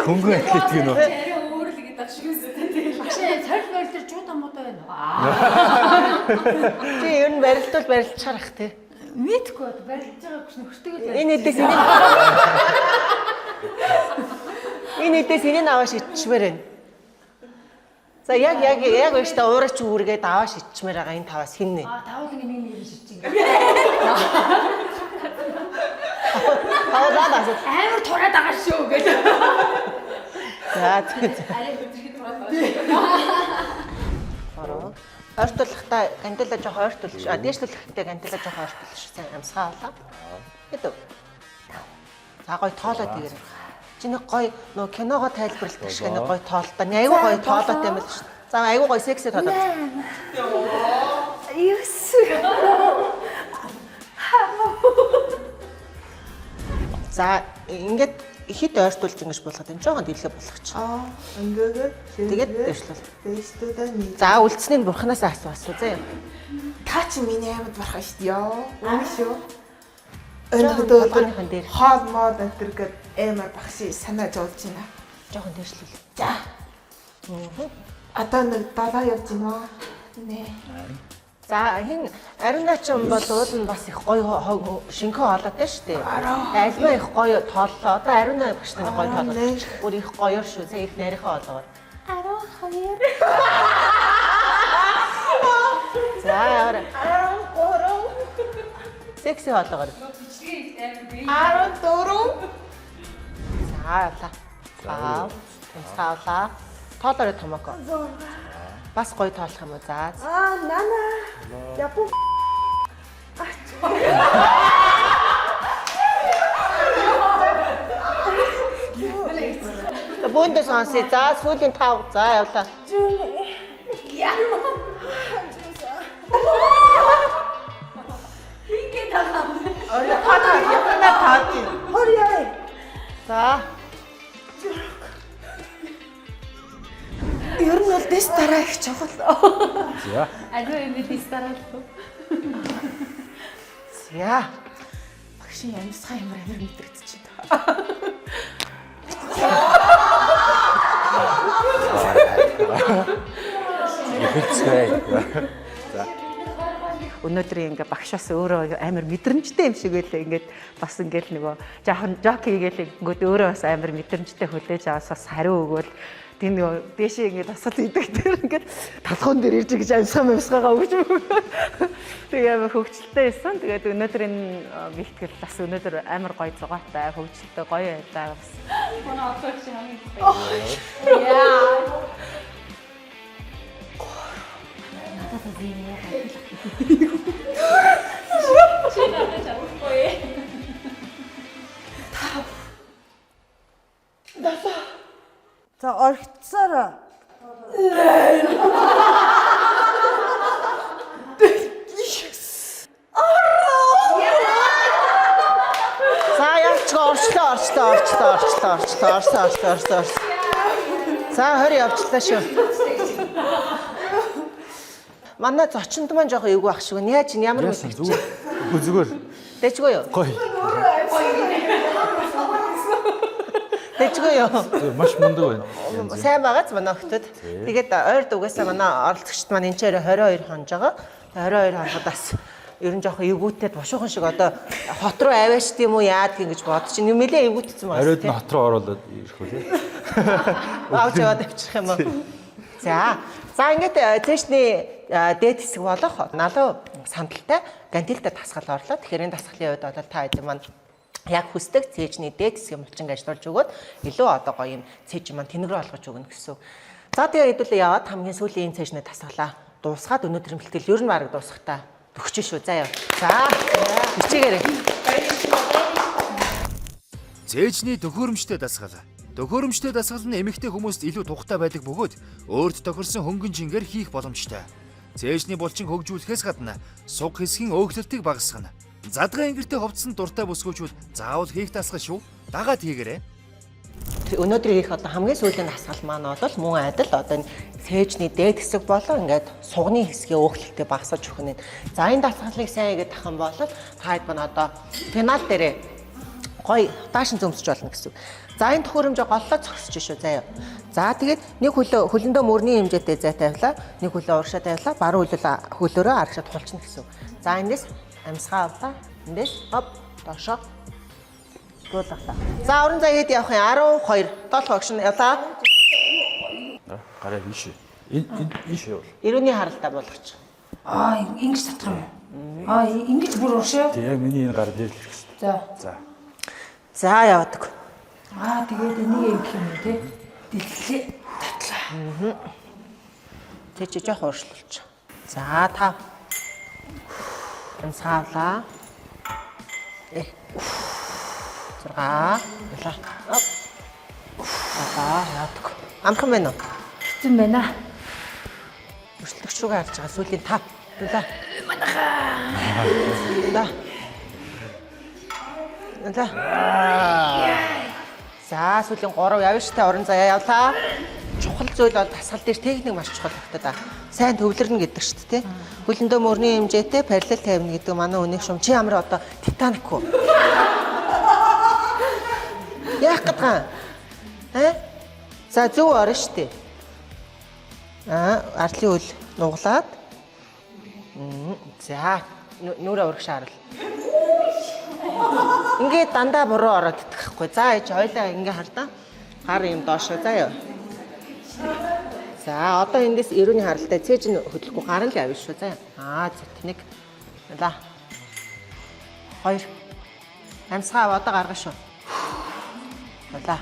Хөнгөн атлетик нь. Арай өөр л гэдэг шиг үстэй. Багш царил барил дээр жууд амуудаа байна. Чи ер нь барилдвал барилдчихарах тий. Мэдгүй барилдж байгаа гэж нөхөртөг л. Энэ эдээс энэ эдээс энийг аваа шидчмээр байна. За яг өштэй уураач үүргээд аваа шидчмээр байгаа энэ таваас хин нэ. Тавуулын нэг шидчих. Тавуулаад асуу. Амар тураад байгаа шүү гэж. За. Арай өдрөг тураад байгаа. Ойртуулахдаа кандила жоох ойртуулж, дээшлүүлэхдээ кандила жоох ойртуулж сайн амсгаа авлаа. Гэдэг. За гоё тоолоод игээр. Чи нэг гоё нөө киногоо тайлбарладаг шиг нэг гоё тоолтой. Айгуу гоё тоолоод юм л шүү. За айгуу гоё секси тоолоод. Юус. За ингээд хит ойртуулж ингэж болгоод энэ жоохон дийлээ болгоч. Тэгээд дэвшлэл. За үлдсэнийг бурхнаас асуу заяа. Та чи миний аймад барах шүү дээ. Үгүй шүү. Өнөөдөр хоол мод энтергээд амар багши санаа зовж байна. Жоохон дэвшлэл. За. Одоо нэг далаа явж байна. Нэ. За хин ариуначин бол уул нь бас их гоё шинхэ хоолойтой шүү дээ. Альва их гоё тооллоо. Одоо ариуна багш нар гоё тооллоо. Бүр их гоё шүү. Тэг их нарийнхаа хоолоор. 12. За яарэ. 13. Секси хоолоогоор. 14. За явлаа. Цаавлаа. Тоолороо томооко. Бас гоё тоолох юм уу? За. Нана. Япон. Бөөндөө сонсъё. За сүүлийн 5. За явлаа. Ингээд байгаа. Японаа таад. Хөрьяа. За. Ер нь бол дэс дараа их чухал. За. Аливаа юм дэс дараа л. За. Багшийн амьсгаа ямар мэдрэгдэж байна. Ихэлцгээ. За. өнөөдөр ингээ багшаас өөрөө амар мэдрэмжтэй юм шиг байлаа. Ингээд бас ингээл нөгөө жоохон жок хийгээл ингээд өөрөө бас амар мэдрэмжтэй хүлээж аваас бас хариу өгөөл тийм нөгөө дэшээ ингээд асуулт идэг дээр ингээд талхуун дээр ирж гэж амьсгаа өгч тэгээ амар хөвгчлээ байсан. Тэгээд өнөөдөр энэ бэлтгэл бас өнөөдөр амар гоё зугаатай хөвгчлээ гоё байлаа бас. Манай одоо чи хамгийн яа. Надад тийм яа. Чи надад чадахгүй. За орхицсараа. За орчлоо. За 20 явчлаа шүү. Манай зочинд маань жоохон эвгүй ах шиг. Яаж ин ямар үгүй зүгээр. Дэжгүй юу? Гоё. Дэжгүй юу? Маш мундаг байна. Сайн байгааз манай охтод. Тэгээд ойр дугасаа манай оролцогчд маань энэ ч 22 хонж байгаа. 22 хоногоос ер нь жоохон эвгүүтээд бошуухан шиг одоо хот руу аваач тийм үү яад гэж бодож чинь нэмэлээ эвгүүтсэн байна. Оройд нь хот руу ороод ирэх үү? Авч яваад авчих юм уу? За ингээд цэшний дээд хэсэг болох налуу сандалтай гантилтай дасгал орлоо. Тэгэхээр энэ дасгалын үед бол та хэд маань яг хүсдэг цэжний дээд хэсгийг булчин ажиллуулж өгөөд илүү одоо гоё юм цэж маань тэнэг рүү олгож өгнө гэсэн. За тэгээ хэдүүлээ яваад хамгийн сүүлийн энэ цэжний дасгалаа дуусгаад өнөөдрийн бэлтгэл ер нь бараг дуусахтаа төгч шүү. За яа. За хичээгээрэй. Цэжний төхөөрөмжтэй дасгал. Төхөөрөмжтэй дасгал нь эмэгтэй хүмүүст илүү тухтай байдаг бөгөөд өөрт тохирсон хөнгөн жингээр хийх боломжтой. Цэжний булчин хөгжүүлэхээс гадна суг хэсгийн өөхлөлтийг багасгана. Задгай ингэртэй ховцсон дуртай бүсгүүчүүд заавал хийх дасгал шүү. Дагаад хийгээрэй. Өнөөдөр хийх одоо хамгийн сүүлийн дасгал маань бол мөн адил одоо цэжний дээд хэсэг болоо ингээд сугны хэсгийн өөхлөлтийг багасгаж өгөх нь. За энэ дасгалыг сайн хийгээд тах юм бол таад маань одоо финал дээрээ гоё даашин зөмсөж болно гэсэн. За энэ төхөөрөмжөө голлоо зогсож шүү заяа. За тэгээд нэг хөлөндөө мөрний хэмжээтэй зай тавилаа, нэг хөлөө урагшаа тавилаа, баруун хөлөөрөө арагшаа тулчна гэсэн. За эндээс амьсгаа авлаа. Эндээс хоп доошоо дуулгалаа. За уран заяад явах юм 12 7 огшин явлаа. Гараа ийш. Энэ ийш явал. Ирүүний харалтай болгоч. Ингэж татах юм. Ингэж бүр уршаа. Тэг яг миний энэ гар дээр л ирэх гэсэн. За яваадаг. Тэгээд энийг юм гэх юм те. Дэлхлээ татлаа. Тэг чи жоох уршлуулч. За 5. Амсгаалаа. 6. Ялаа. Яадаг. Амхан байна уу? Хэцэн байна. Өршлөгч рүүгээ харж байгаа сүүлийн 5. Дулаа. За сүүлийн 3 явна штэ орон заяа явлаа. Чухал зүйл бол дасгал дээр техник маш чухал багтаа. Сайн төвлөрнө гэдэг штэ тий. Хөлөндөө мөрний хэмжээтэй параллел тавина гэдэг манай өнөөх шум чи ямар одоо титаник уу? Яах гэдэг юм? За зөв орно штэ. Ардлын үл нуглаад. За нүрээ урагшаарл. Ингээд дандаа буруу ороод итгэхгүй. За ээж хоёлаа ингээ хардаа. Гар юм доошоо заяа. За одоо эндээс эрүүний харалтай цээж нь хөдлөхгүй гар л явна шүү заяа. За тэнийг за 2 амсгаа одоо гаргана шүү. Болоо.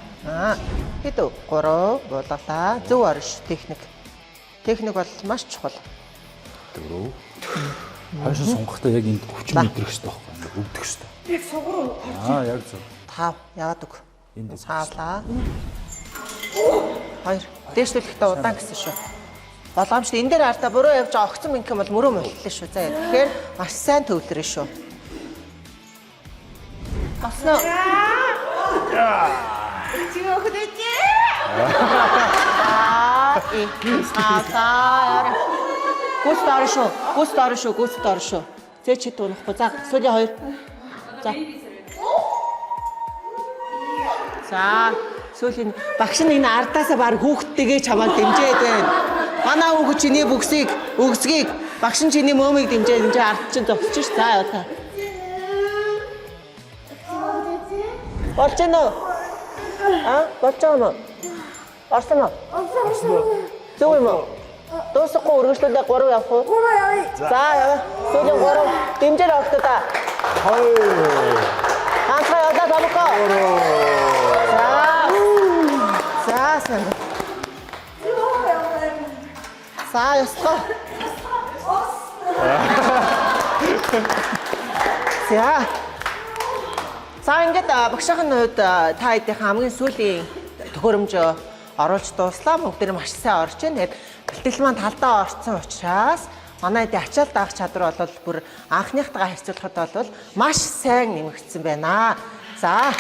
Хэд 3 буулгалаа. Зөв орно шүү техник. Техник бол маш чухал. 4. Хойшоо сунгахтаа яг энд өвчин мэдрэх хэрэгтэй байхгүй юу? Өвдөх хэрэгтэй. Яг сугруу. Яг зөв. 5 яваад өг. Энд цаалаа. 2. Дээшлүүлэхдээ удаан гэсэн шүү. Боломжтой энэ дээр артаа буруу явж байгаа огцон минь бол мөрөө мөлтлөө шүү. За тэгэхээр маш сайн төвлөрөн шүү. Босноо. Чи өөхөдөж. Гүст орно шүү. Зэ чи дуунахгүй. За сүүлийн 2. За сүүлийн багш нь энэ ардаасаа баг хүүхдтэйгээ чамаа дэмжээд байна. Манай хүүхэд чиний өгсгийг Багш нь чиний мөөмийг дэмжээ ард чинь зогсож ш. За яа та. Болж гэнэ үү? Болж байгаа юм. Орсон уу? Зөв юм уу? Дуусахгүй үргэлжлүүлээ 3 явах уу? 3 явъя. За яа. Сүүлийн 3 дэмжээр октоо. 2. Ганцхан яваад тавко. За сайн. За ясгаа. За ингээд багшийн хувьд та хэдийн хамгийн сүүлийн төхөөрөмж оруулж дууслаа. Бүгд нэр маш сайн орж байна. Тэгээд бэлтгэл маань талдаа орцсон учраас манай хэдийн ачаал даах чадвар бол бүр анхныхтайгаа харьцуулахад бол маш сайн нэмэгдсэн байна. За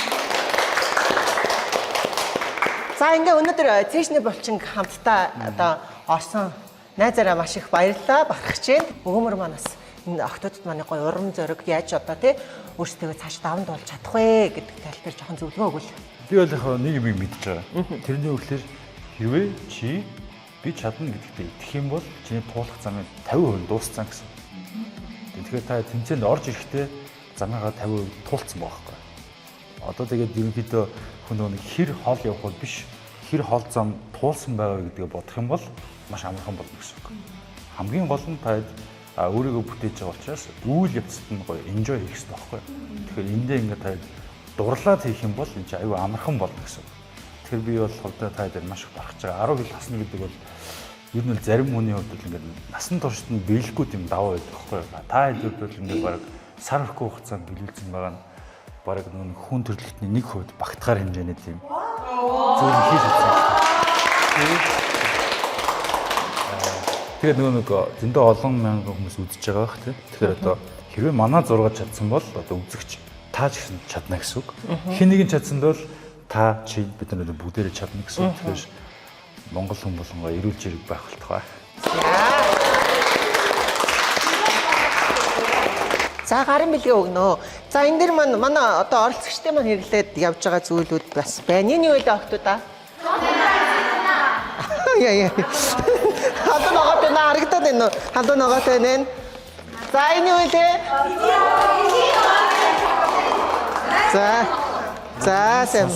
ингээд өнөөдөр цэшний булчин хамтдаа одоо орсон найзаараа маш их баярлалаа. Барах чинь өгөөмөр манаас энэ октодод манай гоё урам зориг яаж одоо тий өөрсдөө цааш даван дуулж чадах вэ гэдэг тал дээр жоохон зөвлөгөө өгвөл. Би бол яг нэг юм мэдж байгаа. Тэрний үгээр хэрвээ чи би чадна гэдэгтээ итгэх юм бол чиний туулах замын 50% дууссан гэсэн. Тэгэхээр та тэмцээнд орж ирэхдээ замыгаа 50% туулцсан байгаа байхгүй. Одоо тэгээд ерөнхийдөө хүн нэг хэр хоол явах бол биш хэр хоол зам туулсан байгаа гэдгээ бодох юм бол маш амархан болно гэсэн үг. Хамгийн гол нь та өөрийгөө бүтээж байгаа учраас үйл явцад нь гоё enjoy хийх хэрэгтэй байхгүй. Тэгэхээр эндээ ингээд та дурлаад хийх юм бол энэ аюу амархан болно гэсэн. Тэгэхээр би бол хувьдаа та дээр маш их барах байгаа. 10 жил хасна гэдэг бол ер нь зарим хүний хувьд л ингээд насан туршид нь биелэхгүй юм даваа байдаг байхгүй. Та хэдүүд бол ингээд баг сар өрхөө хугацаанд биелүүлсэн байгаа нь баг нэг хүн төрөлхтний 1% багтахаар хэмжээний тийм зүйл хийж чадсан. Тэгээд нэг зөндөө олон мянган хүмүүс үзэж байгаа бах тийм. Тэгэхээр одоо хэрвээ манай зураг чадсан бол одоо үзэгч та ч гэсэн чадна гэсэн үг. Хэн нэгэн чадсан бол та чи бид нар бүгдээрээ чадна гэсэн үг. Тэгэхээр Монгол хүн болонгоо эрүүл зэрэг байх болтугай. За гарын бэлгээ өгнө. За энэ дэр манай одоо оролцогчтой маань хэрэглээд явж байгаа зүйлүүд бас байна. Нэг үйл октодаа. Яа. Хадуу ногоотой харагдаад байна уу? Хадуу ногоотой байна. За энэ үйл. За сэм.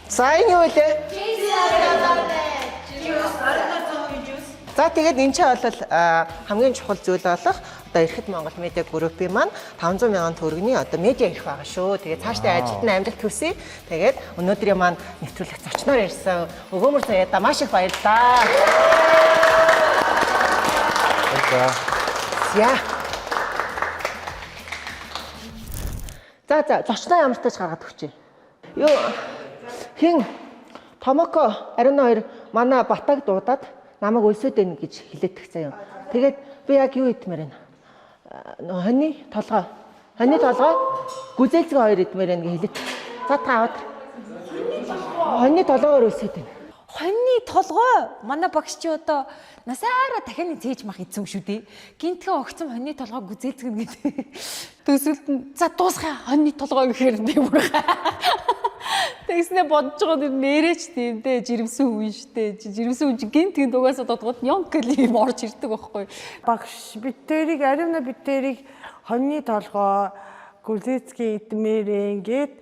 За энэ үйл. За тэгээд энэ ч бол хамгийн чухал зүйл болох одоо Эрхэт Монгол медиа группийн маань 500 мянган төгрөгийн одоо медиа ирэх байгаа шүү. Тэгээд цаашдаа ажилтны амьдралд хүсье. Тэгээд өнөөдрийн маань нэвтрүүлэх зочноор ирсэн Өгөөмөр саяда маш их баярлалаа. За зочноо ямар тааж гаргаад өгчээ. Юу хин Томоко ариун 2 манай Батаг дуудаад намайг өлсөд байна гэж хэлээдэх заяа. Тэгээд би яг юу идмээр байна? Хоньны толгой гүзээлцгээ 2 идмээр байна гэж хэлээд. За та аваад. Хоньны толгойгоор өлсөд байна. Хоньны толгой манай багш чи одоо насаараа дахианы цээж мах идсэн шүү дээ. Гинтхэн огцом хоньны толгой гүзээлцгэн гэдэг. Төсөлд нь за дуусгая хоньны толгой гэхээр юм уу? Тэгснэ бодож байгаа нэрэж тийм дээ жирэмсэн хүн штэ. Жирэмсэн хүн гинтхэн дугаасаа додгод ёнкли юм орж ирдэг байхгүй. Багш битэрийг ариуна битэрийг хоньны толгой гүзээцгийн идмээр ингээд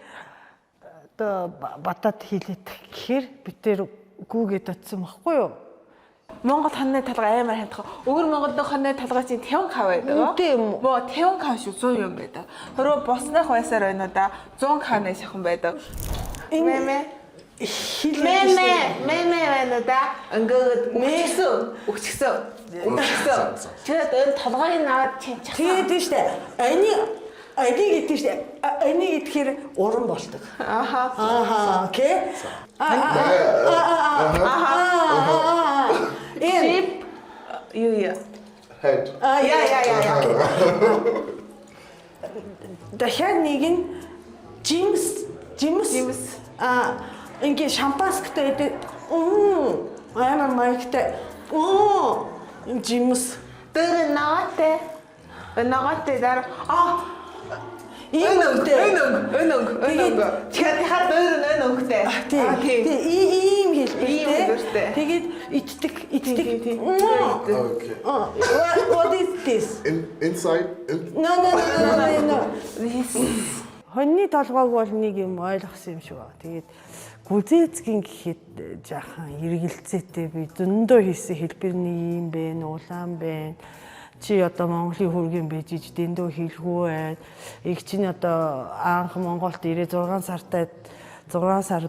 одоо батад хийлээд гэхээр битэр гүүгээд атсан байхгүй юу? Монгол хоньны толгой амар хандах. Өөр Монголд хоньны толгой чинь 50 кав байдаг. Тийм. Боо 50 кав шүү 100 юм байдаг. Хөрөө боснах байсаар байна да 100 кав-ны сайхан байдаг. Мэмэ байна да. Ингээд өгчгсөн. Тэгээд энэ толгойн аваад чимчих. Тэгээд тийм штэ. Энийг гэдэг штэ. Энийг идэхээр уран болдог. Ааха. Окей. Чип. Юу. Head. Яа. Дахиад нэг нь Жимс. Ингээ шампанскотой идэв. Амар майктай. Жимс. Тэр ноготой дараа Өнөг. Тэгэхээр хаад өөр өнөгтэй. Тийм. Ийм хэлбэртэй. өөртөө. Тэгээд иддэг. Okay. What is this? Inside. No. Хоньны толгойг бол нэг юм ойлгосон юм шиг байна. Тэгээд гүзээцгийн гэхэд жаахан эргэлзээтэй би зөндөө хийсэн хэлбэр нэг юм бэ, улаан байна. Чи одоо Монголын хөргийн бэжиж дэндөө хийлгүү байна. Их чинь одоо анх Монголд ирээ 6 сар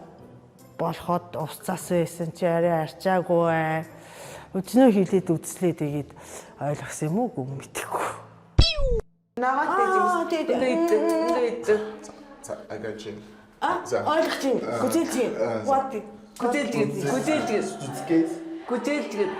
болоход уцаас байсан чи арай арчаагүй байна. Өчнөө хийлээд үзлээ тэгээд ойлгосон юм уу гүн мэдэхгүй. I got you. Ойлгож чинь гүзээлжин. What? Гүзээлжин.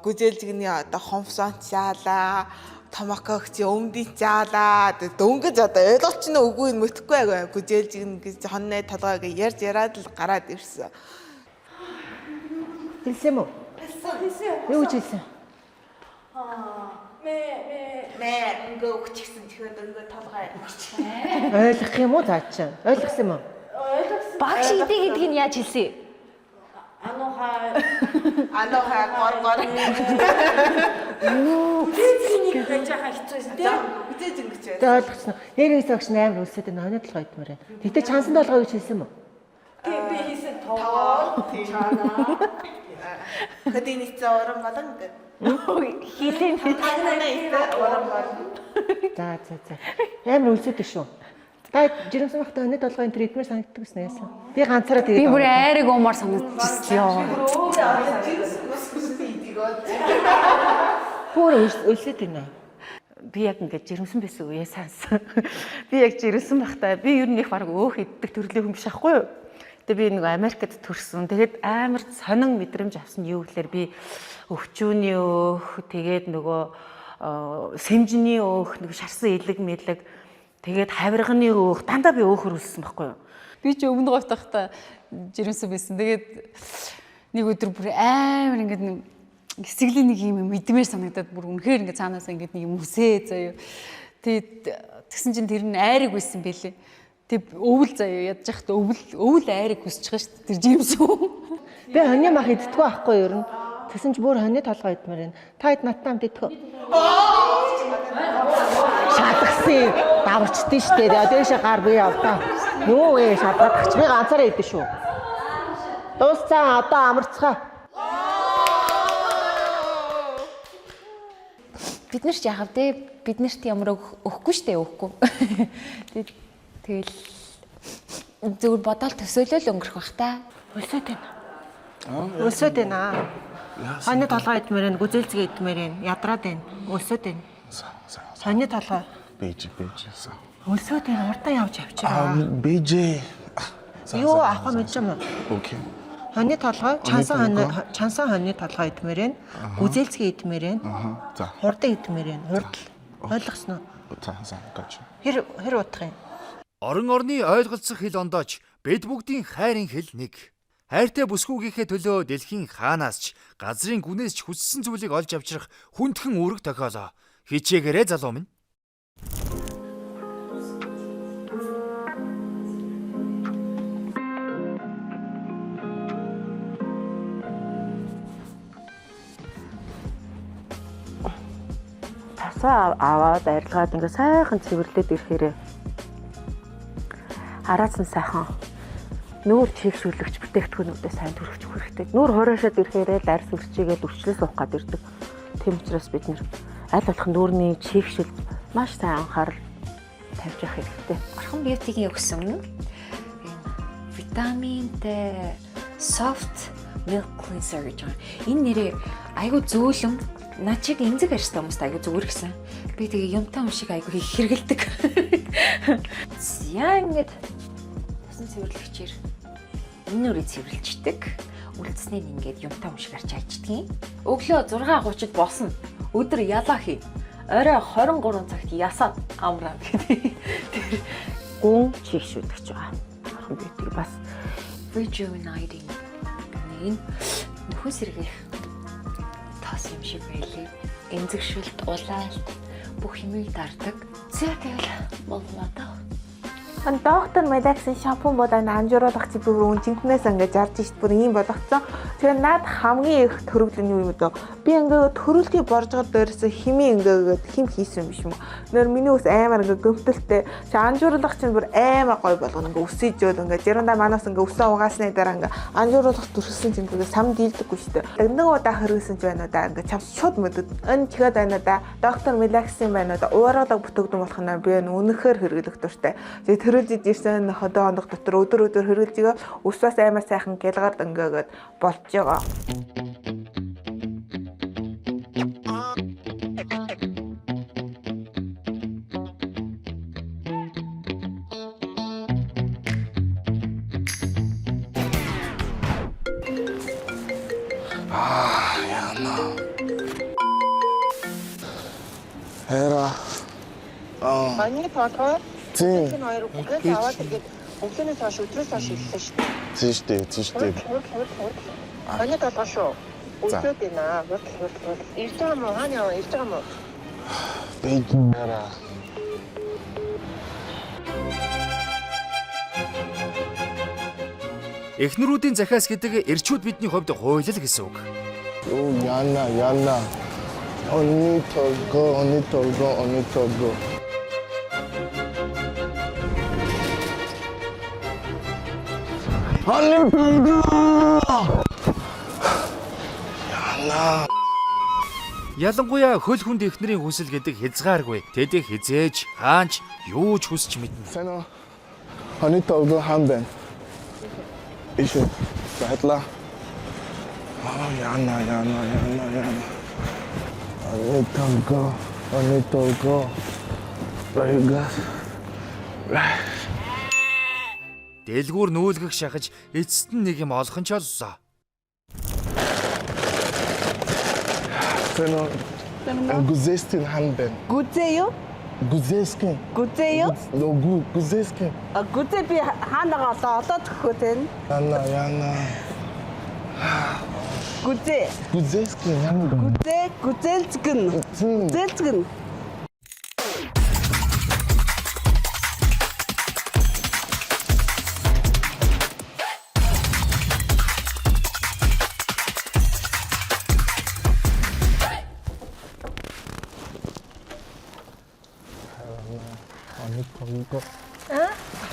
Гүзээлжигний одоо хомсонт заалаа, томакогч өмдийн заалаа, дөнгөж одоо ойлгоч нь үгүй нь мэдэхгүй байгаа. Гүзээлжигнэ гэж хонны толгойг ярьж яраад л гараад ирсэн. Хэлсэн мө? Хэлсэн. Юу гэж хэлсэн? Мэ ингээ өгчихсэн тэгэхээр дөнгөж толгой өгчих. Ойлгох юм уу цаа чинь? Ойлгосон юм уу? Багш идэг гэдгийг яаж хэлсэн? Анохаа гор. Гүзээлжин гэж яхаа хэцүүсэн тийм. Гүзээлжин гэж. За ойлгосон. Яригс огш амар үлсээд энэ хоньны толгой идмээр байна. Тэгтээ чансан толгой гэж хэлсэн мө? Би хийсэн тоогоо чанаа. Хөдөөний зураг болон гэдэг. Хийлэн За. Амар үлсээд шүү. Та жирэмсэн багтаа хоньны толгойн тритмер санагддаг гэсэн яасан? Би ганцаараа тэгээд. Би бүр айраг уумаар санагдчихсан. Бүр үлсээд байна. Би яг ингээд жирэмсэн байсан үеэ сансан. Би яг жирэмсэн багтаа би ер нь их баг өөх иддэг төрлийн хүн биш аахгүй юу? Тэгээ би нэг Америкт төрсөн. Тэгээд амар сонин мэдрэмж авсан юу гэхээр би өвчүүний өөх, тэгээд нөгөө сэмжний өөх, нэг шарсан илэг мэлэг, тэгээд хавирганы өөх, дандаа би өөхөр үлссэн байхгүй юу? Би ч өмнө говьт байхдаа жирэмсэн байсан. Тэгээд нэг өдөр бүр амар ингээд нэг хэсэглийн нэг юм мэдмээр санагдаад бүр үнэхээр ингээд цаанаасаа ингээд нэг юм үсээ заяа. Тэгээд тэгсэн чинь тэр нь айраг байсан байлээ. Тэг өвөл заяа ядж яхад өвөл айраг хүсэж байгаа шүү дээ. Тэр жимсүү. Би хоньны мах иддэггүй байхгүй юу ер нь. Тэгсэн чи бүр хоньны толгой идмээр байна. Та хэд надтай хамт идэх үү? Шатгсан даварчдээ шүү дээ. Дээшээ гар би явдаа. Юу вэ шатгаач би ганцаараа идэх шүү. Дуусцаа одоо амарцгаа. Бид нар ч яхав те бид нарт ямар өгөхгүй штэ өгөхгүй. Тэгэл зөвхөн бодоол төсөөлөл өнгөрөх бах та. Өлсөд байна. Өлсөд байна. Хоньны толгой идмээр байна, гүзээлцгээ идмээр байна, ядраад байна. Өлсөд байна. Хоньны толгой. Бэж. Өлсөд байна. Урдан явж авчираа. Бэж. Юу авах мэдэж юм уу? Окей. Хоньны толгой, чансан хоньны толгой идмээр байна. Гүзээлцгээ идмээр байна. За. Хурдан идмээр байна. Хурдл. Ойлгосноо? За, гооч. Хэр утах юм? Орон орны ойлголцох хэл ондооч бед бүгдийн хайрын хэл нэг. Хайртай бүсгүйгийнхээ төлөө дэлхийн хаанаас ч газрын гүнээс ч хүссэн зүйлийг олж авчрах хүндхэн үүрэг тохиолоо. Хичээгээрээ залуу минь. Тасаа аваад арилгаад ингээ сайхан цэвэрлээд ирэхээрээ араас нь сайхан нүүр чийгшүүлэгч бүтээгдэхүүнүүдэд сайн төрөвч хэрэгтэй. Нүүр хураашаад ирэхээрээ л арьс үрчигээд үрчлээ суух гад ирдэг. Тийм учраас бид нэр аль болох нүүрний чийгшил маш сайн анхаарал тавьж явах хэрэгтэй. Орхон бьютигийн өгсөн витаминтэй soft milk cleanser гэж байна. Энэ нэрээ айгу зөөлөн наа чиг эмзэг арьстай хүмүүст айгу зүгээр гэсэн. Би тэгээ юмтай юм шиг айгу хэрэгэлдэг. Яа ингэж тасан цэвэрлэгчээр энэ үрийг цэвэрлждэг. Үлдснээр ингээд юмтай юм шиг арч хайчдгийг. Өглөө 6:30-д босно. Өдөр ялаа хий. Орой 23 цагт ясаад амраа гэдэг. Тэр гүн чийгшүүлэгч байгаа. Орхон бьютиг бас rejuvenating нэг нөхөн сэргийх тас юм шиг байлээ. Эмзэгшүүлт, улаалт, бүх юмыг дардаг. За тэгэл боллоо даа. Доктор Медаксын шампунь бодоо анжууруулах чи бүр үнжинтнээс ингээд зарж шít бүр ийм болгоцсон. Тэгэхээр над хамгийн их төрөвлөн юу юм бэ? Би ингээд төрөлтийг борж байгаа дээрээс хими ингээд хим хийсэн юм биш юм уу? Нэр миний ус амар ингээд гөмтөлтэй. Чи анжууруулах чинь бүр амар гой болгоно ингээд өсөж жоод ингээд жарандаа манаас ингээд өсөө угаасны дараа ингээд анжууруулах төрсөн чинь ингээд сам дийлдэггүй шүү дээ. Нэг удаа хэрэгсэн ч байна уу да ингээд чам шууд мэдээд энэ чихэд байна да. Доктор Медаксын байна да. Уураадаг бүтэгдэн болох нь би үнэхээр хэрэглэх дуртай. Төрөлж ирсэн ходоо хоног дотор өдөр хэрэглэж байгаа ус бас амар сайхан гялгард ингээд болж байгаа. Яна. Эра. Манай толгой Тийм. энэ хоёр бүгд аваад тэгээд өглөөнөөс хойш өдрөөс хойш хэлсэн шүү дээ. Тийш дээ. Манай толгой шүү. Өглөөд байна. Ирж байгаа мó хаана ирж байгаа мó? Бэйгнара. Эхнэрүүдийн захиас гэдэг эрчүүд бидний хувьд хуйлал гэсэн үг. Оо яна. Они толго. Яна. Ялангуяа хөл хүнд эхнэрийн хүсэл гэдэг хязгааргүй. Тэд хизээж хаанч юу ч хүсч мэднэ. Сано. Они толго хамбен. Ишэ. Байтла. Яна. Они толго. Байгас. Дэлгүүр нүүлгэх шахаж эцэст нь нэг юм олох нь ч олсоо. Сано. Гузестин хамбен. Гүзээ юу? Гузескин. Гүзээ юу? Гузескин. Гүзээ би хаанаа одоо төхөө тэн. Яна. Гүзээ. Гузескин яна. Гүзээлцгэн.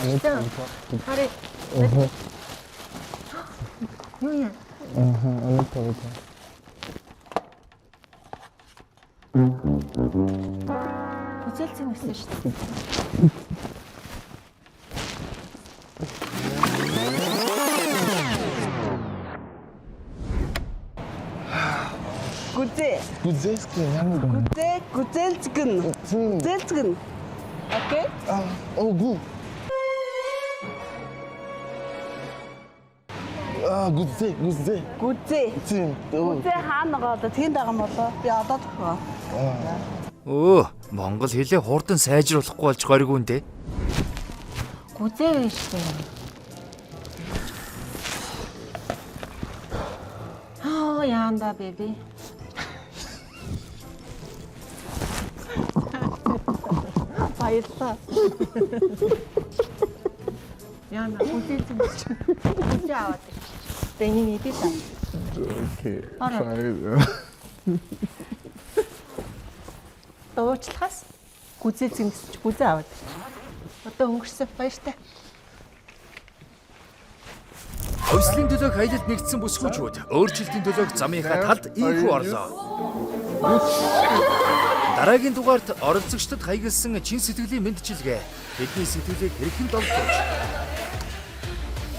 Они толго. Хари. Юу яа? Они толго. Үзэлцэн гэсэн шүү дээ. Гүзээ. Гузескин яна. Гүзээлцгэн. Окей? Огу. Гүзээ. Тийм. Гүзээ хаанаа одоо тэнд байгаа юм болоо. Би одоо төхөө. Монгол хэлээ хурдан сайжруулахгүй болж горьгүй нэ. Гүзээ вэ штэ. Яанда беби. Баярлалаа. Яна гүзээлцэн гэж. Гүзээ аваад ир. Тэний нийтэд. Окей. Уучлахаас гүзээлцэн гэж гүзээ аваад. Одоо өнгөрсөн баяртай. Хөвслийн төлөөх аялалд нэгдсэн бүсгүүчүүд өөрчлөлтийн төлөөх замынхаа талд ийхүү орлоо. Дараагийн дугаарт оролцогчдод хаягдсан чин сэтгэлийн мэдчилгээ бидний сэтгэлийг хэрхэн довтолж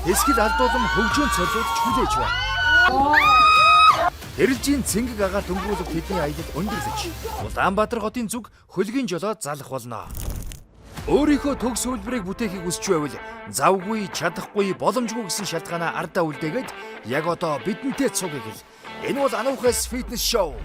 эсгэл алдуулан хөгжөөнд цолиулж хүлээж байна. Хэрэлжийн цэнгэг агаар дөнгөрүүлэх тэдний аялал өндөрлөж Улаанбаатар хотын зүг хөлгийн жолоо залах болно. Өөрийнхөө төгс хөлбөрийг бүтээхийг хүсч байвал завгүй, чадахгүй, боломжгүй гэсэн шалтгаанаа ардаа үлдээгээд яг одоо бидэнтэй цуг гэл. Энэ бол Ануухаас фитнес шоу.